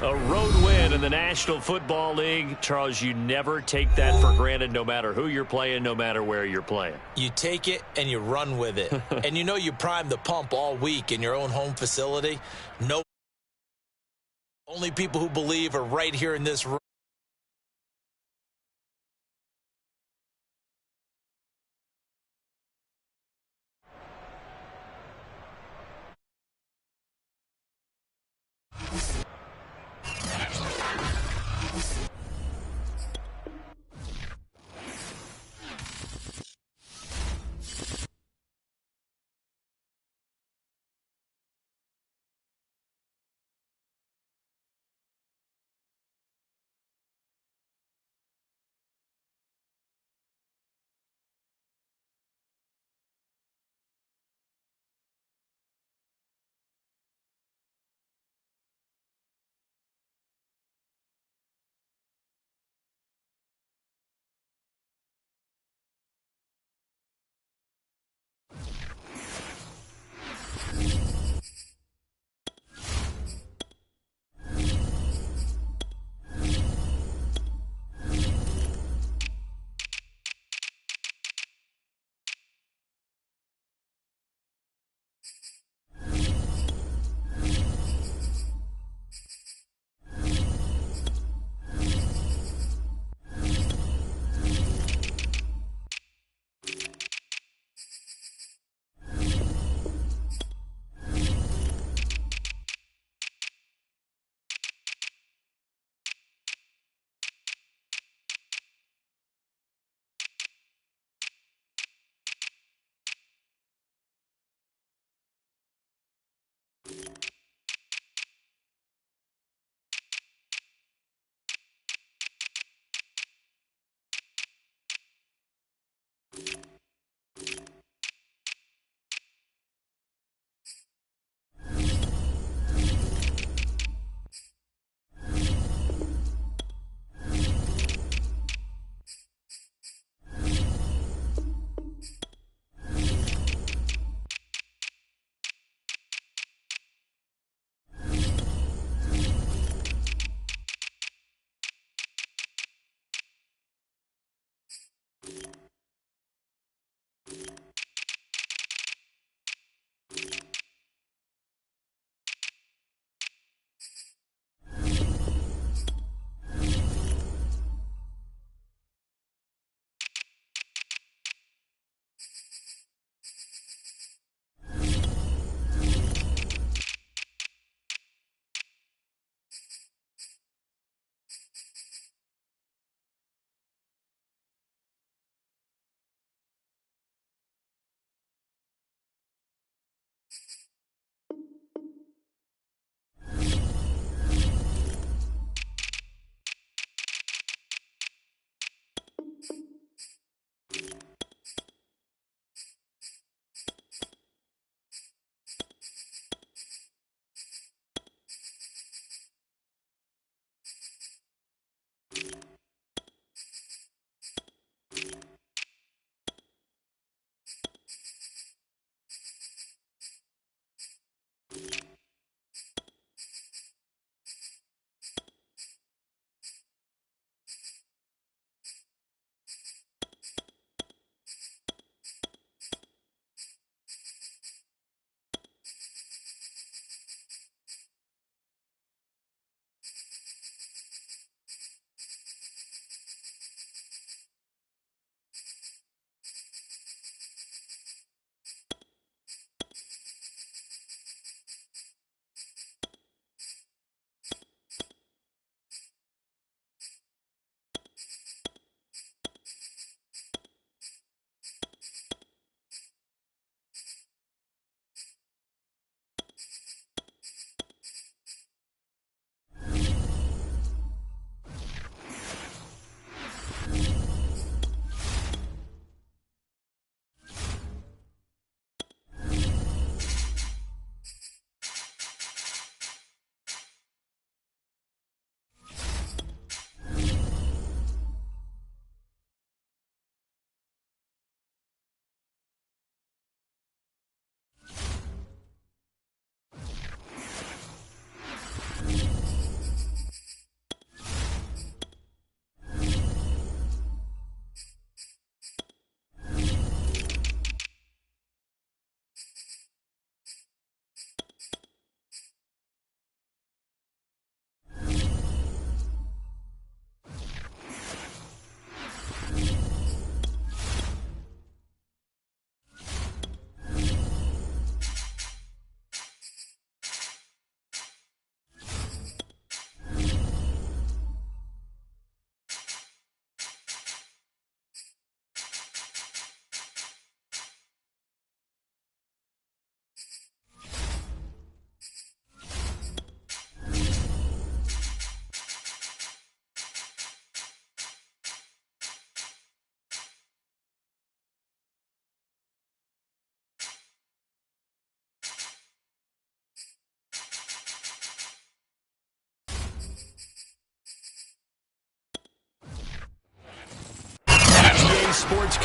A road win in the National Football League. Charles, you never take that for granted, no matter who you're playing, no matter where you're playing. You take it and you run with it. And you know you primed the pump all week in your own home facility. No, only people who believe are right here in this room.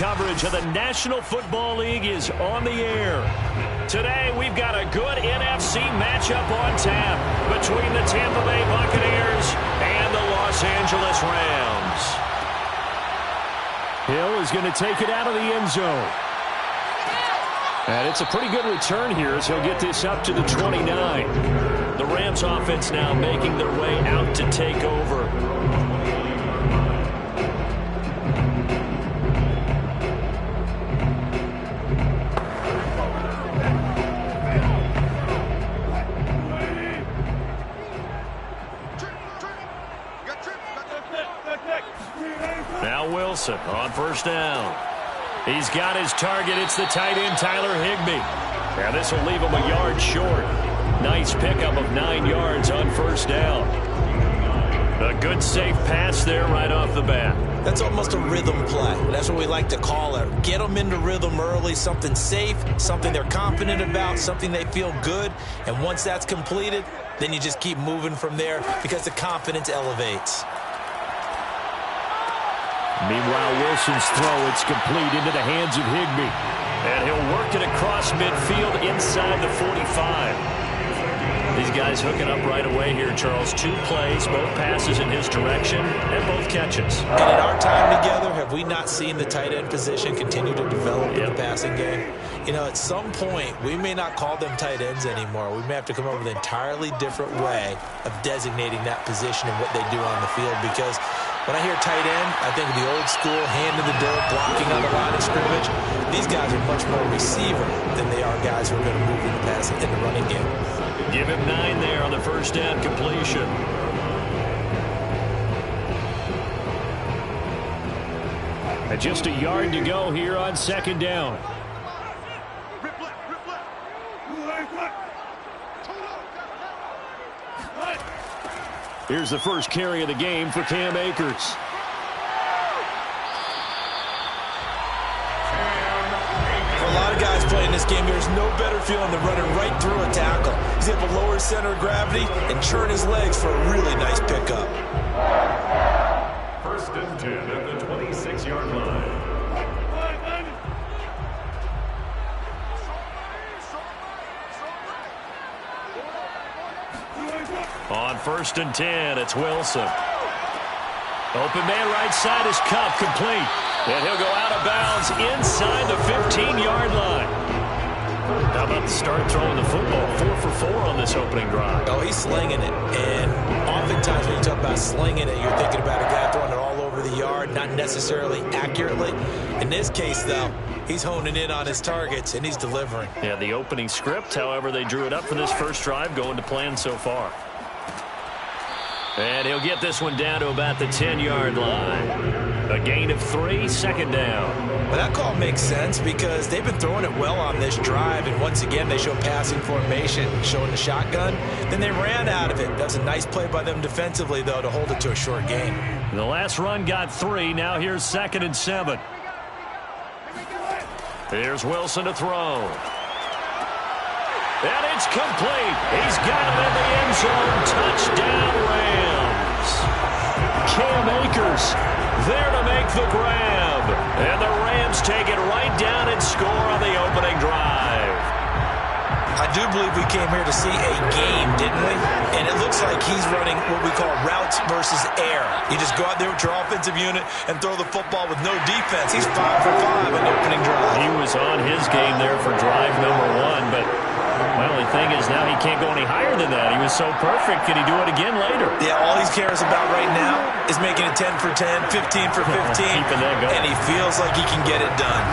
coverage of the National Football League is on the air. Today, we've got a good NFC matchup on tap between the Tampa Bay Buccaneers and the Los Angeles Rams. Hill is going to take it out of the end zone. And it's a pretty good return here as he'll get this up to the 29. The Rams offense now making their way out to take over. Now Wilson on first down. He's got his target. It's the tight end, Tyler Higbee. And this will leave him a yard short. Nice pickup of 9 yards on first down. A good, safe pass there right off the bat. That's almost a rhythm play. That's what we like to call it. Get them into rhythm early, something safe, something they're confident about, something they feel good. And once that's completed, then you just keep moving from there because the confidence elevates. Meanwhile, Wilson's throw, it's complete into the hands of Higbee. And he'll work it across midfield inside the 45. These guys hooking up right away here, Charles. 2 plays, both passes in his direction, and both catches. And in our time together, have we not seen the tight end position continue to develop in the passing game? You know, at some point, we may not call them tight ends anymore. We may have to come up with an entirely different way of designating that position and what they do on the field, because when I hear tight end, I think of the old school, hand in the dirt, blocking on the line of scrimmage. These guys are much more receiver than they are guys who are going to move in the pass in the running game. Give him 9 there on the first down completion. And just a yard to go here on second down. Here's the first carry of the game for Cam Akers. For a lot of guys playing this game, there's no better feeling than running right through a tackle. He's able to lower his center of gravity and churn his legs for a really nice pickup. First and 10 at the 26-yard line. On first and 10, it's Wilson. Open man right side is Cup, complete. And he'll go out of bounds inside the 15-yard line. How about the start throwing the football? 4 for 4 on this opening drive. Oh, he's slinging it. And oftentimes when you talk about slinging it, you're thinking about a guy throwing it all over the yard, not necessarily accurately. In this case, though, he's honing in on his targets, and he's delivering. Yeah, the opening script, however, they drew it up for this first drive, going to plan so far. And he'll get this one down to about the 10-yard line. A gain of 3, second down. Well, that call makes sense because they've been throwing it well on this drive, and once again, they show passing formation, showing the shotgun. Then they ran out of it. That was a nice play by them defensively, though, to hold it to a short gain. The last run got 3. Now here's 2nd and 7. Here's Wilson to throw. And it's complete. He's got it in the end zone. Touchdown, Rams. Cam Akers there to make the grab. And the Rams take it right down and score on the opening drive. I do believe we came here to see a game, didn't we? And it looks like he's running what we call routes versus air. You just go out there with your offensive unit and throw the football with no defense. He's 5 for 5 on the opening drive. He was on his game there for drive number 1, but well, the thing is now he can't go any higher than that. He was so perfect. Can he do it again later? Yeah, all he cares about right now is making it 10 for 10, 15 for 15. Keeping that going. And he feels like he can get it done.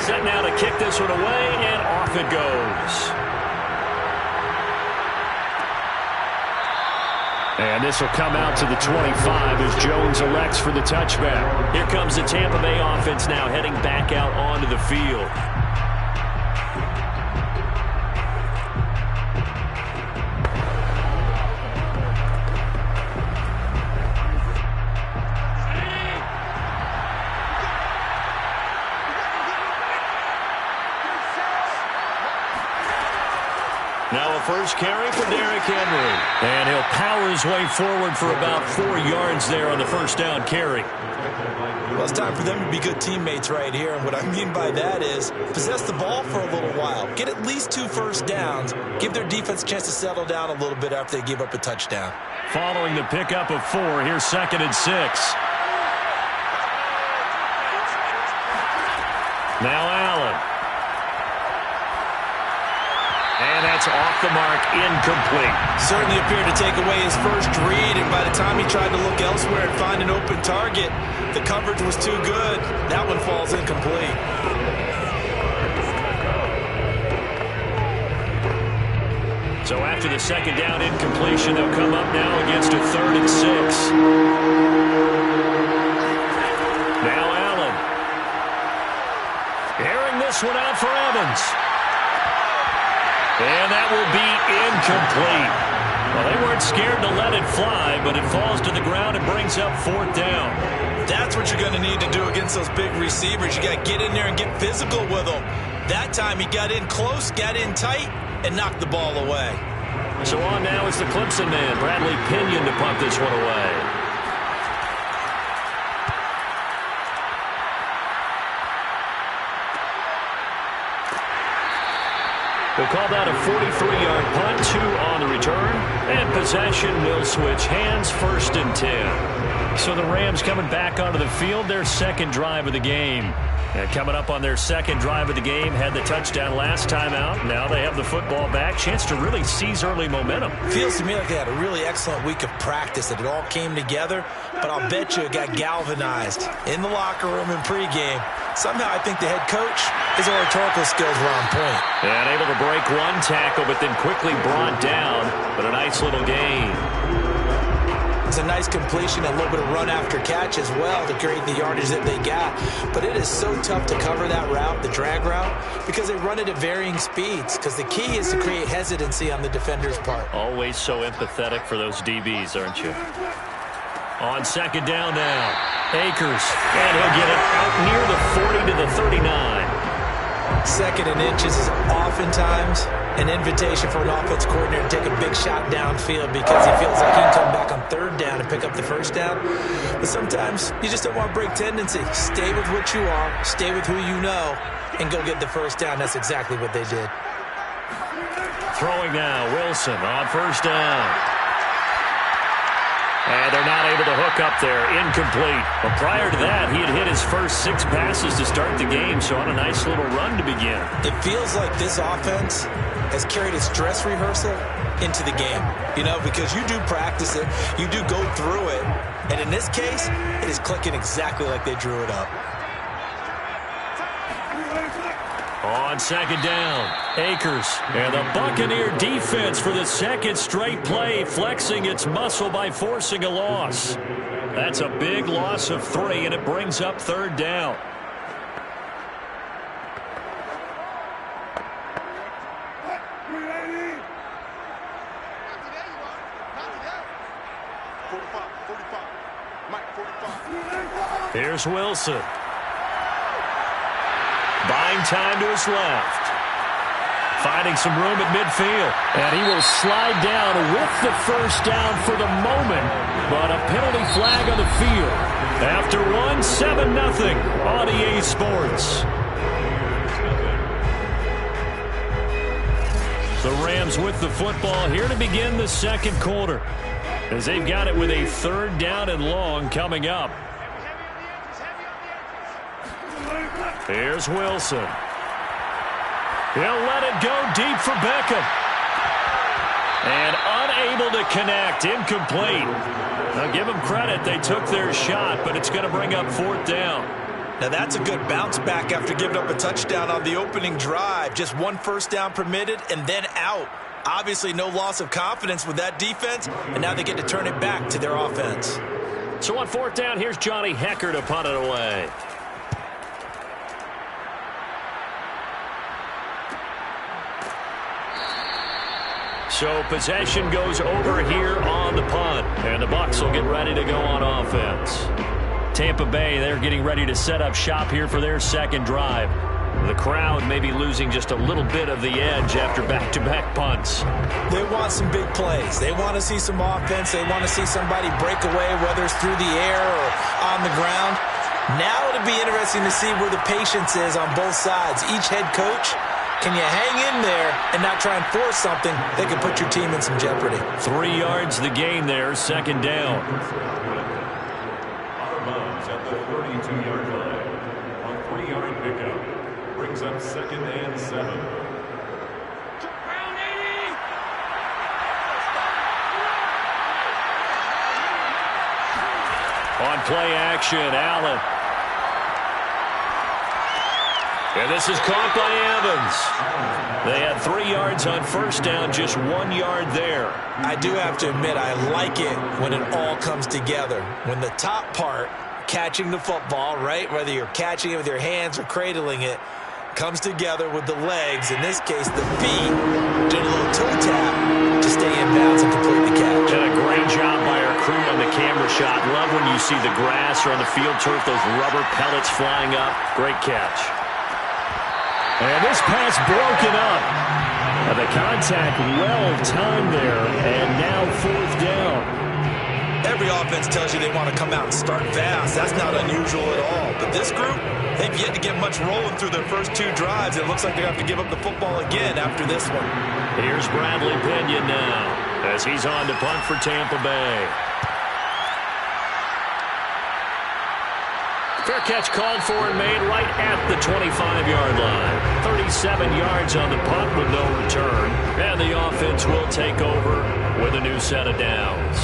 Set now to kick this one away, and off it goes. And this will come out to the 25 as Jones elects for the touchback. Here comes the Tampa Bay offense now heading back out onto the field. Now a first carry for Derrick Henry. And he'll power his way forward for about 4 yards there on the first down carry. Well, it's time for them to be good teammates right here. And what I mean by that is possess the ball for a little while. Get at least 2 first downs. Give their defense a chance to settle down a little bit after they give up a touchdown. Following the pickup of 4, here's 2nd and 6. Now Allen. And that's off the mark, incomplete. Certainly appeared to take away his first read, and by the time he tried to look elsewhere and find an open target, the coverage was too good. That one falls incomplete. So after the second down incompletion, they'll come up now against a 3rd and 6. Now Allen. Airing this one out for Evans. And that will be incomplete. Well, they weren't scared to let it fly, but it falls to the ground and brings up 4th down. That's what you're going to need to do against those big receivers. You got to get in there and get physical with them. That time he got in close, got in tight, and knocked the ball away. So on now is the Clemson man, Bradley Pinion, to punt this one away. We'll call that a 43-yard punt, 2 on the return, and possession will switch hands, 1st and 10. So the Rams coming back onto the field, their second drive of the game. And coming up on their second drive of the game, had the touchdown last time out. Now they have the football back, chance to really seize early momentum. Feels to me like they had a really excellent week of practice, that it all came together, but I'll bet you it got galvanized in the locker room in pregame. Somehow I think the head coach, his oratorical skills were on point. And able to break one tackle, but then quickly brought down, but a nice little gain. It's a nice completion, a little bit of run after catch as well to create the yardage that they got. But it is so tough to cover that route, the drag route, because they run it at varying speeds. Because the key is to create hesitancy on the defender's part. Always so empathetic for those DBs, aren't you? On second down now, Akers. And he'll get it out near the 40 to the 39. 2nd and inches is oftentimes an invitation for an offense coordinator to take a big shot downfield because he feels like he can come back on 3rd down and pick up the 1st down. But sometimes you just don't want to break tendency. Stay with what you are, stay with who you know, and go get the 1st down. That's exactly what they did. Throwing now, Wilson on 1st down. And they're not able to hook up there. Incomplete. But prior to that, he had hit his first 6 passes to start the game, so on a nice little run to begin. It feels like this offense has carried its dress rehearsal into the game. You know, because you do practice it, you do go through it, and in this case, it is clicking exactly like they drew it up. On second down, Akers. And the Buccaneer defense for the second straight play, flexing its muscle by forcing a loss. That's a big loss of 3, and it brings up 3rd down. Here's Wilson. Buying time to his left. Finding some room at midfield. And he will slide down with the 1st down for the moment. But a penalty flag on the field. After 7-0 on EA Sports. The Rams with the football here to begin the second quarter. As they've got it with a 3rd down and long coming up. Here's Wilson. He'll let it go deep for Beckham. And unable to connect. Incomplete. Now give them credit. They took their shot, but it's going to bring up 4th down. Now that's a good bounce back after giving up a touchdown on the opening drive. Just 1 first down permitted and then out. Obviously, no loss of confidence with that defense, and now they get to turn it back to their offense. So on fourth down, here's Johnny Hecker to punt it away. So possession goes over here on the punt, and the Bucs will get ready to go on offense. Tampa Bay, they're getting ready to set up shop here for their second drive. The crowd may be losing just a little bit of the edge after back-to-back punts. They want some big plays. They want to see some offense. They want to see somebody break away, whether it's through the air or on the ground. Now it'll be interesting to see where the patience is on both sides. Each head coach, can you hang in there and not try and force something that can put your team in some jeopardy? 3 yards the gain there, second down. Out of bounds at the 32-yard line. A 3-yard pickup brings up 2nd and 7. On play action, Allen. And this is caught by Evans. They had 3 yards on first down, just 1 yard there. I do have to admit, I like it when it all comes together. When the top part, catching the football, right, whether you're catching it with your hands or cradling it, comes together with the legs, in this case the feet, doing a little toe tap to stay in bounds and complete the catch. Did a great job by our crew on the camera shot. Love when you see the grass or on the field turf, those rubber pellets flying up. Great catch. And this pass broken up. And the contact well timed there, and now fourth down. Every offense tells you they want to come out and start fast. That's not unusual at all. But this group, they've yet to get much rolling through their first 2 drives. It looks like they have to give up the football again after this one. Here's Bradley Pinion now as he's on to punt for Tampa Bay. Fair catch called for and made right at the 25-yard line. 37 yards on the punt with no return. And the offense will take over with a new set of downs.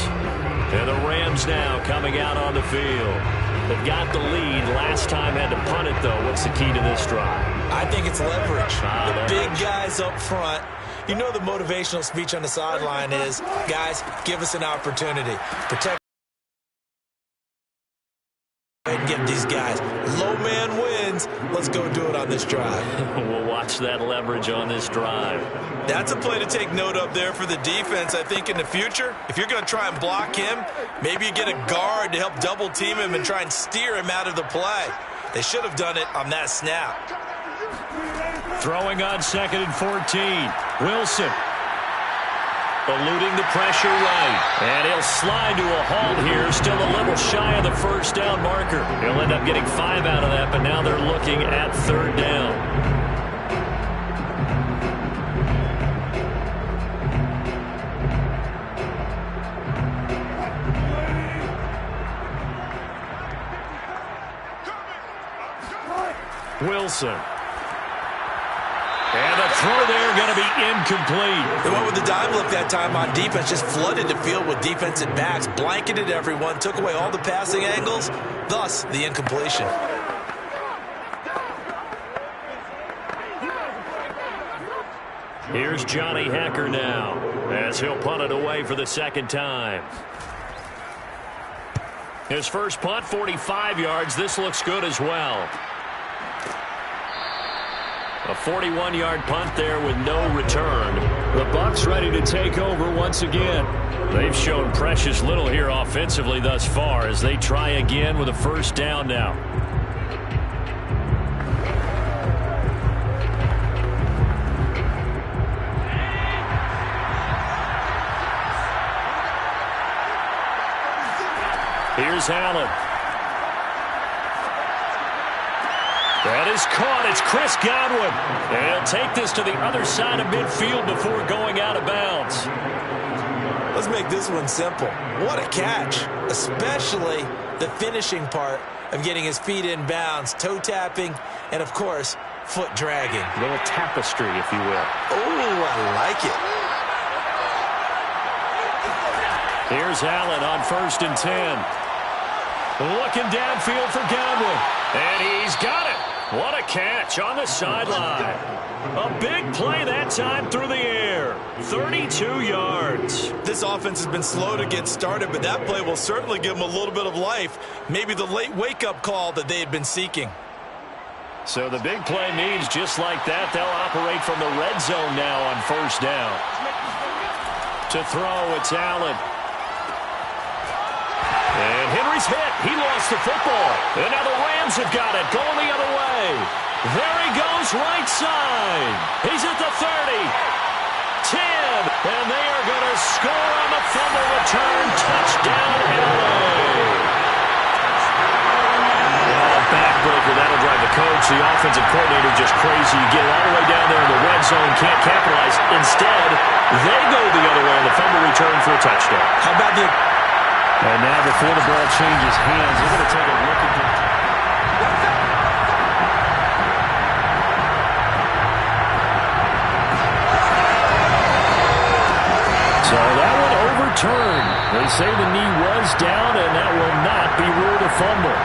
And the Rams now coming out on the field. They've got the lead. Last time had to punt it, though. What's the key to this drive? I think it's leverage. The Leverage. big guys up front. You know the motivational speech on the sideline is, guys, give us an opportunity. Protect and get these guys. Low man wins. Let's go do it on this drive. We'll watch that leverage on this drive. That's a play to take note of there for the defense. I think in the future, if you're going to try and block him, maybe you get a guard to help double team him and try and steer him out of the play. They should have done it on that snap. Throwing on 2nd and 14. Wilson. Eluding the pressure right. And he'll slide to a halt here. Still a little shy of the first down marker. He'll end up getting 5 out of that, but now they're looking at 3rd down. Wilson. And the throw there going to be incomplete. They went with the dime look that time on defense, just flooded the field with defensive backs, blanketed everyone, took away all the passing angles, thus the incompletion. Here's Johnny Hecker now as he'll punt it away for the second time. His first punt, 45 yards. This looks good as well. A 41-yard punt there with no return. The Bucs ready to take over once again. They've shown precious little here offensively thus far as they try again with a first down now. Here's Allen. That is caught. It's Chris Godwin. And he'll take this to the other side of midfield before going out of bounds. Let's make this one simple. What a catch, especially the finishing part of getting his feet in bounds, toe tapping, and, of course, foot dragging. A little tapestry, if you will. Oh, I like it. Here's Allen on 1st and 10. Looking downfield for Godwin. And he's got it. What a catch on the sideline. A big play that time through the air. 32 yards. This offense has been slow to get started, but that play will certainly give them a little bit of life. Maybe the late wake-up call that they had been seeking. So the big play means just like that, they'll operate from the red zone now on first down. To throw, it's Allen. And Henry's hit. He lost the football. And now the Rams have got it, going the other way. There he goes, right side. He's at the 30. 10. And they are going to score on the fumble return. Touchdown, LA. Backbreaker, that'll drive the coach. The offensive coordinator just crazy. You get it all the way down there in the red zone, can't capitalize. Instead, they go the other way on the fumble return for a touchdown. How about the... And now before the ball changes hands, they're going to take a look at the... So that one overturned. They say the knee was down, and that will not be ruled a fumble.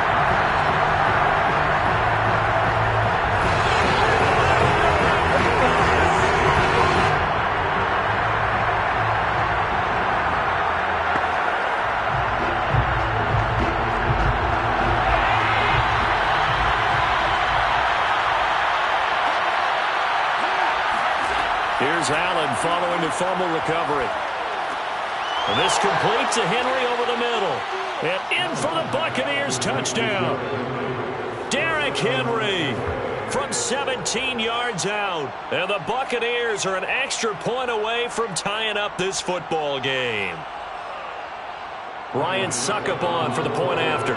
Here's Allen following the fumble recovery. And this complete to Henry over the middle. And in for the Buccaneers touchdown. Derrick Henry from 17 yards out. And the Buccaneers are an extra point away from tying up this football game. Ryan Suckup on for the point after.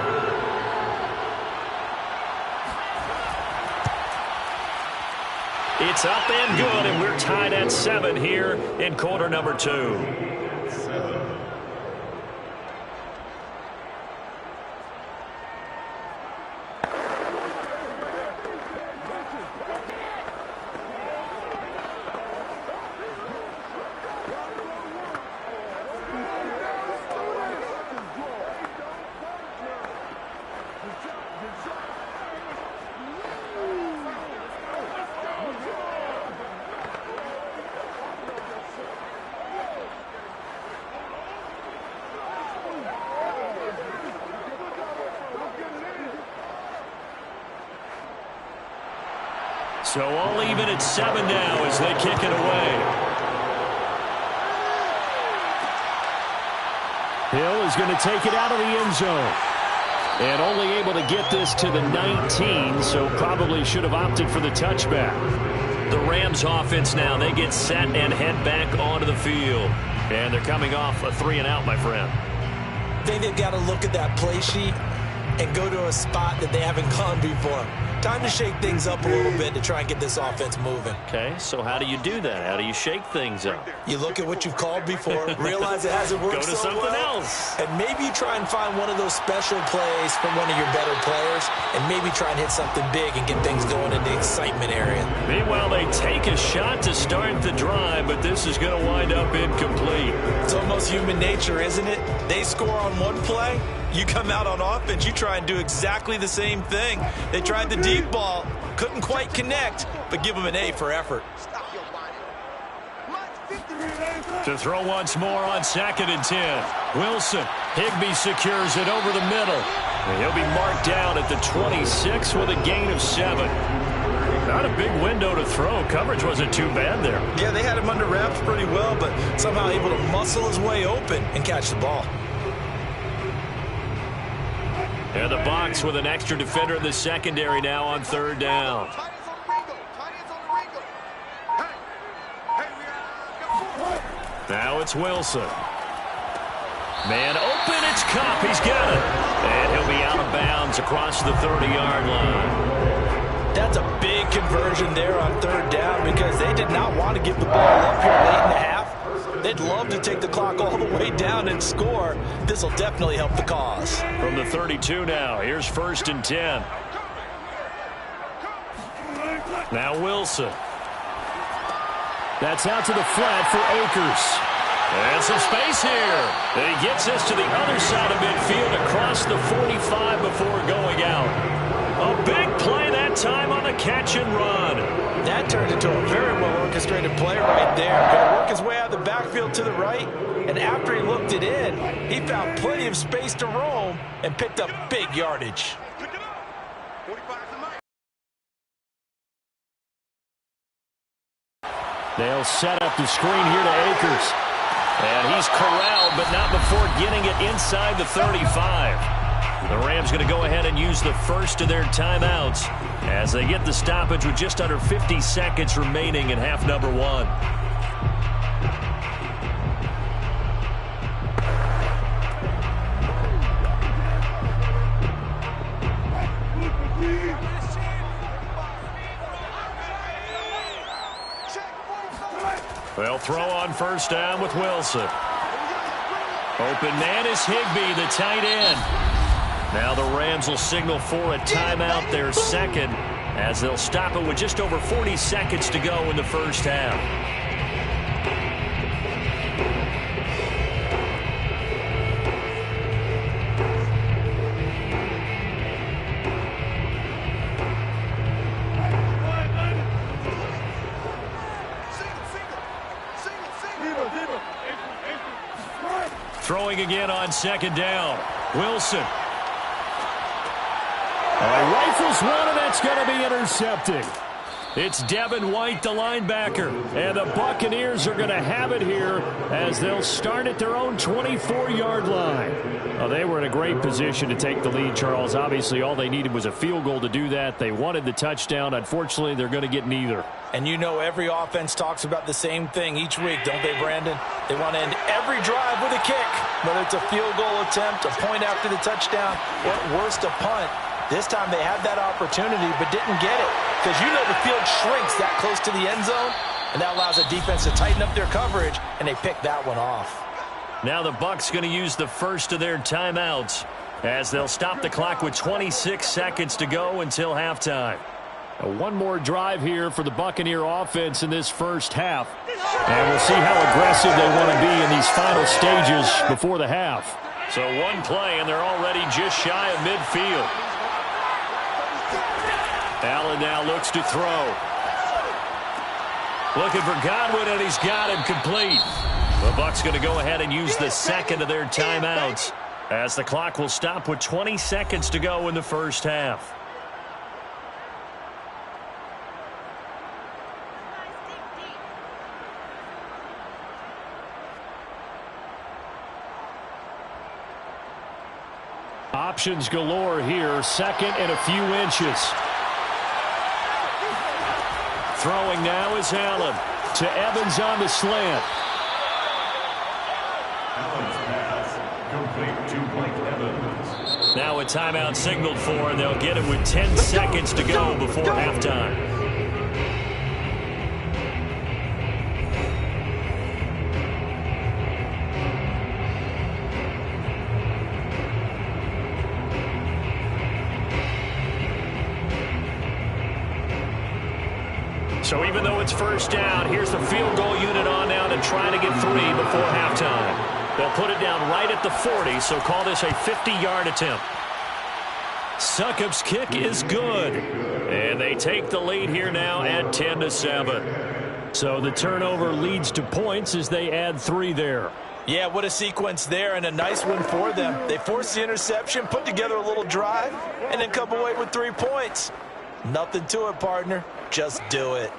It's up and good, and we're tied at 7 here in quarter number 2. So all even at 7 now as they kick it away. Hill is going to take it out of the end zone. And only able to get this to the 19, so probably should have opted for the touchback. The Rams offense now, they get set and head back onto the field. And they're coming off a 3-and-out, my friend. I think they've got to look at that play sheet and go to a spot that they haven't gone before. Time to shake things up a little bit to try and get this offense moving. Okay, so how do you do that? How do you shake things up? You look at what you've called before, realize it hasn't worked Go to so something well, else. and maybe you try and find one of those special plays from one of your better players, and maybe try and hit something big and get things going in the excitement area. Meanwhile, they take a shot to start the drive, but this is going to wind up incomplete. It's almost human nature, isn't it? They score on one play, you come out on offense, you try and do exactly the same thing. They tried the deep ball, couldn't quite connect, but give them an A for effort. To throw once more on 2nd and 10. Wilson. Higbee secures it over the middle. And he'll be marked down at the 26 with a gain of 7. Not a big window to throw. Coverage wasn't too bad there. Yeah, they had him under wraps pretty well, but somehow able to muscle his way open and catch the ball. And the Bucs with an extra defender in the secondary now on 3rd down. Now it's Wilson. Man open, it's Kupp. He's got it. And he'll be out of bounds across the 30-yard line. That's a big conversion there on 3rd down because they did not want to give the ball up here late in the half. They'd love to take the clock all the way down and score. This will definitely help the cause. From the 32 now, here's 1st and 10. Now Wilson. That's out to the flat for Akers. And some space here. And he gets this to the other side of midfield across the 45 before going out. A big play that time on the catch and run. That turned into a very well-orchestrated play right there. Going to work his way out of the backfield to the right, and after he looked it in, he found plenty of space to roam and picked up big yardage. They'll set up the screen here to Akers. And he's corralled, but not before getting it inside the 35. The Rams going to go ahead and use the first of their timeouts as they get the stoppage with just under 50 seconds remaining in half number one. They'll throw on first down with Wilson. Open man is Higbee, the tight end. Now the Rams will signal for a timeout, their second, as they'll stop it with just over 40 seconds to go in the first half. Throwing again on second down. Wilson. Rifles one, and that's going to be intercepted. It's Devin White, the linebacker. And the Buccaneers are going to have it here as they'll start at their own 24-yard line. Well, they were in a great position to take the lead, Charles. Obviously, all they needed was a field goal to do that. They wanted the touchdown. Unfortunately, they're going to get neither. And you know every offense talks about the same thing each week, don't they, Brandon? They want to end every drive with a kick, whether it's a field goal attempt, a point after the touchdown, or at worst a punt. This time they had that opportunity but didn't get it because you know the field shrinks that close to the end zone, and that allows the defense to tighten up their coverage, and they pick that one off. Now the Bucs going to use the first of their timeouts as they'll stop the clock with 26 seconds to go until halftime. One more drive here for the Buccaneer offense in this first half. And we'll see how aggressive they want to be in these final stages before the half. So one play, and they're already just shy of midfield. Allen now looks to throw. Looking for Godwin, and he's got him complete. The Bucs going to go ahead and use the second of their timeouts as the clock will stop with 20 seconds to go in the first half. Options galore here. Second and a few inches. Throwing now is Allen. To Evans on the slant. Allen's pass complete to Blake Evans. Now a timeout signaled for, and they'll get it with 10 seconds to go before halftime. So even though it's first down, here's the field goal unit on now to try to get 3 before halftime. They'll put it down right at the 40, so call this a 50-yard attempt. Succop's kick is good. And they take the lead here now at 10-7. So the turnover leads to points as they add 3 there. Yeah, what a sequence there, and a nice one for them. They forced the interception, put together a little drive, and then come away with 3 points. Nothing to it, partner. Just do it.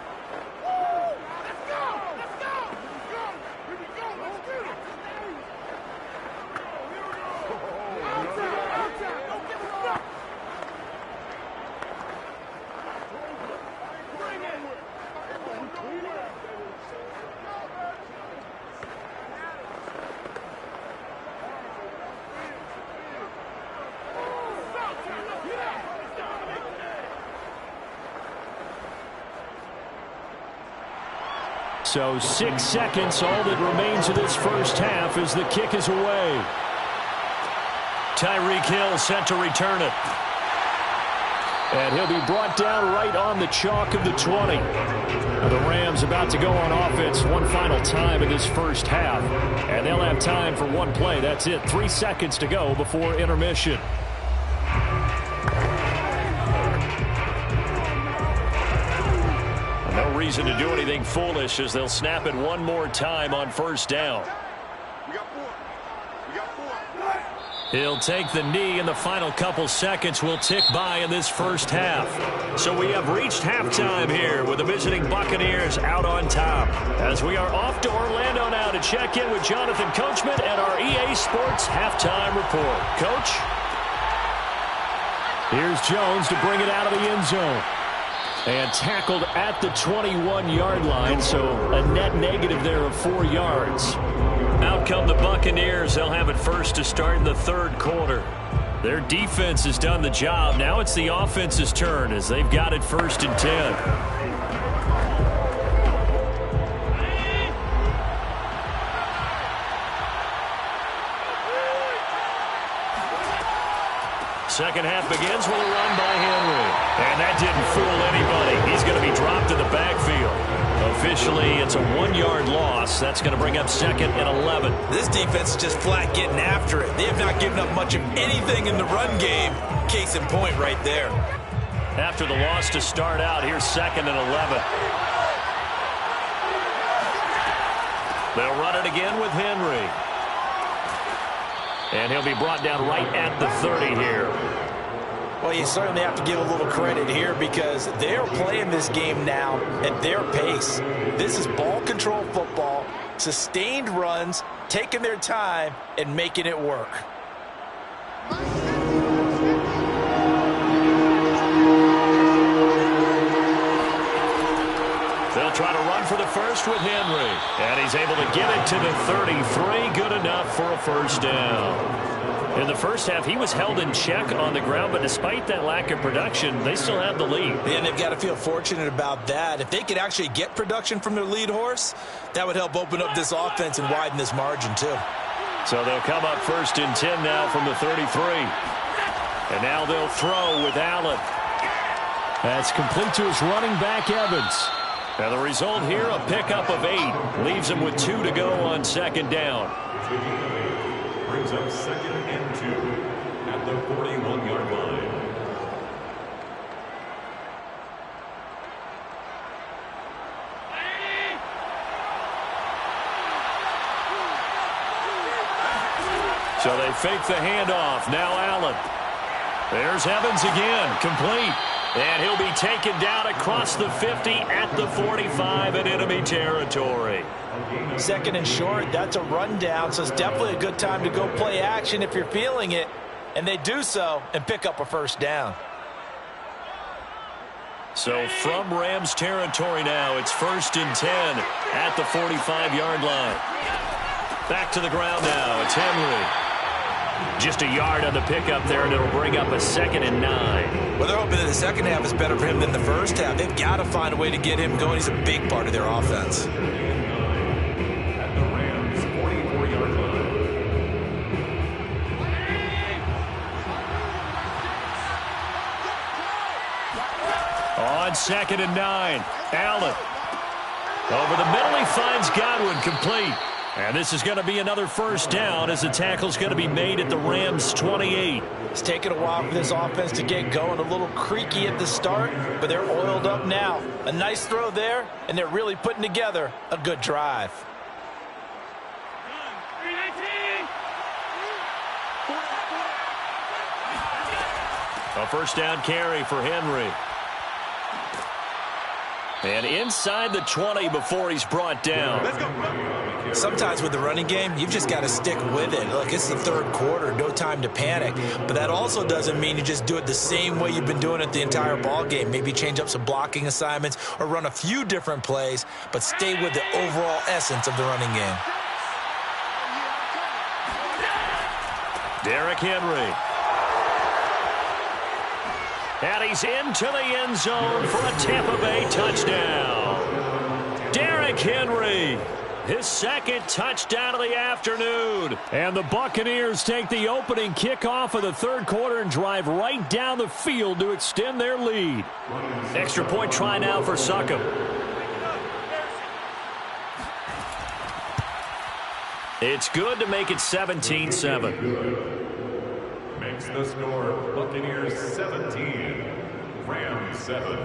So 6 seconds, all that remains of this first half as the kick is away. Tyreek Hill set to return it. And he'll be brought down right on the chalk of the 20. Now the Rams about to go on offense one final time in this first half. And they'll have time for one play. That's it. 3 seconds to go before intermission. No reason to do anything foolish as they'll snap it one more time on first down. He'll take the knee, and the final couple seconds will tick by in this first half. So we have reached halftime here with the visiting Buccaneers out on top. As we are off to Orlando now to check in with Jonathan Coachman and our EA Sports halftime report. Coach? Here's Jones to bring it out of the end zone. And tackled at the 21-yard line, so a net negative there of 4 yards. Out come the Buccaneers. They'll have it first to start in the third quarter. Their defense has done the job. Now it's the offense's turn as they've got it 1st and 10. Second half begins with a run by Henry. And that didn't fool anybody. He's going to be dropped in the backfield. Officially, it's a 1-yard loss. That's going to bring up 2nd and 11. This defense is just flat getting after it. They have not given up much of anything in the run game. Case in point right there. After the loss to start out, here's 2nd and 11. They'll run it again with Henry. And he'll be brought down right at the 30 here. Well, you certainly have to give a little credit here because they're playing this game now at their pace. This is ball control football, sustained runs, taking their time, and making it work. They'll try to run for the first with Henry. And he's able to get it to the 33. Good enough for a first down. In the first half, he was held in check on the ground, but despite that lack of production, they still have the lead. And they've got to feel fortunate about that. If they could actually get production from their lead horse, that would help open up this offense and widen this margin too. So they'll come up 1st and 10 now from the 33. And now they'll throw with Allen. That's complete to his running back, Evans. And the result here, a pickup of 8. Leaves him with 2 to go on 2nd down. Brings up 2nd and 2 at the 41-yard line. So they fake the handoff. Now Allen. There's Evans again. Complete. And he'll be taken down across the 50 at the 45 in enemy territory. 2nd and short, that's a rundown, so it's definitely a good time to go play action if you're feeling it. And they do so and pick up a first down. So from Rams territory now, it's 1st and 10 at the 45-yard line. Back to the ground now. It's Henry. Just a yard on the pickup there, and it'll bring up a 2nd and 9. Well, they're hoping that the second half is better for him than the first half. They've got to find a way to get him going. He's a big part of their offense. At the Rams' 44-yard line. On 2nd and 9, Allen. Over the middle, he finds Godwin, complete. And this is going to be another first down as the tackle's going to be made at the Rams' 28. It's taken a while for this offense to get going. A little creaky at the start, but they're oiled up now. A nice throw there, and they're really putting together a good drive. A first down carry for Henry. And inside the 20 before he's brought down. Let's go. Sometimes with the running game, you've just got to stick with it. Look, it's the third quarter, no time to panic. But that also doesn't mean you just do it the same way you've been doing it the entire ball game. Maybe change up some blocking assignments or run a few different plays, but stay with the overall essence of the running game. Derrick Henry. And he's into the end zone for a Tampa Bay touchdown. Derrick Henry, his 2nd touchdown of the afternoon. And the Buccaneers take the opening kickoff of the third quarter and drive right down the field to extend their lead. Extra point try now for Succop. It's good to make it 17-7. Makes the score Buccaneers 17, Rams 7.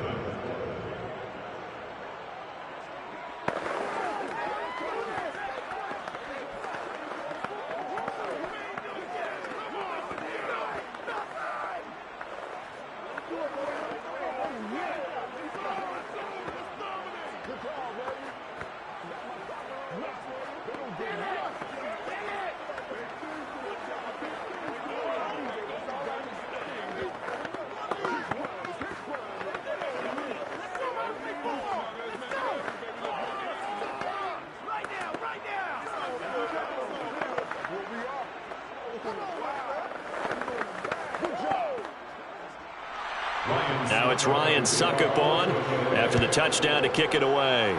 Now it's Ryan Suckup on after the touchdown to kick it away.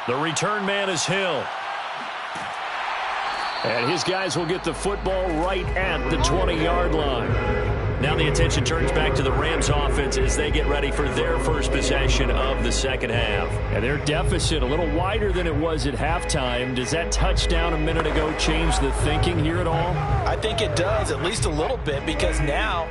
The return man is Hill. And his guys will get the football right at the 20-yard line. Now the attention turns back to the Rams offense as they get ready for their first possession of the second half. And their deficit a little wider than it was at halftime. Does that touchdown a minute ago change the thinking here at all? I think it does, at least a little bit, because now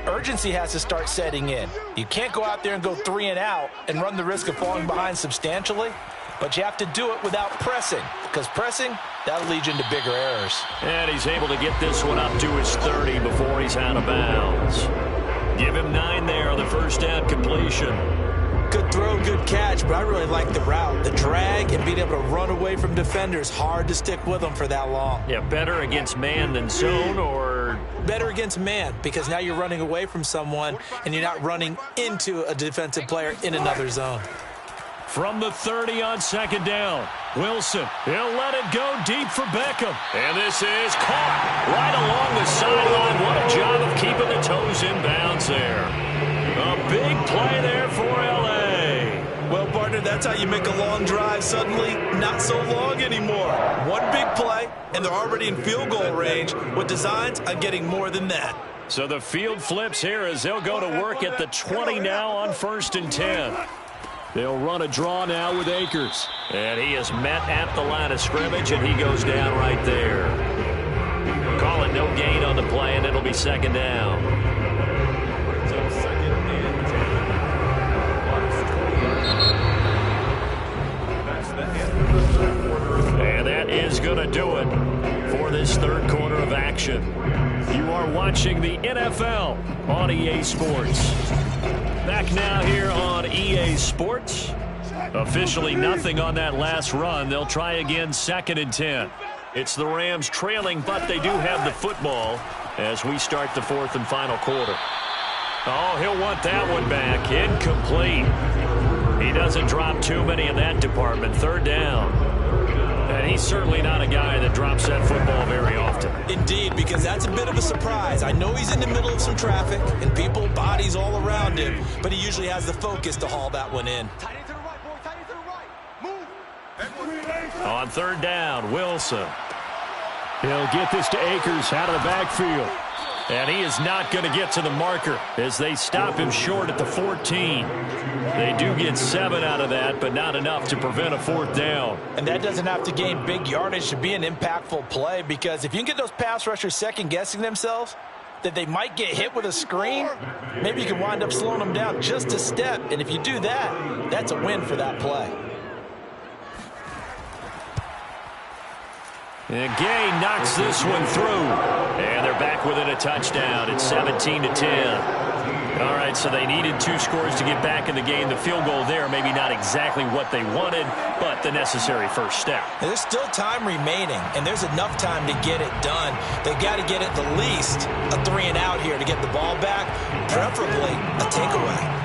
urgency has to start setting in. You can't go out there and go 3 and out and run the risk of falling behind substantially, but you have to do it without pressing, because pressing, that'll lead you into bigger errors. And he's able to get this one up to his 30 before he's out of bounds. Give him 9 there on the first down completion. Good throw, good catch, but I really like the route. The drag and being able to run away from defenders, hard to stick with them for that long. Yeah, better against man than zone, or better against man, because now you're running away from someone and you're not running into a defensive player in another zone. from the 30 on second down. Wilson, he'll let it go deep for Beckham. And this is caught right along the sideline. What a job of keeping the toes in bounds there. A big play there for L.A. Well, partner, that's how you make a long drive suddenly not so long anymore. One big play, and they're already in field goal range with designs on getting more than that. So the field flips here as they'll go to work at the 20 now on 1st and 10. They'll run a draw now with Akers. And he is met at the line of scrimmage, and he goes down right there. Call it no gain on the play, and it'll be second down. And that is going to do it for this third quarter of action. You are watching the NFL on EA Sports. Back now here on EA Sports. Officially nothing on that last run. They'll try again 2nd and 10. It's the Rams trailing, but they do have the football as we start the 4th and final quarter. Oh, he'll want that one back. Incomplete. He doesn't drop too many in that department. 3rd down. And he's certainly not a guy that drops that football very often. Indeed, because that's a bit of a surprise. I know he's in the middle of some traffic and people, bodies all around him, but he usually has the focus to haul that one in. On 3rd down, Wilson. He'll get this to Akers out of the backfield. And he is not going to get to the marker as they stop him short at the 14. They do get 7 out of that, but not enough to prevent a 4th down. And that doesn't have to gain big yardage to be an impactful play, because if you can get those pass rushers second-guessing themselves, that they might get hit with a screen, maybe you can wind up slowing them down just a step. And if you do that, that's a win for that play. And Gay knocks this one through. And they're back within a touchdown. It's 17-10. All right, so they needed 2 scores to get back in the game. The field goal there, maybe not exactly what they wanted, but the necessary first step. There's still time remaining, and there's enough time to get it done. They've got to get at the least a 3 and out here to get the ball back, preferably a takeaway.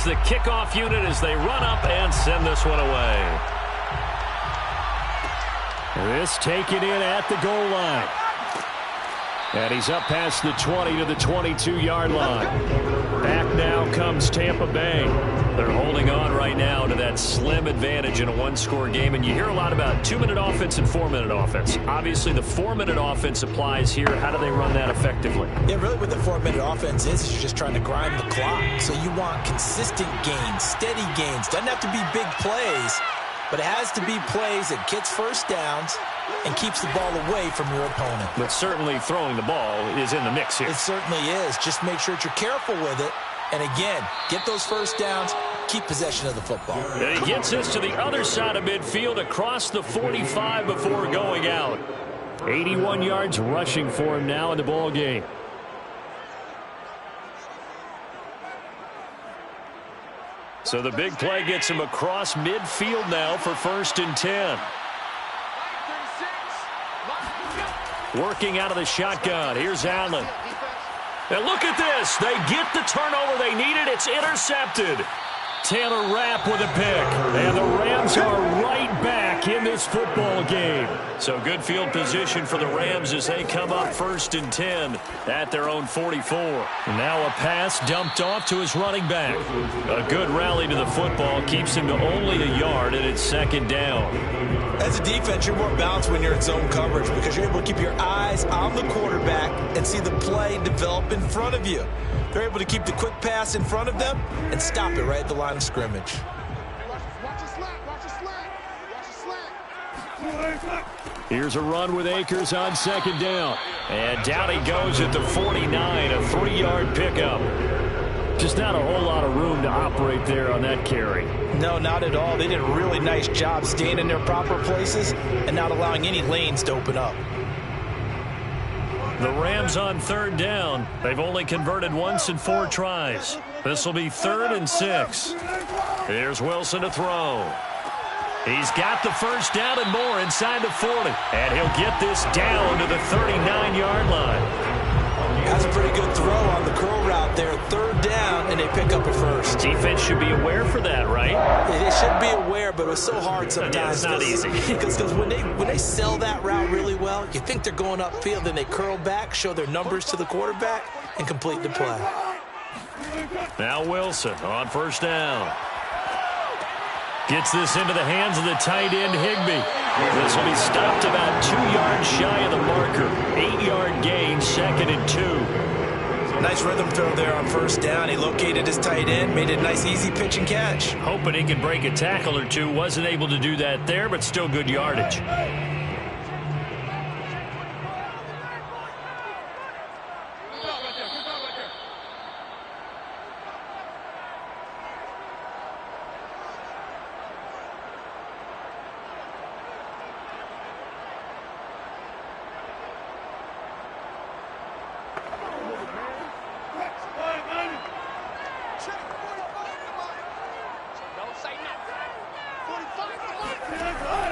The kickoff unit as they run up and send this one away. This taken in at the goal line. And he's up past the 20 to the 22-yard line. Back now comes Tampa Bay. They're holding on right now to that slim advantage in a one-score game. And you hear a lot about 2-minute offense and 4-minute offense. Obviously, the 4-minute offense applies here. How do they run that effectively? Yeah, really what the 4-minute offense is you're just trying to grind the clock. So you want consistent gains, steady gains. Doesn't have to be big plays, but it has to be plays that gets first downs and keeps the ball away from your opponent. But certainly throwing the ball is in the mix here. It certainly is. Just make sure that you're careful with it. And again, get those first downs, keep possession of the football. And he gets this to the other side of midfield across the 45 before going out. 81 yards rushing for him now in the ball game. So the big play gets him across midfield now for 1st and 10. Working out of the shotgun. Here's Allen. And look at this. They get the turnover they needed. It's intercepted. Taylor Rapp with a pick. And the Rams are right back in this football game. So good field position for the Rams as they come up 1st and 10 at their own 44. Now a pass dumped off to his running back. A good rally to the football keeps him to only a yard, and it's 2nd down. As a defense, you're more balanced when you're in zone coverage because you're able to keep your eyes on the quarterback and see the play develop in front of you. They're able to keep the quick pass in front of them and stop it right at the line of scrimmage. Here's a run with Akers on 2nd down. And down he goes at the 49, a 3-yard pickup. Just not a whole lot of room to operate there on that carry. No, not at all. They did a really nice job staying in their proper places and not allowing any lanes to open up. The Rams on 3rd down. They've only converted once in 4 tries. This will be 3rd and 6. Here's Wilson to throw. He's got the first down and more inside the 40. And he'll get this down to the 39-yard line. That's a pretty good throw on the curl route there. 3rd down, and they pick up a first. Defense should be aware for that, right? They should be aware, but it was so hard sometimes. It's not easy. Because when they sell that route really well, you think they're going upfield, then they curl back, show their numbers to the quarterback, and complete the play. Now Wilson on 1st down. Gets this into the hands of the tight end, Higbee. This will be stopped about 2 yards shy of the marker. 8-yard gain, 2nd and 2. Nice rhythm throw there on 1st down. He located his tight end, made it a nice, easy pitch and catch. Hoping he could break a tackle or two. Wasn't able to do that there, but still good yardage.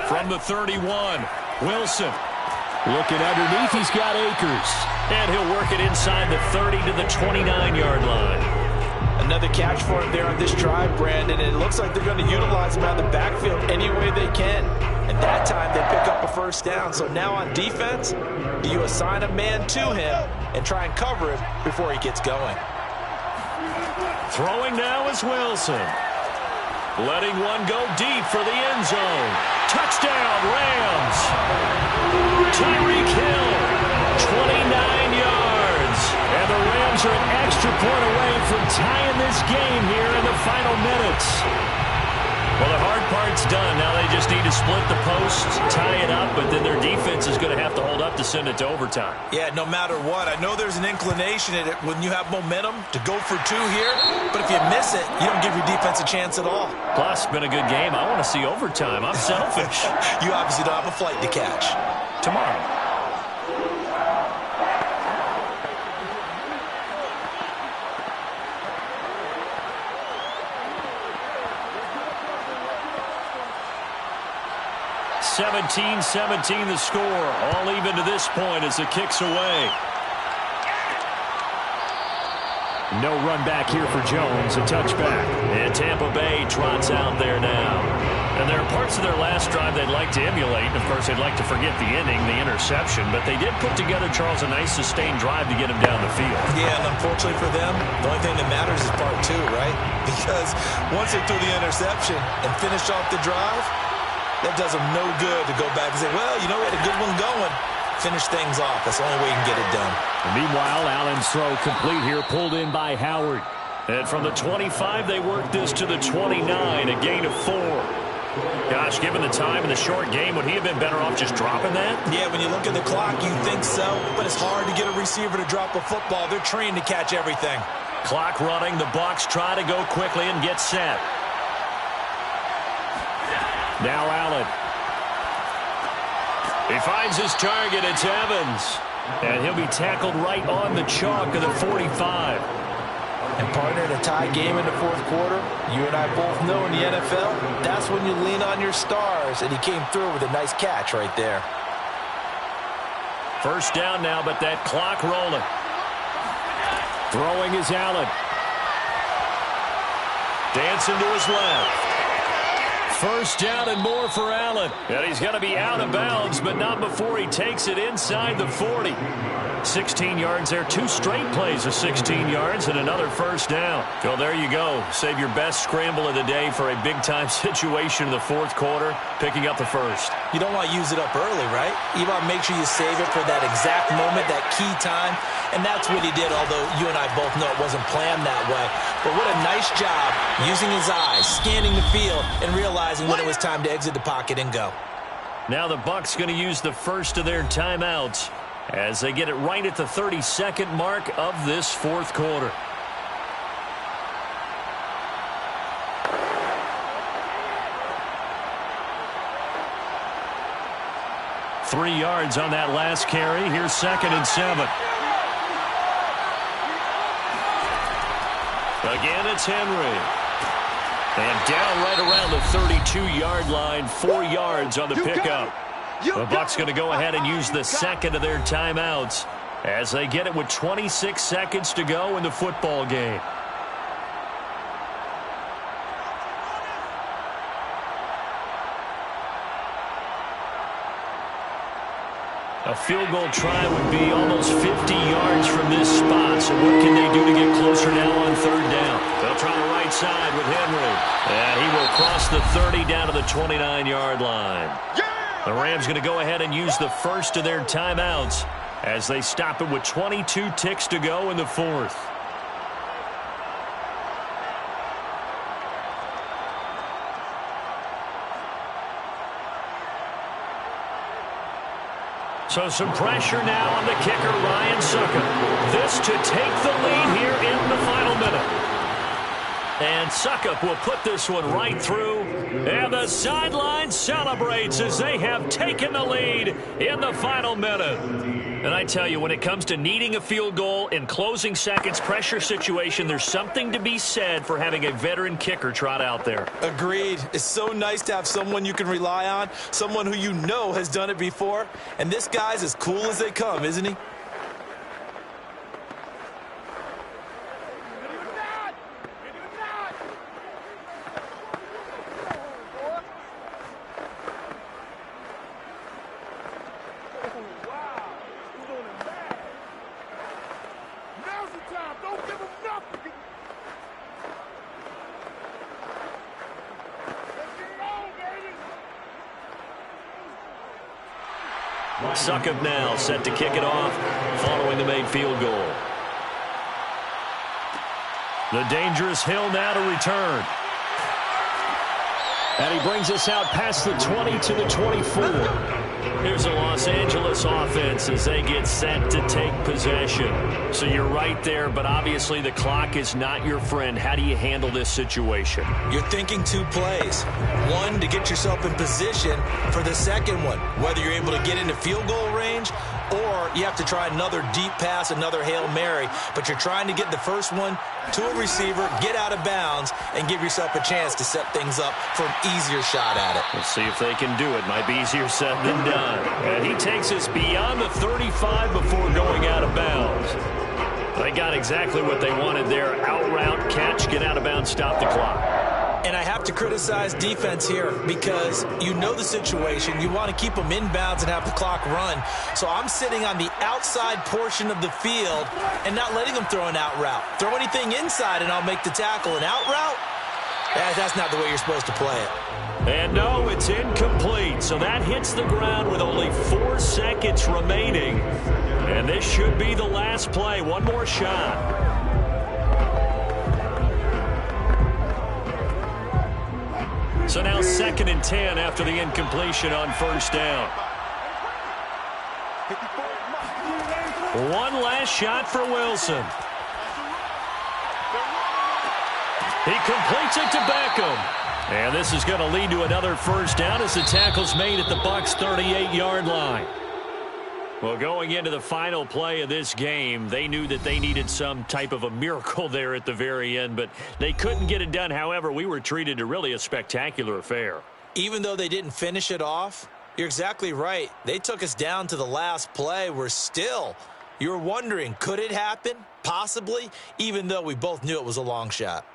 From the 31, Wilson. Looking underneath, he's got Akers. And he'll work it inside the 30 to the 29-yard line. Another catch for him there on this drive, Brandon, and it looks like they're going to utilize him out of the backfield any way they can. And that time they pick up a first down. So now on defense, you assign a man to him and try and cover him before he gets going. Throwing now is Wilson. Letting one go deep for the end zone. Touchdown, Rams. Tyreek Hill, 29 yards. And the Rams are an extra point away from tying this game here in the final minutes. Well, the hard part's done. Now they just need to split the posts, tie it up, but then their defense is going to have to hold up to send it to overtime. Yeah, no matter what. I know there's an inclination in it when you have momentum to go for 2 here, but if you miss it, you don't give your defense a chance at all. Plus, it's been a good game. I want to see overtime. I'm selfish. You obviously don't have a flight to catch. Tomorrow. (17-17) the score. All even to this point as the kick's away. No run back here for Jones. A touchback. And Tampa Bay trots out there now. And there are parts of their last drive they'd like to emulate. And, of course, they'd like to forget the ending, the interception. But they did put together, Charles, a nice sustained drive to get him down the field. Yeah, and unfortunately for them, the only thing that matters is part two, right? Because once they threw the interception and finished off the drive, that does them no good to go back and say, well, you know, we had a good one going. Finish things off. That's the only way you can get it done. And meanwhile, Allen's throw complete here, pulled in by Howard. And from the 25, they work this to the 29, a gain of 4. Gosh, given the time in the short game, would he have been better off just dropping that? Yeah, when you look at the clock, you think so, but it's hard to get a receiver to drop a football. They're trained to catch everything. Clock running. The Bucs try to go quickly and get set. Now Allen. He finds his target. It's Evans. And he'll be tackled right on the chalk of the 45. And partner, in a tie game in the fourth quarter, you and I both know in the NFL, that's when you lean on your stars, and he came through with a nice catch right there. First down now, but that clock rolling. Throwing is Allen. Dancing to his left. First down and more for Allen. And he's going to be out of bounds, but not before he takes it inside the 40. 16 yards there. 2 straight plays of 16 yards and another first down. Well, there you go. Save your best scramble of the day for a big-time situation in the fourth quarter, picking up the first. You don't want to use it up early, right? You want to make sure you save it for that exact moment, that key time. And that's what he did, although you and I both know it wasn't planned that way. But what a nice job using his eyes, scanning the field, and realizing when it was time to exit the pocket and go. Now the Bucs going to use the first of their timeouts as they get it right at the 32nd mark of this fourth quarter. Three yards on that last carry. Here's 2nd and 7. Again, it's Henry. And down right around the 32-yard line, 4 yards on the pickup. The Bucs going to go ahead and use the second of their timeouts as they get it with 26 seconds to go in the football game. A field goal try would be almost 50 yards from this spot. So what can they do to get closer now on third down? They'll try the right side with Henry. And he will cross the 30 down to the 29-yard line. The Rams going to go ahead and use the first of their timeouts as they stop it with 22 ticks to go in the fourth. So some pressure now on the kicker, Ryan Succop. This to take the lead here in the final minute. And Succop will put this one right through. And the sideline celebrates as they have taken the lead in the final minute. And I tell you, when it comes to needing a field goal in closing seconds, pressure situation, there's something to be said for having a veteran kicker trot out there. Agreed. It's so nice to have someone you can rely on, someone who you know has done it before. And this guy's as cool as they come, isn't he? Succop now set to kick it off following the made field goal. The dangerous Hill now to return. And he brings us out past the 20 to the 24. Here's the Los Angeles offense as they get set to take possession. So you're right there, but obviously the clock is not your friend. How do you handle this situation? You're thinking 2 plays. One, to get yourself in position for the second one, whether you're able to get into field goal range or you have to try another deep pass, another Hail Mary. But you're trying to get the first one to a receiver, get out of bounds, and give yourself a chance to set things up for an easier shot at it. We'll see if they can do it. Might be easier said than done. And he takes us beyond the 35 before going out of bounds. They got exactly what they wanted there. Out route, catch, get out of bounds, stop the clock. And I have to criticize defense here because you know the situation. You want to keep them inbounds and have the clock run. So I'm sitting on the outside portion of the field and not letting them throw an out route. Throw anything inside and I'll make the tackle. An out route? That's not the way you're supposed to play it. And no, it's incomplete. So that hits the ground with only 4 seconds remaining. And this should be the last play. One more shot. So now 2nd and 10 after the incompletion on first down. One last shot for Wilson. He completes it to Beckham. And this is going to lead to another first down as the tackle's made at the Bucs' 38-yard line. Well, going into the final play of this game, they knew that they needed some type of a miracle there at the very end, but they couldn't get it done. However, we were treated to really a spectacular affair. Even though they didn't finish it off, you're exactly right. They took us down to the last play. You're wondering, could it happen? Possibly, even though we both knew it was a long shot.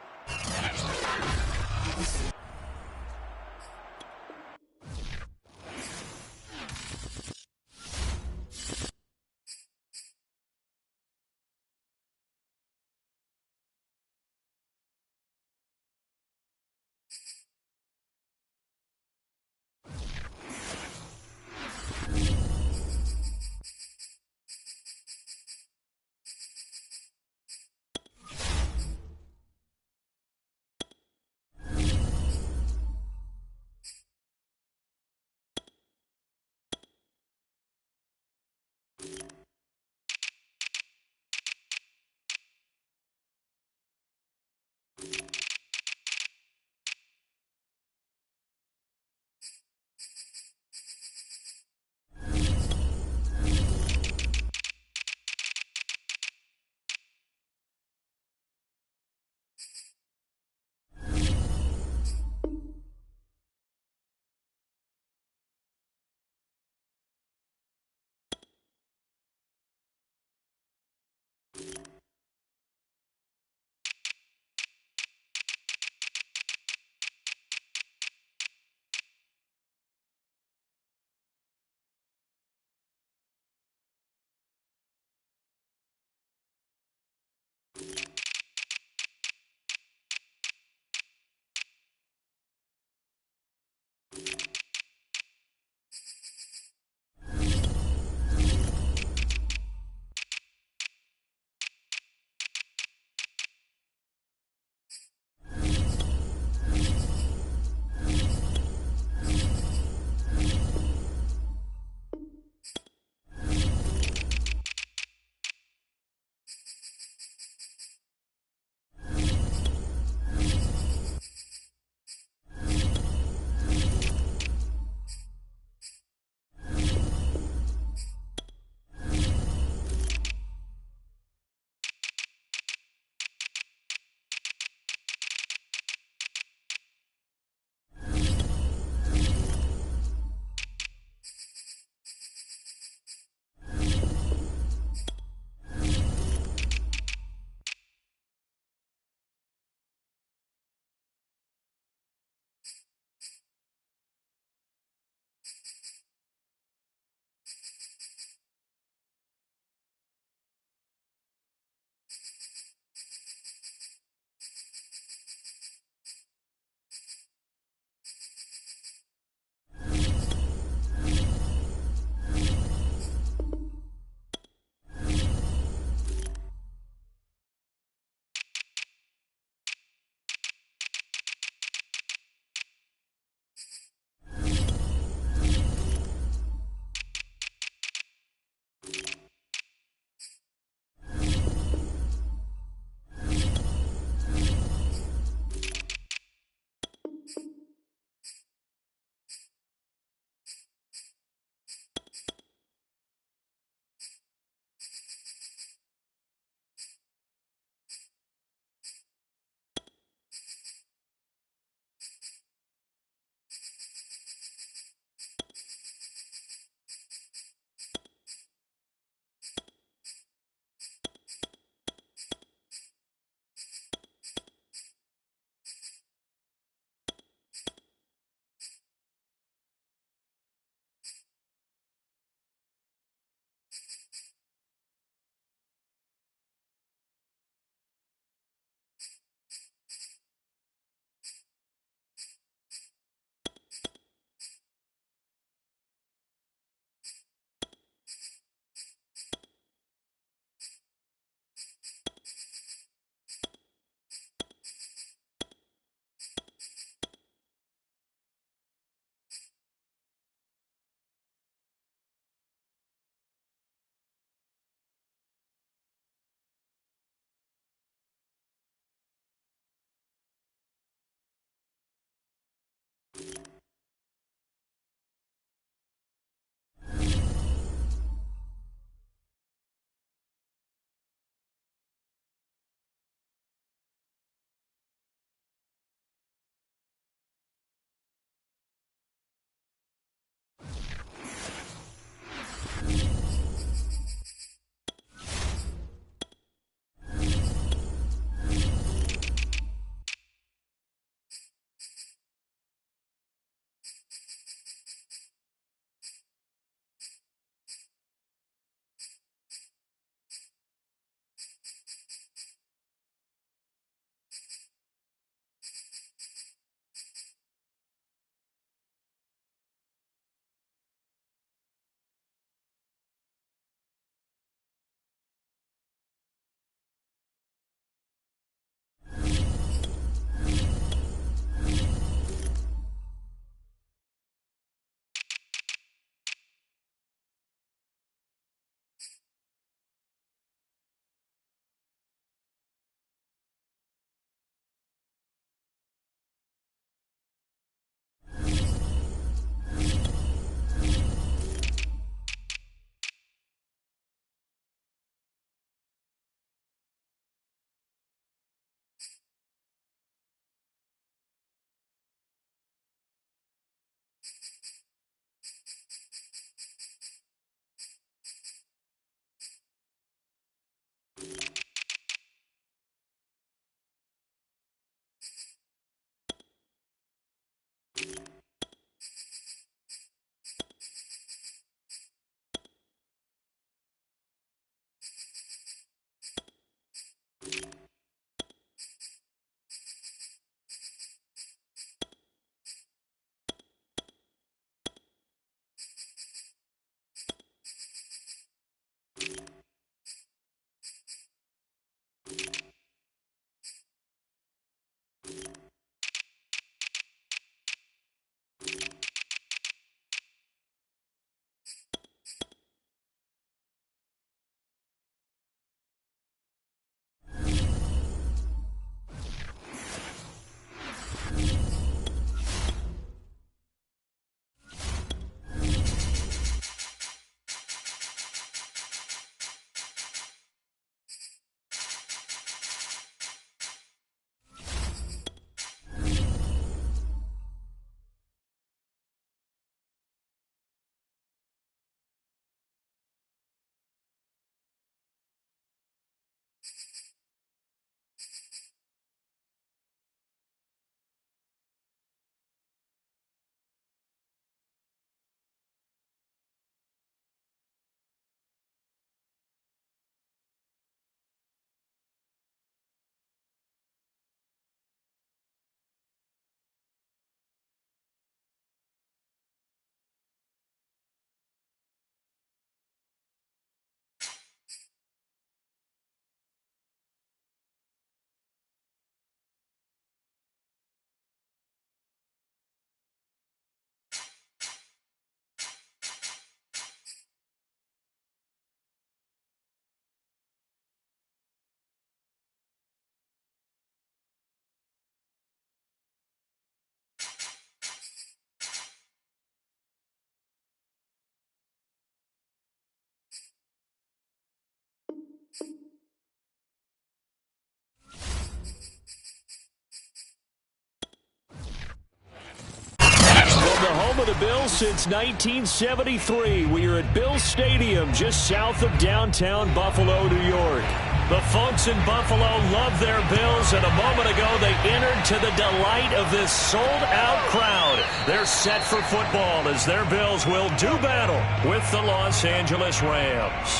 the Bills since 1973. We are at Bills Stadium just south of downtown Buffalo, New York. The folks in Buffalo love their Bills, and a moment ago they entered to the delight of this sold-out crowd. They're set for football as their Bills will do battle with the Los Angeles Rams.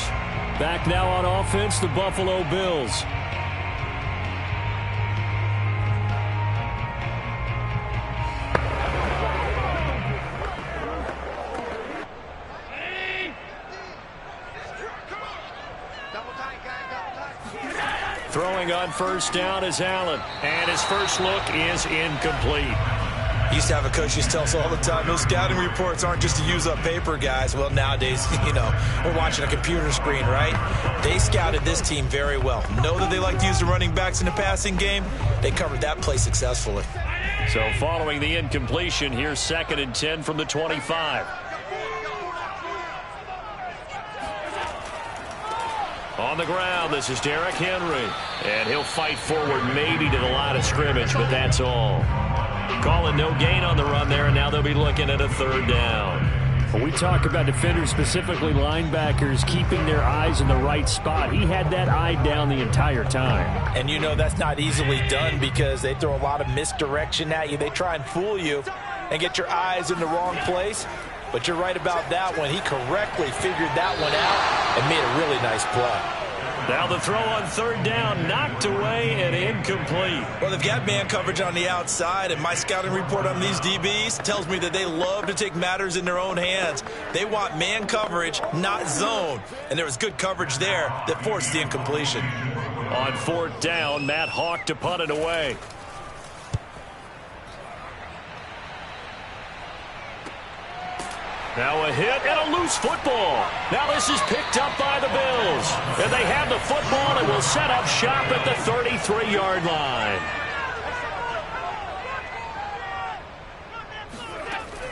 Back now on offense, the Buffalo Bills. Throwing on first down is Allen, and his first look is incomplete. Used to have a coach used to tell us all the time, those scouting reports aren't just to use up paper, guys. Well, nowadays, we're watching a computer screen, right? They scouted this team very well. Know that they like to use the running backs in the passing game. They covered that play successfully. So following the incompletion, here's 2nd and 10 from the 25. On the ground, this is Derrick Henry. And he'll fight forward maybe to the line of scrimmage, but that's all. Calling no gain on the run there, and now they'll be looking at a 3rd down. When we talk about defenders, specifically linebackers, keeping their eyes in the right spot, he had that eye down the entire time. And that's not easily done because they throw a lot of misdirection at you. They try and fool you and get your eyes in the wrong place. But you're right about that one. He correctly figured that one out and made a really nice play. Now the throw on 3rd down, knocked away and incomplete. Well, they've got man coverage on the outside, and my scouting report on these DBs tells me that they love to take matters in their own hands. They want man coverage, not zone. And there was good coverage there that forced the incompletion. On 4th down, Matt Hawk to punt it away. Now a hit and a loose football. Now this is picked up by the Bills. And they have the football and will set up shop at the 33-yard line.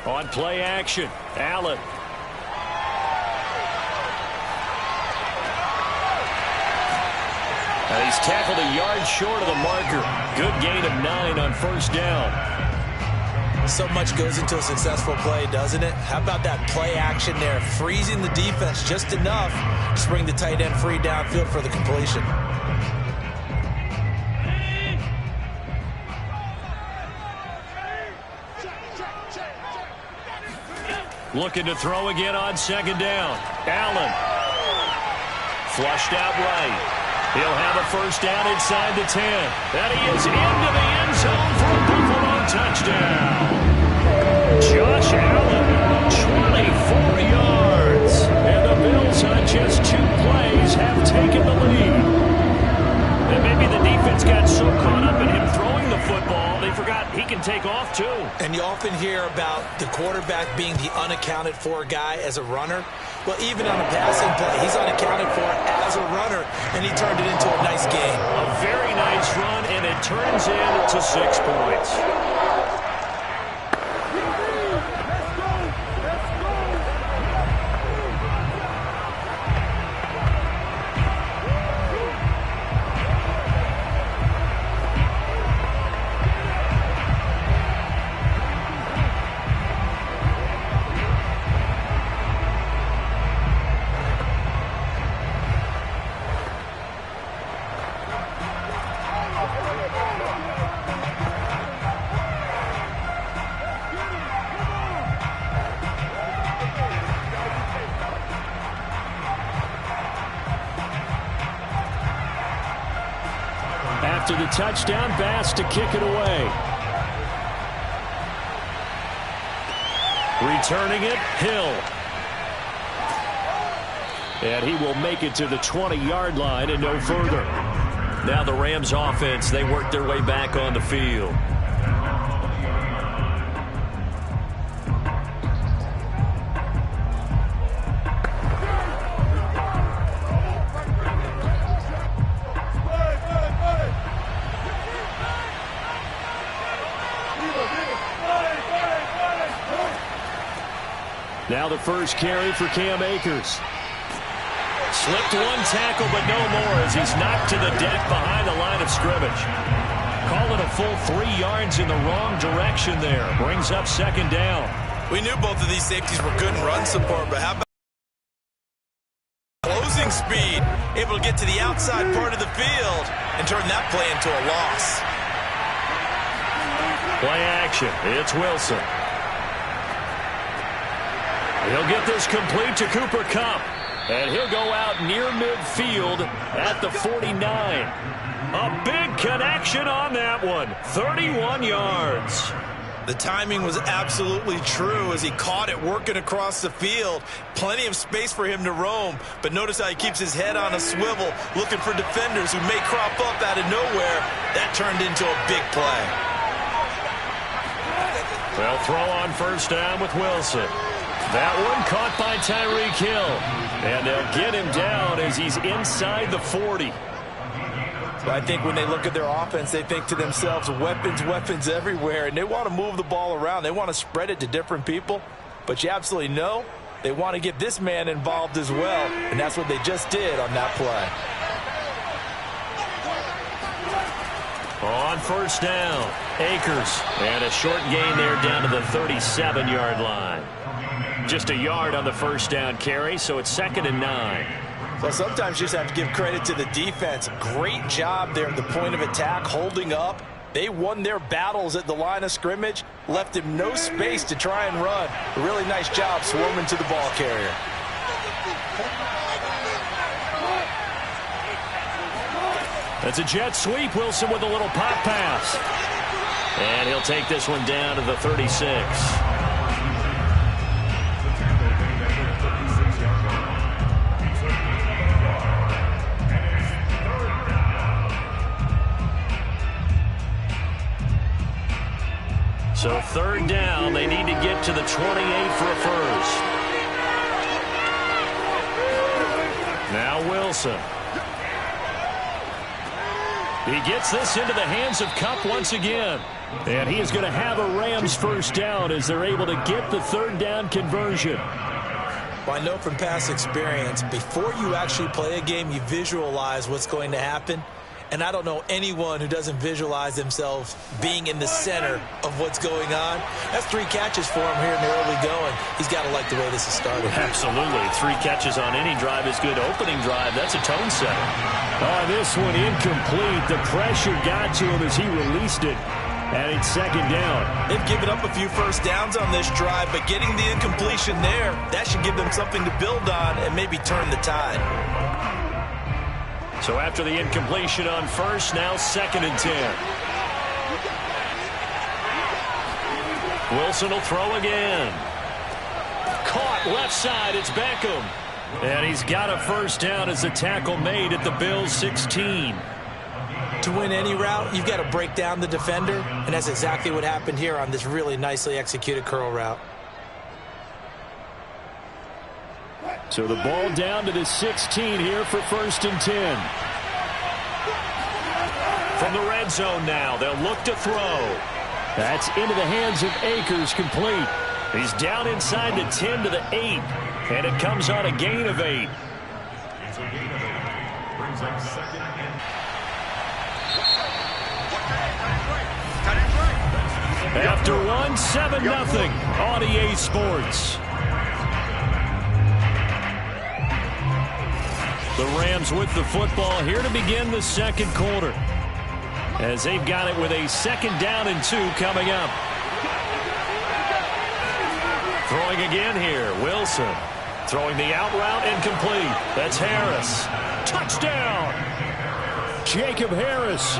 On play action, Allen. And he's tackled a yard short of the marker. Good gain of 9 on 1st down. So much goes into a successful play, doesn't it? How about that play action there? Freezing the defense just enough to bring the tight end free downfield for the completion. Looking to throw again on 2nd down. Allen. Flushed out right. He'll have a 1st down inside the 10. And he is into the end zone for a Buffalo touchdown. Josh Allen, 24 yards. And the Bills on just 2 plays have taken the lead. And maybe the defense got so caught up in him throwing the football, they forgot he can take off too. And you often hear about the quarterback being the unaccounted for guy as a runner. Well, even on a passing play, he's unaccounted for as a runner, and he turned it into a nice game. A very nice run, and it turns into 6 points. After the touchdown, Bass to kick it away. Returning it, Hill. And he will make it to the 20-yard line and no further. Now the Rams offense, they work their way back on the field. Now the first carry for Cam Akers. Slipped 1 tackle, but no more as he's knocked to the deck behind the line of scrimmage. Call it a full 3 yards in the wrong direction there. Brings up 2nd down. We knew both of these safeties were good in run support, but how about closing speed? Able to get to the outside part of the field and turn that play into a loss. Play action. It's Wilson. He'll get this complete to Cooper Kupp. And he'll go out near midfield at the 49. A big connection on that one. 31 yards. The timing was absolutely true as he caught it working across the field. Plenty of space for him to roam, but notice how he keeps his head on a swivel, looking for defenders who may crop up out of nowhere. That turned into a big play. They'll throw on first down with Wilson. That one caught by Tyreek Hill. And they'll get him down as he's inside the 40. I think when they look at their offense, they think to themselves, weapons, weapons everywhere, and they want to move the ball around. They want to spread it to different people, but you absolutely know they want to get this man involved as well, and that's what they just did on that play. On first down, Akers, and a short gain there down to the 37-yard line. Just a yard on the first down carry, so it's 2nd and 9. So sometimes you just have to give credit to the defense. Great job there at the point of attack, holding up. They won their battles at the line of scrimmage, left him no space to try and run. A really nice job swarming to the ball carrier. That's a jet sweep. Wilson with a little pop pass. And he'll take this one down to the 36. So 3rd down, they need to get to the 28 for a first. Now Wilson. He gets this into the hands of Kupp once again. And he is going to have a Rams first down as they're able to get the 3rd down conversion. Well, I know from past experience, before you actually play a game, you visualize what's going to happen. And I don't know anyone who doesn't visualize themselves being in the center of what's going on. That's 3 catches for him here in the early going. He's got to like the way this is started. Absolutely. 3 catches on any drive is good. Opening drive, that's a tone setter. Oh, this one incomplete. The pressure got to him as he released it. And it's 2nd down. They've given up a few first downs on this drive, but getting the incompletion there, that should give them something to build on and maybe turn the tide. So after the incompletion on first, now 2nd and 10. Wilson will throw again. Caught left side, it's Beckham. And he's got a first down as the tackle made at the Bills' 16. To win any route, you've got to break down the defender, and that's exactly what happened here on this really nicely executed curl route. So the ball down to the 16 here for 1st and 10. From the red zone now, they'll look to throw. That's into the hands of Akers, complete. He's down inside the 10 to the 8, and it comes on a gain of 8. It's a gain of 8. Brings up 2nd and... After 1, 7-0 on EA Sports. The Rams with the football here to begin the 2nd quarter, as they've got it with a 2nd down and 2 coming up. Throwing again here, Wilson. Throwing the out route incomplete. That's Harris. Touchdown! Jacob Harris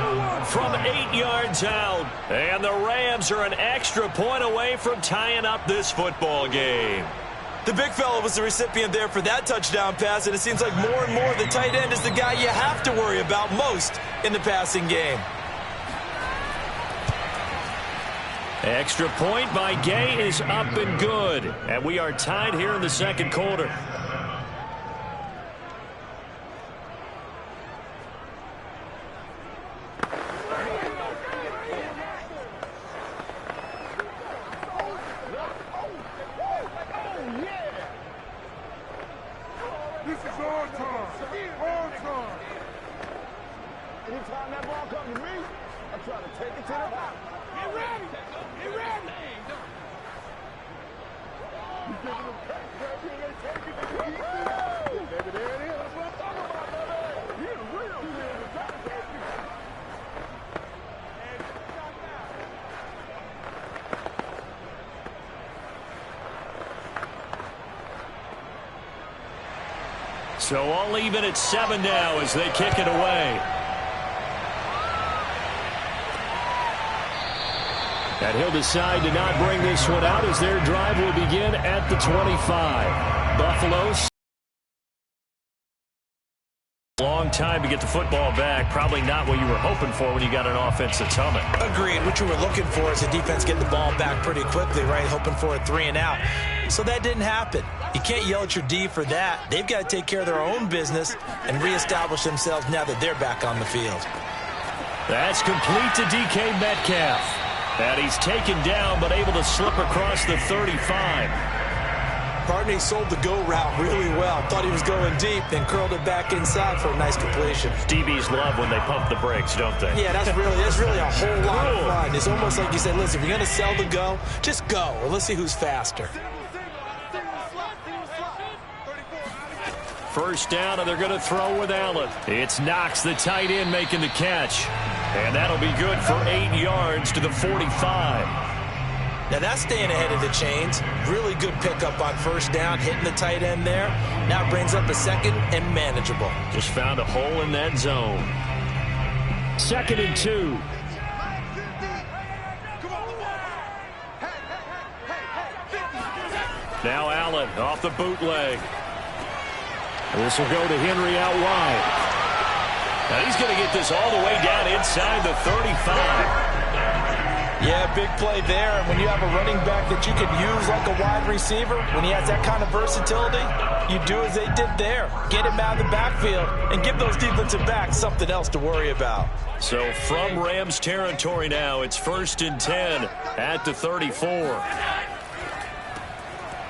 from 8 yards out. And the Rams are an extra point away from tying up this football game. The big fella was the recipient there for that touchdown pass, and it seems like more and more the tight end is the guy you have to worry about most in the passing game. Extra point by Gay is up and good. And we are tied here in the 2nd quarter. This is our time. Our time. Anytime that ball comes to me, I try to take it to the house. Get ready. Get ready. So all even at 7 now as they kick it away. And he'll decide to not bring this one out as their drive will begin at the 25. Buffalo. Long time to get the football back. Probably not what you were hoping for when you got an offense that's humming. Agreed. What you were looking for is the defense getting the ball back pretty quickly, right? Hoping for a 3 and out. So that didn't happen. You can't yell at your D for that. They've got to take care of their own business and reestablish themselves now that they're back on the field. That's complete to DK Metcalf. And he's taken down but able to slip across the 35. Barney sold the go route really well. Thought he was going deep, then curled it back inside for a nice completion. DBs love when they pump the brakes, don't they? Yeah, that's really a whole lot of fun. It's almost like you said, listen, if you're going to sell the go, just go. Well, let's see who's faster. First down, and they're going to throw with Allen. It's Knox, the tight end, making the catch. And that'll be good for 8 yards to the 45. Now that's staying ahead of the chains. Really good pickup on first down, hitting the tight end there. Now it brings up a second and manageable. Just found a hole in that zone. 2nd and 2. Now Allen off the bootleg. This will go to Henry out wide. Now he's going to get this all the way down inside the 35. Yeah, big play there. And when you have a running back that you can use like a wide receiver, when he has that kind of versatility, you do as they did there. Get him out of the backfield and give those defensive backs something else to worry about. So from Rams territory now, it's 1st and 10 at the 34.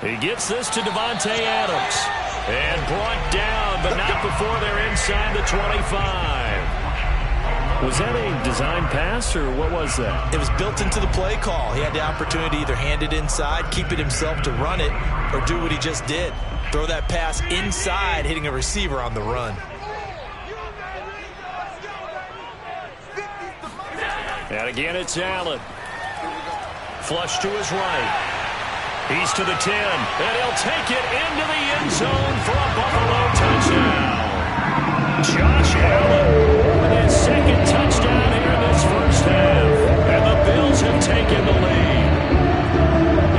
He gets this to Devontae Adams. And brought down, but not before they're inside the 25. Was that a design pass, or what was that? It was built into the play call. He had the opportunity to either hand it inside, keep it himself to run it, or do what he just did. Throw that pass inside, hitting a receiver on the run. And again, it's Allen. Flush to his right. He's to the 10, and he'll take it into the end zone for a Buffalo touchdown. Josh Allen with his 2nd touchdown here in this first half. And the Bills have taken the lead.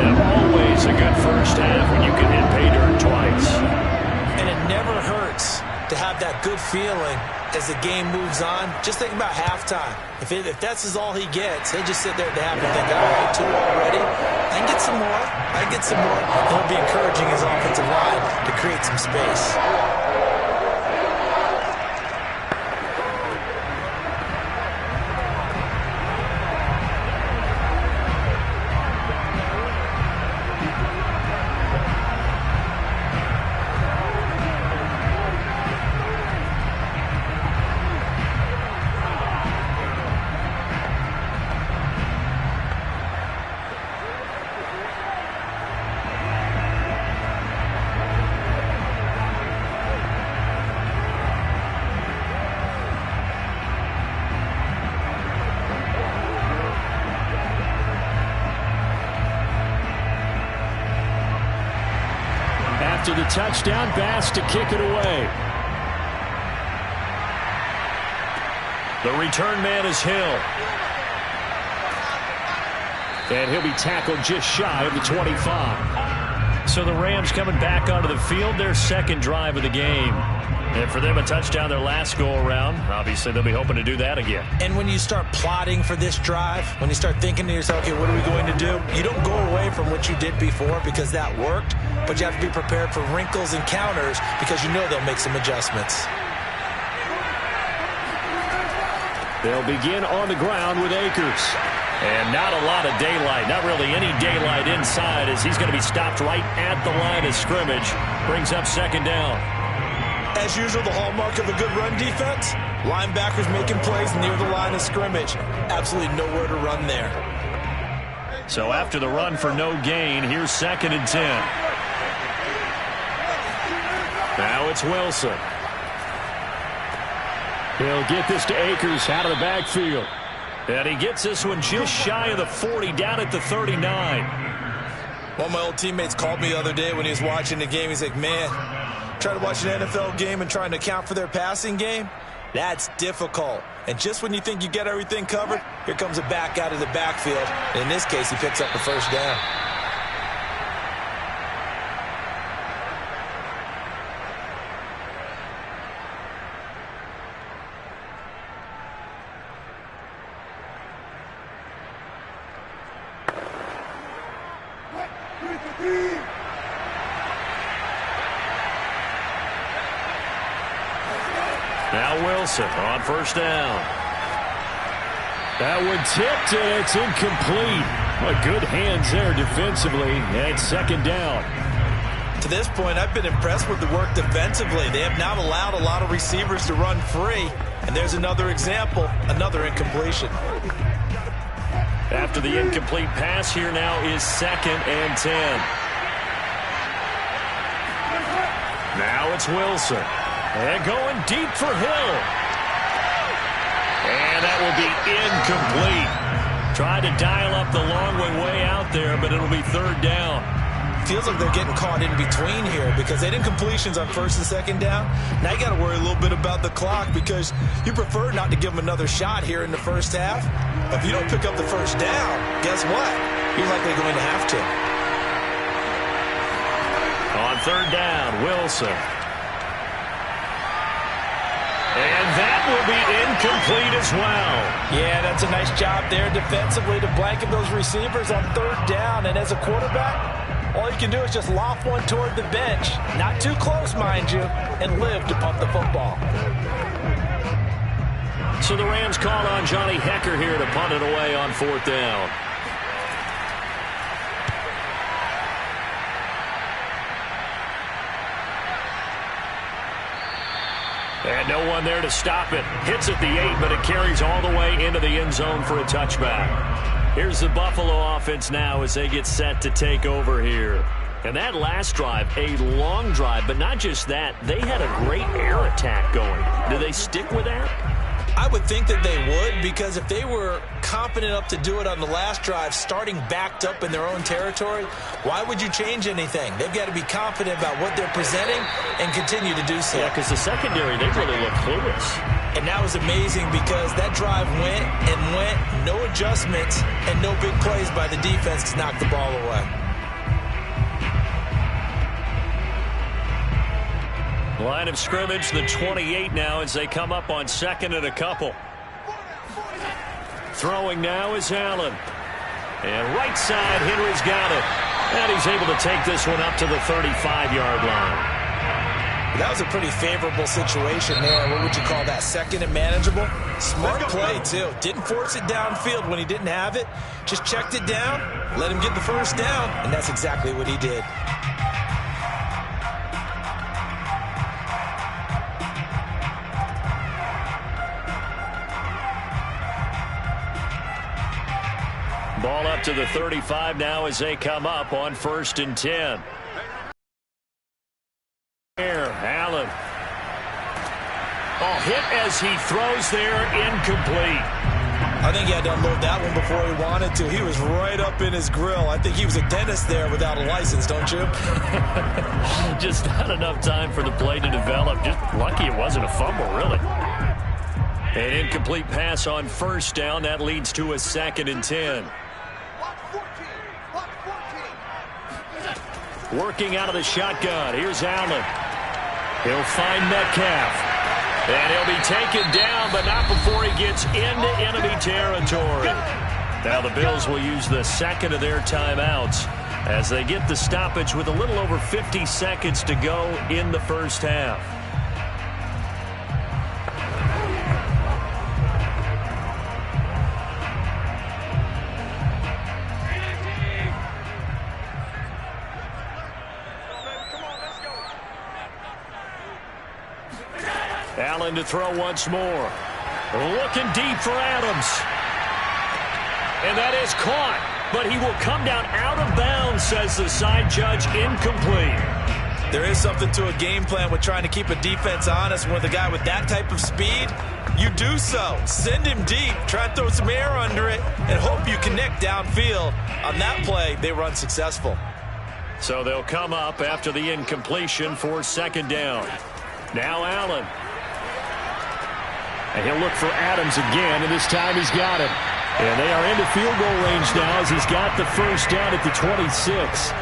And always a good first half when you can hit pay dirt twice. And it never hurts to have that good feeling as the game moves on. Just think about halftime. If that's all he gets, he'll just sit there at the half and think, all right, 2 already. I can get some more. I can get some more. And he'll be encouraging his offensive line to create some space. After the touchdown, Bass to kick it away. The return man is Hill. And he'll be tackled just shy of the 25. So the Rams coming back onto the field, their 2nd drive of the game. And for them, a touchdown their last go-around. Obviously, they'll be hoping to do that again. And when you start plotting for this drive, when you start thinking to yourself, okay, what are we going to do? You don't go away from what you did before because that worked, but you have to be prepared for wrinkles and counters because you know they'll make some adjustments. They'll begin on the ground with Akers. And not a lot of daylight, not really any daylight inside as he's going to be stopped right at the line of scrimmage. Brings up 2nd down. As usual, the hallmark of a good run defense, linebackers making plays near the line of scrimmage. Absolutely nowhere to run there. So after the run for no gain, here's 2nd and 10. Now it's Wilson. He'll get this to Akers out of the backfield. And he gets this one just shy of the 40, down at the 39. One of my old teammates called me the other day when he was watching the game. He's like, man, trying to watch an NFL game and trying to account for their passing game, that's difficult. And just when you think you get everything covered, here comes a back out of the backfield. And in this case, he picks up the first down. Now Wilson on first down. That one tipped, and it's incomplete. Good hands there defensively, and second down. To this point, I've been impressed with the work defensively. They have not allowed a lot of receivers to run free. And there's another example, another incompletion. After the incomplete pass, here now is 2nd and 10. Now it's Wilson. And going deep for Hill. And that will be incomplete. Tried to dial up the long way out there, but it'll be 3rd down. Feels like they're getting caught in between here because they did incompletions on 1st and 2nd down. Now you got to worry a little bit about the clock because you prefer not to give them another shot here in the first half. If you don't pick up the first down, guess what? You're likely going to have to. On 3rd down, Wilson. And that will be incomplete as well. Yeah, that's a nice job there defensively to blanket those receivers on 3rd down. And as a quarterback, all you can do is just loft one toward the bench. Not too close, mind you, and live to pump the football. So the Rams call on Johnny Hecker here to punt it away on 4th down. And no one there to stop it. Hits at the 8, but it carries all the way into the end zone for a touchback. Here's the Buffalo offense now as they get set to take over here. And that last drive, a long drive, but not just that. They had a great air attack going. Do they stick with that? I would think that they would, because if they were confident enough to do it on the last drive, starting backed up in their own territory, why would you change anything? They've got to be confident about what they're presenting and continue to do so. Yeah, because the secondary, they really look clueless. And that was amazing because that drive went and went, no adjustments, and no big plays by the defense to knock the ball away. Line of scrimmage, the 28 now as they come up on 2nd and a couple. Throwing now is Allen. And right side, Henry's got it. And he's able to take this one up to the 35-yard line. That was a pretty favorable situation there. What would you call that? 2nd and manageable? Smart play, too. Didn't force it downfield when he didn't have it. Just checked it down, let him get the first down, and that's exactly what he did. Ball up to the 35 now as they come up on 1st and 10. Allen. Oh, hit as he throws there, incomplete. I think he had to unload that one before he wanted to. He was right up in his grill. I think he was a dentist there without a license, don't you? Just not enough time for the play to develop. Just lucky it wasn't a fumble, really. An incomplete pass on 1st down. That leads to a 2nd and 10. Working out of the shotgun. Here's Allen. He'll find Metcalf. And he'll be taken down, but not before he gets into enemy territory. Now the Bills will use the 2nd of their timeouts as they get the stoppage with a little over 50 seconds to go in the first half. Allen to throw once more. Looking deep for Adams. And that is caught. But he will come down out of bounds, says the side judge, incomplete. There is something to a game plan with trying to keep a defense honest. When the guy with that type of speed, you do so. Send him deep, try and throw some air under it, and hope you connect downfield. On that play, they were unsuccessful. So they'll come up after the incompletion for second down. Now Allen. And he'll look for Adams again, and this time he's got him. And they are into field goal range now as he's got the first down at the 26.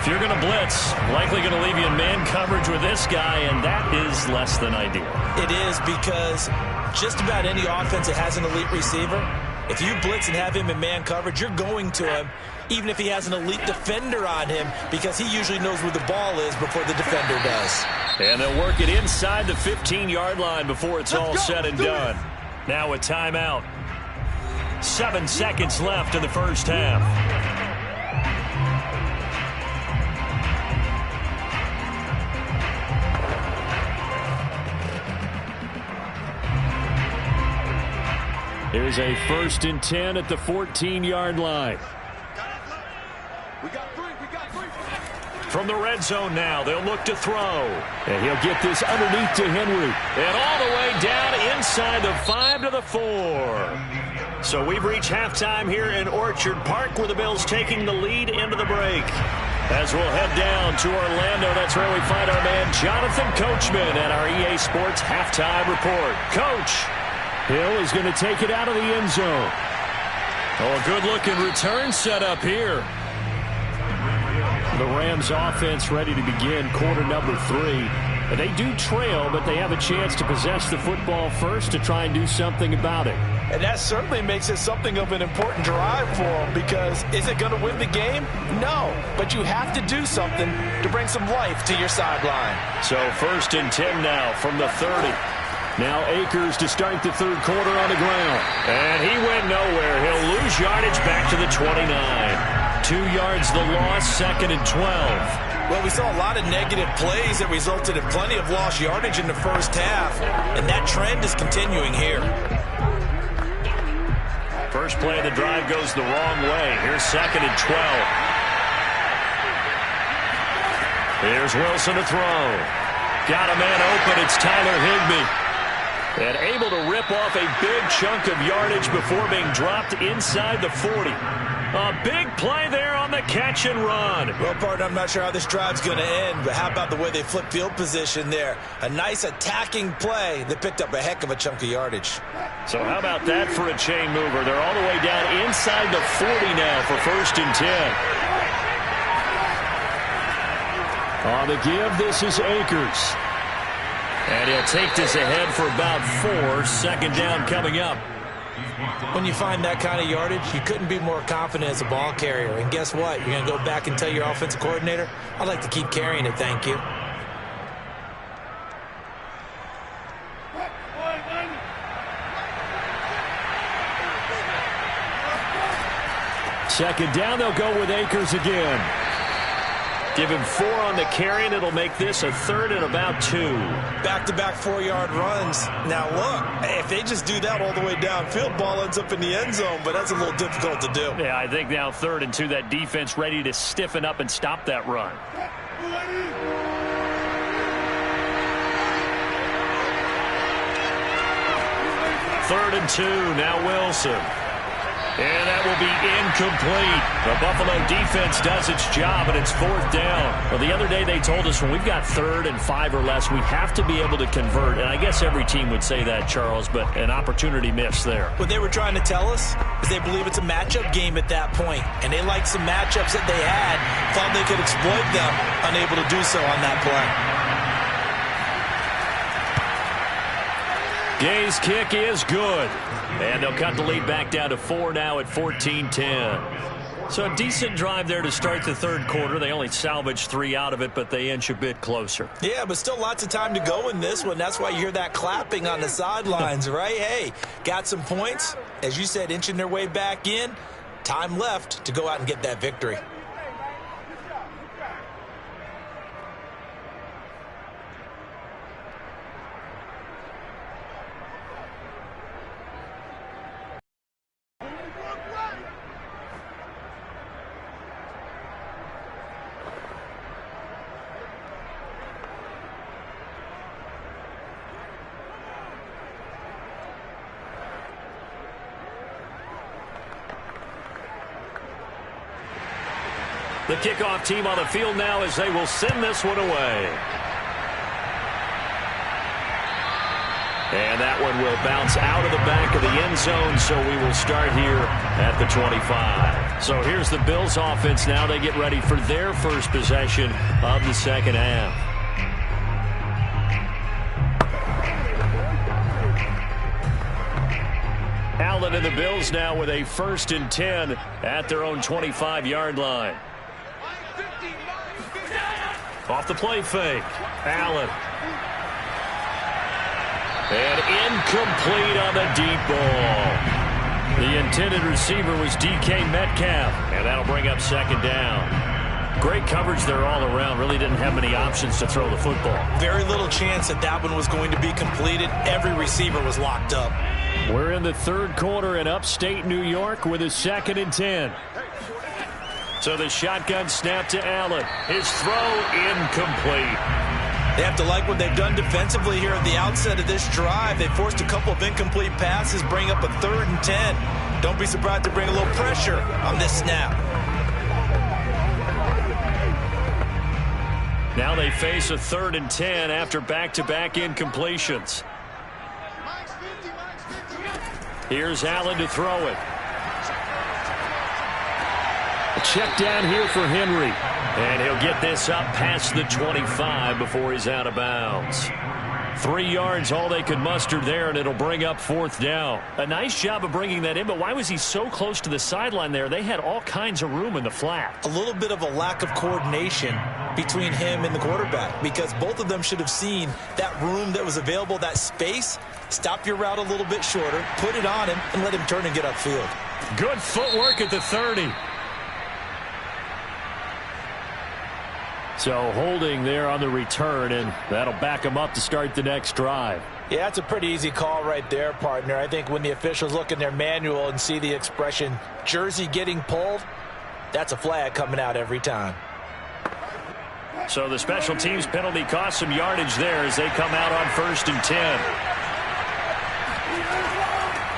If you're going to blitz, likely going to leave you in man coverage with this guy, and that is less than ideal. It is, because just about any offense that has an elite receiver, if you blitz and have him in man coverage, you're going to him, even if he has an elite defender on him, because he usually knows where the ball is before the defender does. And they'll work it inside the 15-yard line before it's all said and done. Now a timeout. 7 seconds left in the first half. Here's a 1st and 10 at the 14-yard line. We got three. From the red zone now, they'll look to throw. And he'll get this underneath to Henry. And all the way down inside the 5 to the 4. So we've reached halftime here in Orchard Park, where the Bills taking the lead into the break. As we'll head down to Orlando, that's where we find our man Jonathan Coachman at our EA Sports Halftime Report. Coach, Hill is going to take it out of the end zone. Oh, a good-looking return set up here. The Rams offense ready to begin quarter number 3. They do trail, but they have a chance to possess the football first to try and do something about it. And that certainly makes it something of an important drive for them, because is it going to win the game? No, but you have to do something to bring some life to your sideline. So 1st and 10 now from the 30. Now Akers to start the third quarter on the ground. And he went nowhere. He'll lose yardage back to the 29. 2 yards the loss, 2nd and 12. Well, we saw a lot of negative plays that resulted in plenty of lost yardage in the first half, and that trend is continuing here. First play of the drive goes the wrong way. Here's 2nd and 12. Here's Wilson to throw. Got a man open. It's Tyler Higbee. And able to rip off a big chunk of yardage before being dropped inside the 40. A big play there on the catch and run. Well, partner, I'm not sure how this drive's going to end, but how about the way they flip field position there? A nice attacking play that picked up a heck of a chunk of yardage. So how about that for a chain mover? They're all the way down inside the 40 now for 1st and 10. On the give, this is Akers. And he'll take this ahead for about 4. 2nd down coming up. When you find that kind of yardage, you couldn't be more confident as a ball carrier. And guess what? You're going to go back and tell your offensive coordinator, I'd like to keep carrying it, thank you. Second down, they'll go with Akers again. Give him 4 on the carry, and it'll make this a 3rd and about 2. Back-to-back 4-yard runs. Now, look, if they just do that all the way downfield, ball ends up in the end zone, but that's a little difficult to do. Yeah, I think now 3rd and 2, that defense ready to stiffen up and stop that run. 3rd and 2, now Wilson. And that will be incomplete. The Buffalo defense does its job, and it's 4th down. Well, the other day they told us when we've got 3rd and 5 or less, we have to be able to convert. And I guess every team would say that, Charles, but an opportunity missed there. What they were trying to tell us is they believe it's a matchup game at that point, and they liked some matchups that they had, thought they could exploit them, unable to do so on that play. Gay's kick is good. And they'll cut the lead back down to 4 now at 14-10. So a decent drive there to start the third quarter. They only salvaged 3 out of it, but they inch a bit closer. Yeah, but still lots of time to go in this one. That's why you hear that clapping on the sidelines, right? Hey, got some points. As you said, inching their way back in. Time left to go out and get that victory. The kickoff team on the field now as they will send this one away. And that one will bounce out of the back of the end zone, so we will start here at the 25. So here's the Bills offense now. They get ready for their first possession of the second half. Allen and the Bills now with a 1st and 10 at their own 25-yard line. Off the play fake. Allen. And incomplete on the deep ball. The intended receiver was DK Metcalf, and that'll bring up 2nd down. Great coverage there all around. Really didn't have many options to throw the football. Very little chance that that one was going to be completed. Every receiver was locked up. We're in the 3rd quarter in upstate New York with a 2nd and 10. So the shotgun snap to Allen. His throw incomplete. They have to like what they've done defensively here at the outset of this drive. They forced a couple of incomplete passes, bring up a 3rd and 10. Don't be surprised to bring a little pressure on this snap. Now they face a 3rd and 10 after back-to-back incompletions. Here's Allen to throw it. A check down here for Henry. And he'll get this up past the 25 before he's out of bounds. 3 yards, all they could muster there, and it'll bring up 4th down. A nice job of bringing that in, but why was he so close to the sideline there? They had all kinds of room in the flat. A little bit of a lack of coordination between him and the quarterback, because both of them should have seen that room that was available, that space. Stop your route a little bit shorter, put it on him, and let him turn and get upfield. Good footwork at the 30. So holding there on the return, and that'll back him up to start the next drive. Yeah, that's a pretty easy call right there, partner. I think when the officials look in their manual and see the expression jersey getting pulled, that's a flag coming out every time. So the special teams penalty cost some yardage there as they come out on 1st and 10.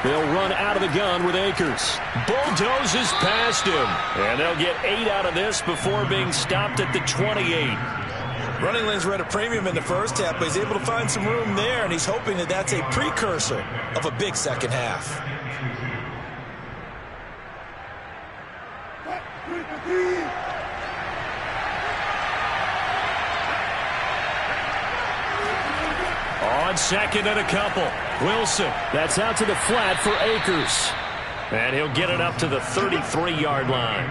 They'll run out of the gun with Akers. Bulldozes past him. And they'll get 8 out of this before being stopped at the 28. Running lanes were at a premium in the first half, but he's able to find some room there, and he's hoping that that's a precursor of a big second half. On 2nd and a couple. Wilson. That's out to the flat for Akers. And he'll get it up to the 33-yard line.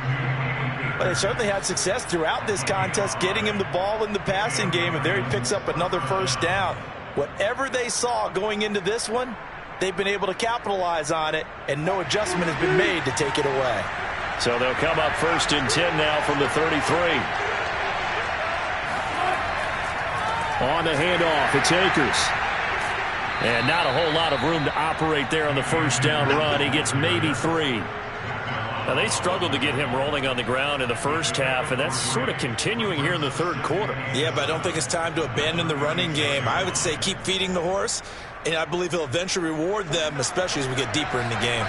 Well, they certainly had success throughout this contest, getting him the ball in the passing game, and there he picks up another 1st down. Whatever they saw going into this one, they've been able to capitalize on it, and no adjustment has been made to take it away. So they'll come up 1st and 10 now from the 33. On the handoff, it's Akers. And not a whole lot of room to operate there on the 1st down run. He gets maybe 3. Now, they struggled to get him rolling on the ground in the first half, and that's sort of continuing here in the 3rd quarter. Yeah, but I don't think it's time to abandon the running game. I would say keep feeding the horse, and I believe he'll eventually reward them, especially as we get deeper in the game.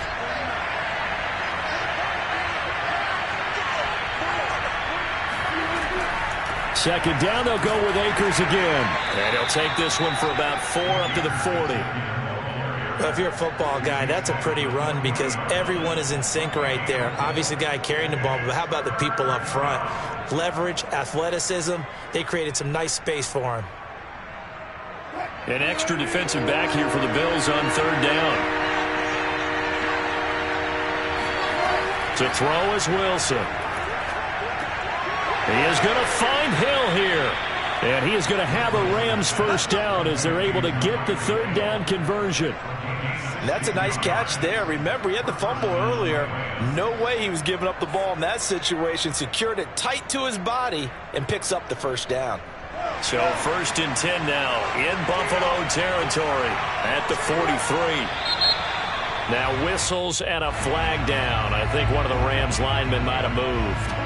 Second down, they'll go with Akers again. And he'll take this one for about 4 up to the 40. Well, if you're a football guy, that's a pretty run because everyone is in sync right there. Obviously, the guy carrying the ball, but how about the people up front? Leverage, athleticism, they created some nice space for him. An extra defensive back here for the Bills on 3rd down. To throw is Wilson. He is going to find Hill here. And he is going to have a Rams 1st down as they're able to get the 3rd down conversion. That's a nice catch there. Remember, he had the fumble earlier. No way he was giving up the ball in that situation. Secured it tight to his body and picks up the 1st down. So 1st and 10 now in Buffalo territory at the 43. Now whistles and a flag down. I think one of the Rams linemen might have moved.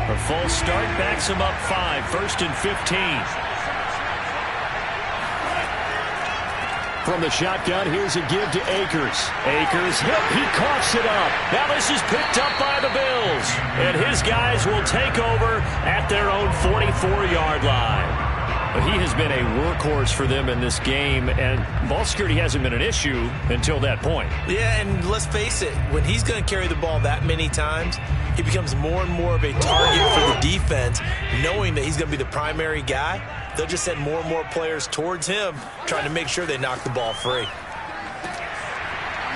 A full start backs him up 5. 1st and 15. From the shotgun, here's a give to Akers. Akers hit. He coughs it up. Now this is picked up by the Bills. And his guys will take over at their own 44-yard line. He has been a workhorse for them in this game, and ball security hasn't been an issue until that point. Yeah, and let's face it, when he's going to carry the ball that many times, he becomes more and more of a target for the defense, knowing that he's going to be the primary guy. They'll just send more and more players towards him, trying to make sure they knock the ball free.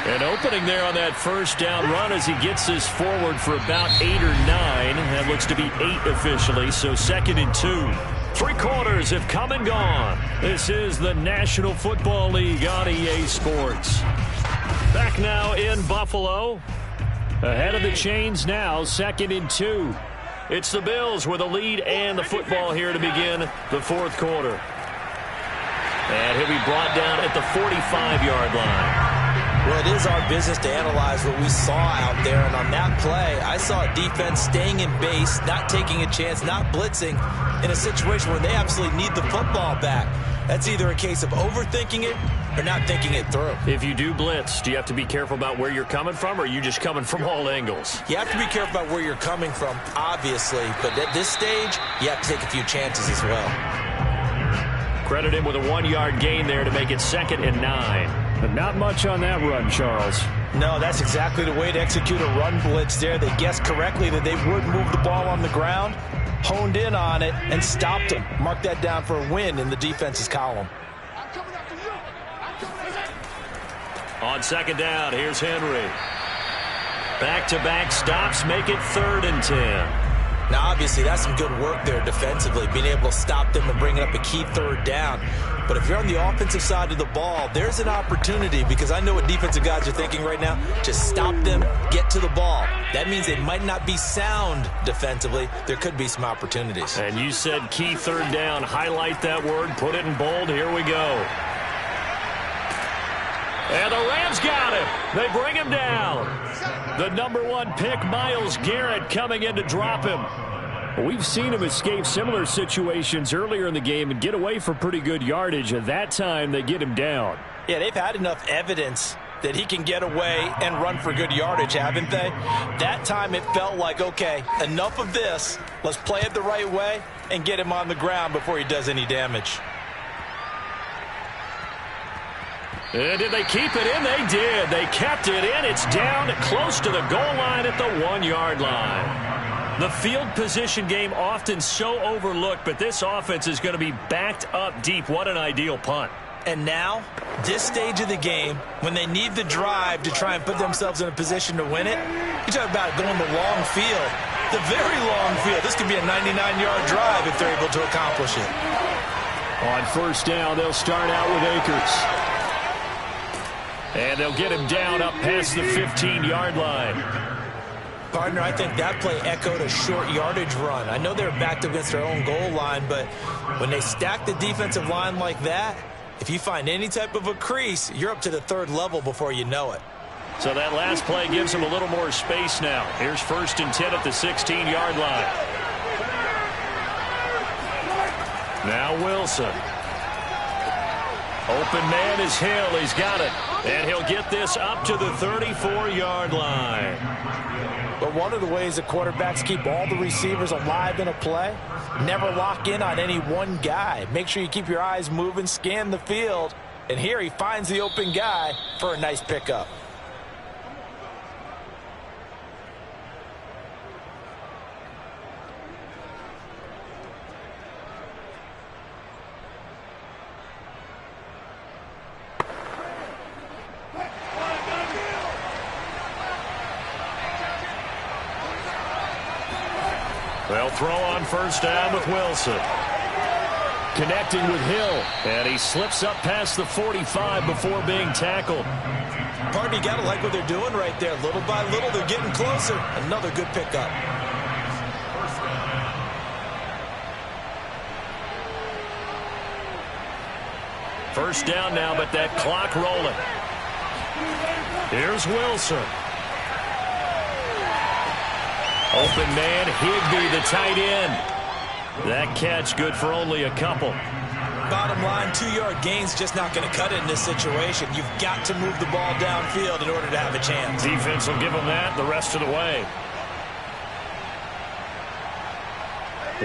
An opening there on that first down run as he gets this forward for about 8 or 9. That looks to be 8 officially, so 2nd and 2. 3 quarters have come and gone. This is the National Football League on EA Sports. Back now in Buffalo. Ahead of the chains now, 2nd and 2. It's the Bills with a lead and the football here to begin the 4th quarter. And he'll be brought down at the 45-yard line. Well, it is our business to analyze what we saw out there, and on that play, I saw a defense staying in base, not taking a chance, not blitzing, in a situation where they absolutely need the football back. That's either a case of overthinking it or not thinking it through. If you do blitz, do you have to be careful about where you're coming from, or are you just coming from all angles? You have to be careful about where you're coming from, obviously, but at this stage, you have to take a few chances as well. Credit him with a 1-yard gain there to make it 2nd and 9. But not much on that run, Charles. No, that's exactly the way to execute a run blitz there. They guessed correctly that they would move the ball on the ground, honed in on it, and stopped him. Mark that down for a win in the defense's column. On 2nd down, here's Henry. Back-to-back stops make it 3rd and 10. Now, obviously, that's some good work there defensively, being able to stop them and bringing up a key 3rd down. But if you're on the offensive side of the ball, there's an opportunity, because I know what defensive guys are thinking right now. Just stop them, get to the ball. That means they might not be sound defensively. There could be some opportunities. And you said key 3rd down. Highlight that word, put it in bold. Here we go. And the Rams got him. They bring him down. The number 1 pick, Myles Garrett, coming in to drop him. We've seen him escape similar situations earlier in the game and get away for pretty good yardage. At that time, they get him down. Yeah, they've had enough evidence that he can get away and run for good yardage, haven't they? That time it felt like, okay, enough of this. Let's play it the right way and get him on the ground before he does any damage. And did they keep it in? They did. They kept it in. It's down close to the goal line at the 1-yard line. The field position game often so overlooked, but this offense is going to be backed up deep. What an ideal punt. And now, this stage of the game, when they need the drive to try and put themselves in a position to win it, you talk about going the long field, the very long field. This could be a 99-yard drive if they're able to accomplish it. On 1st down, they'll start out with Akers. And they'll get him down up past the 15-yard line. Partner, I think that play echoed a short yardage run. I know they're backed against their own goal line, but when they stack the defensive line like that, if you find any type of a crease, you're up to the 3rd level before you know it. So that last play gives them a little more space now. Here's 1st and 10 at the 16-yard line. Now Wilson. Open man is Hill. He's got it. And he'll get this up to the 34-yard line. But one of the ways that quarterbacks keep all the receivers alive in a play, never lock in on any one guy. Make sure you keep your eyes moving, scan the field. And here he finds the open guy for a nice pickup. They'll throw on 1st down with Wilson. Connecting with Hill. And he slips up past the 45 before being tackled. Partner, you got to like what they're doing right there. Little by little, they're getting closer. Another good pickup. First down now, but that clock rolling. Here's Wilson. Open man, Higbee, the tight end. That catch good for only a couple. Bottom line, 2-yard gain's just not going to cut it in this situation. You've got to move the ball downfield in order to have a chance. Defense will give them that the rest of the way.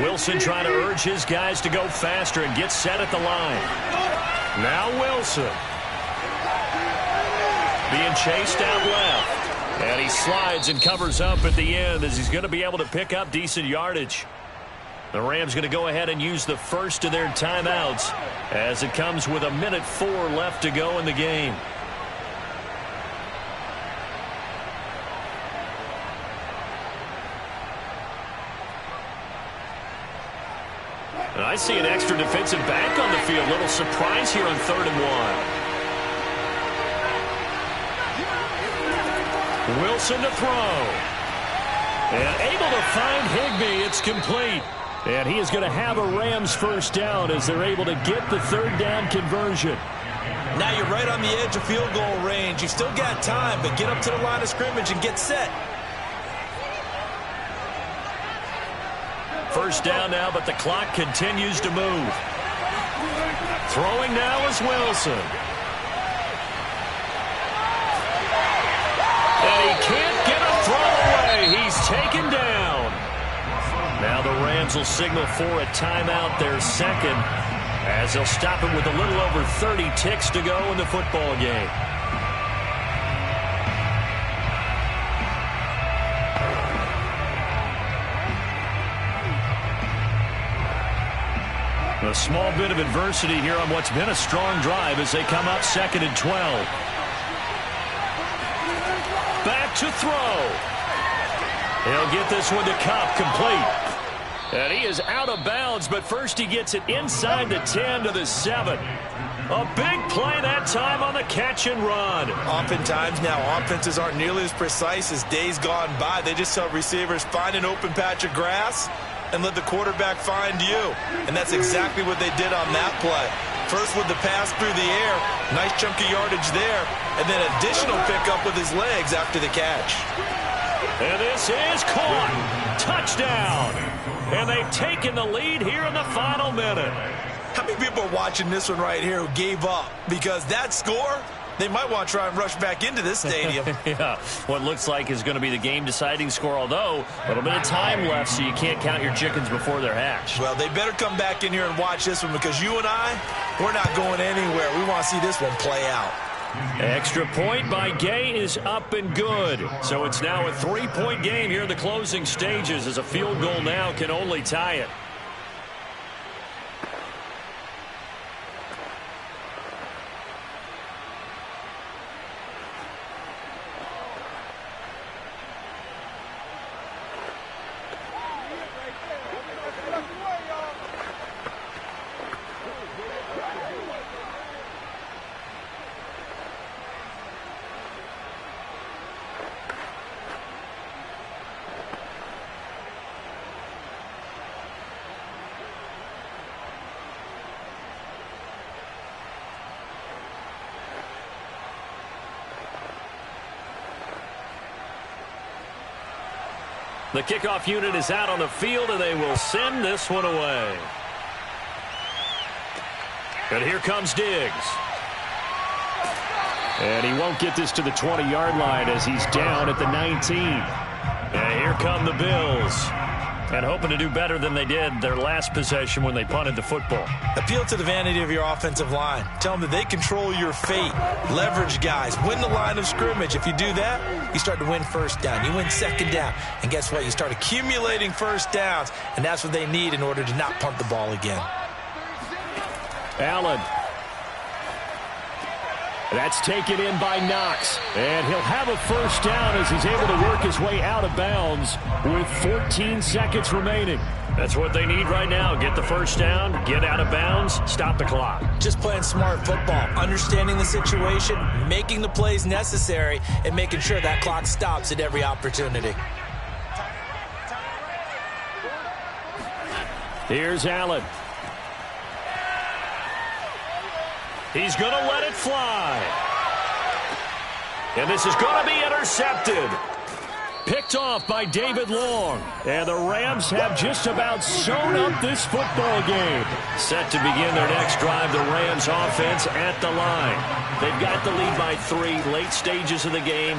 Wilson trying to urge his guys to go faster and get set at the line. Now Wilson. Being chased out left. And he slides and covers up at the end as he's going to be able to pick up decent yardage. The Rams going to go ahead and use the first of their timeouts as it comes with 1:04 left to go in the game. And I see an extra defensive back on the field. Little surprise here on 3rd and 1. Wilson to throw. And able to find Higbee. It's complete. And he is going to have a Rams first down as they're able to get the 3rd down conversion. Now you're right on the edge of field goal range. You've still got time, but get up to the line of scrimmage and get set. First down now, but the clock continues to move. Throwing now is Wilson. And he can't get a throw away. He's taken down. Now the Rams will signal for a timeout, their second, as they'll stop it with a little over 30 ticks to go in the football game. A small bit of adversity here on what's been a strong drive as they come up 2nd and 12. Back to throw. He'll get this one to Kupp, complete. And he is out of bounds, but first he gets it inside the 10 to the 7. A big play that time on the catch and run. Oftentimes now, offenses aren't nearly as precise as days gone by. They just tell receivers, find an open patch of grass and let the quarterback find you. And that's exactly what they did on that play. First with the pass through the air, nice chunky yardage there, and then additional pickup with his legs after the catch. And this is caught. Touchdown. And they've taken the lead here in the final minute. How many people are watching this one right here who gave up? Because that score, they might want to try and rush back into this stadium. Yeah, what looks like is going to be the game-deciding score, although a little bit of time left, so you can't count your chickens before they're hatched. Well, they better come back in here and watch this one because you and I, we're not going anywhere. We want to see this one play out. Extra point by Gay is up and good. So it's now a 3-point game here in the closing stages as a field goal now can only tie it. The kickoff unit is out on the field, and they will send this one away. And here comes Diggs. And he won't get this to the 20-yard line as he's down at the 19. And here come the Bills. And hoping to do better than they did their last possession when they punted the football. Appeal to the vanity of your offensive line. Tell them that they control your fate. Leverage guys. Win the line of scrimmage. If you do that, you start to win first down. You win second down. And guess what? You start accumulating first downs. And that's what they need in order to not punt the ball again. Allen. That's taken in by Knox. And he'll have a first down as he's able to work his way out of bounds with 14 seconds remaining. That's what they need right now. Get the first down, get out of bounds, stop the clock. Just playing smart football, understanding the situation, making the plays necessary, and making sure that clock stops at every opportunity. Here's Allen. He's going to let it fly. And this is going to be intercepted. Picked off by David Long. And the Rams have just about sewn up this football game. Set to begin their next drive, the Rams offense at the line. They've got the lead by 3, late stages of the game.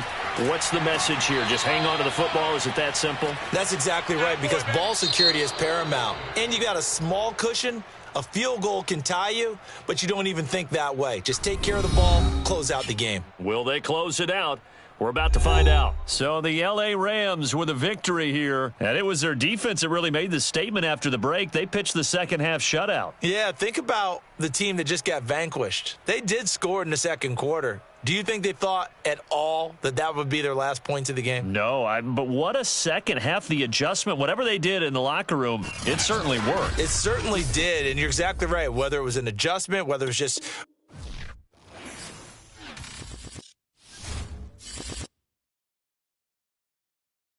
What's the message here? Just hang on to the football? Is it that simple? That's exactly right, because ball security is paramount. And you got a small cushion. A field goal can tie you, but you don't even think that way. Just take care of the ball, close out the game. Will they close it out? We're about to find out. So the L.A. Rams with a victory here. And it was their defense that really made the statement after the break. They pitched the second half shutout. Yeah, think about the team that just got vanquished. They did score in the second quarter. Do you think they thought at all that that would be their last points of the game? No, but what a second half. The adjustment, whatever they did in the locker room, it certainly worked. It certainly did, and you're exactly right. Whether it was an adjustment, whether it was just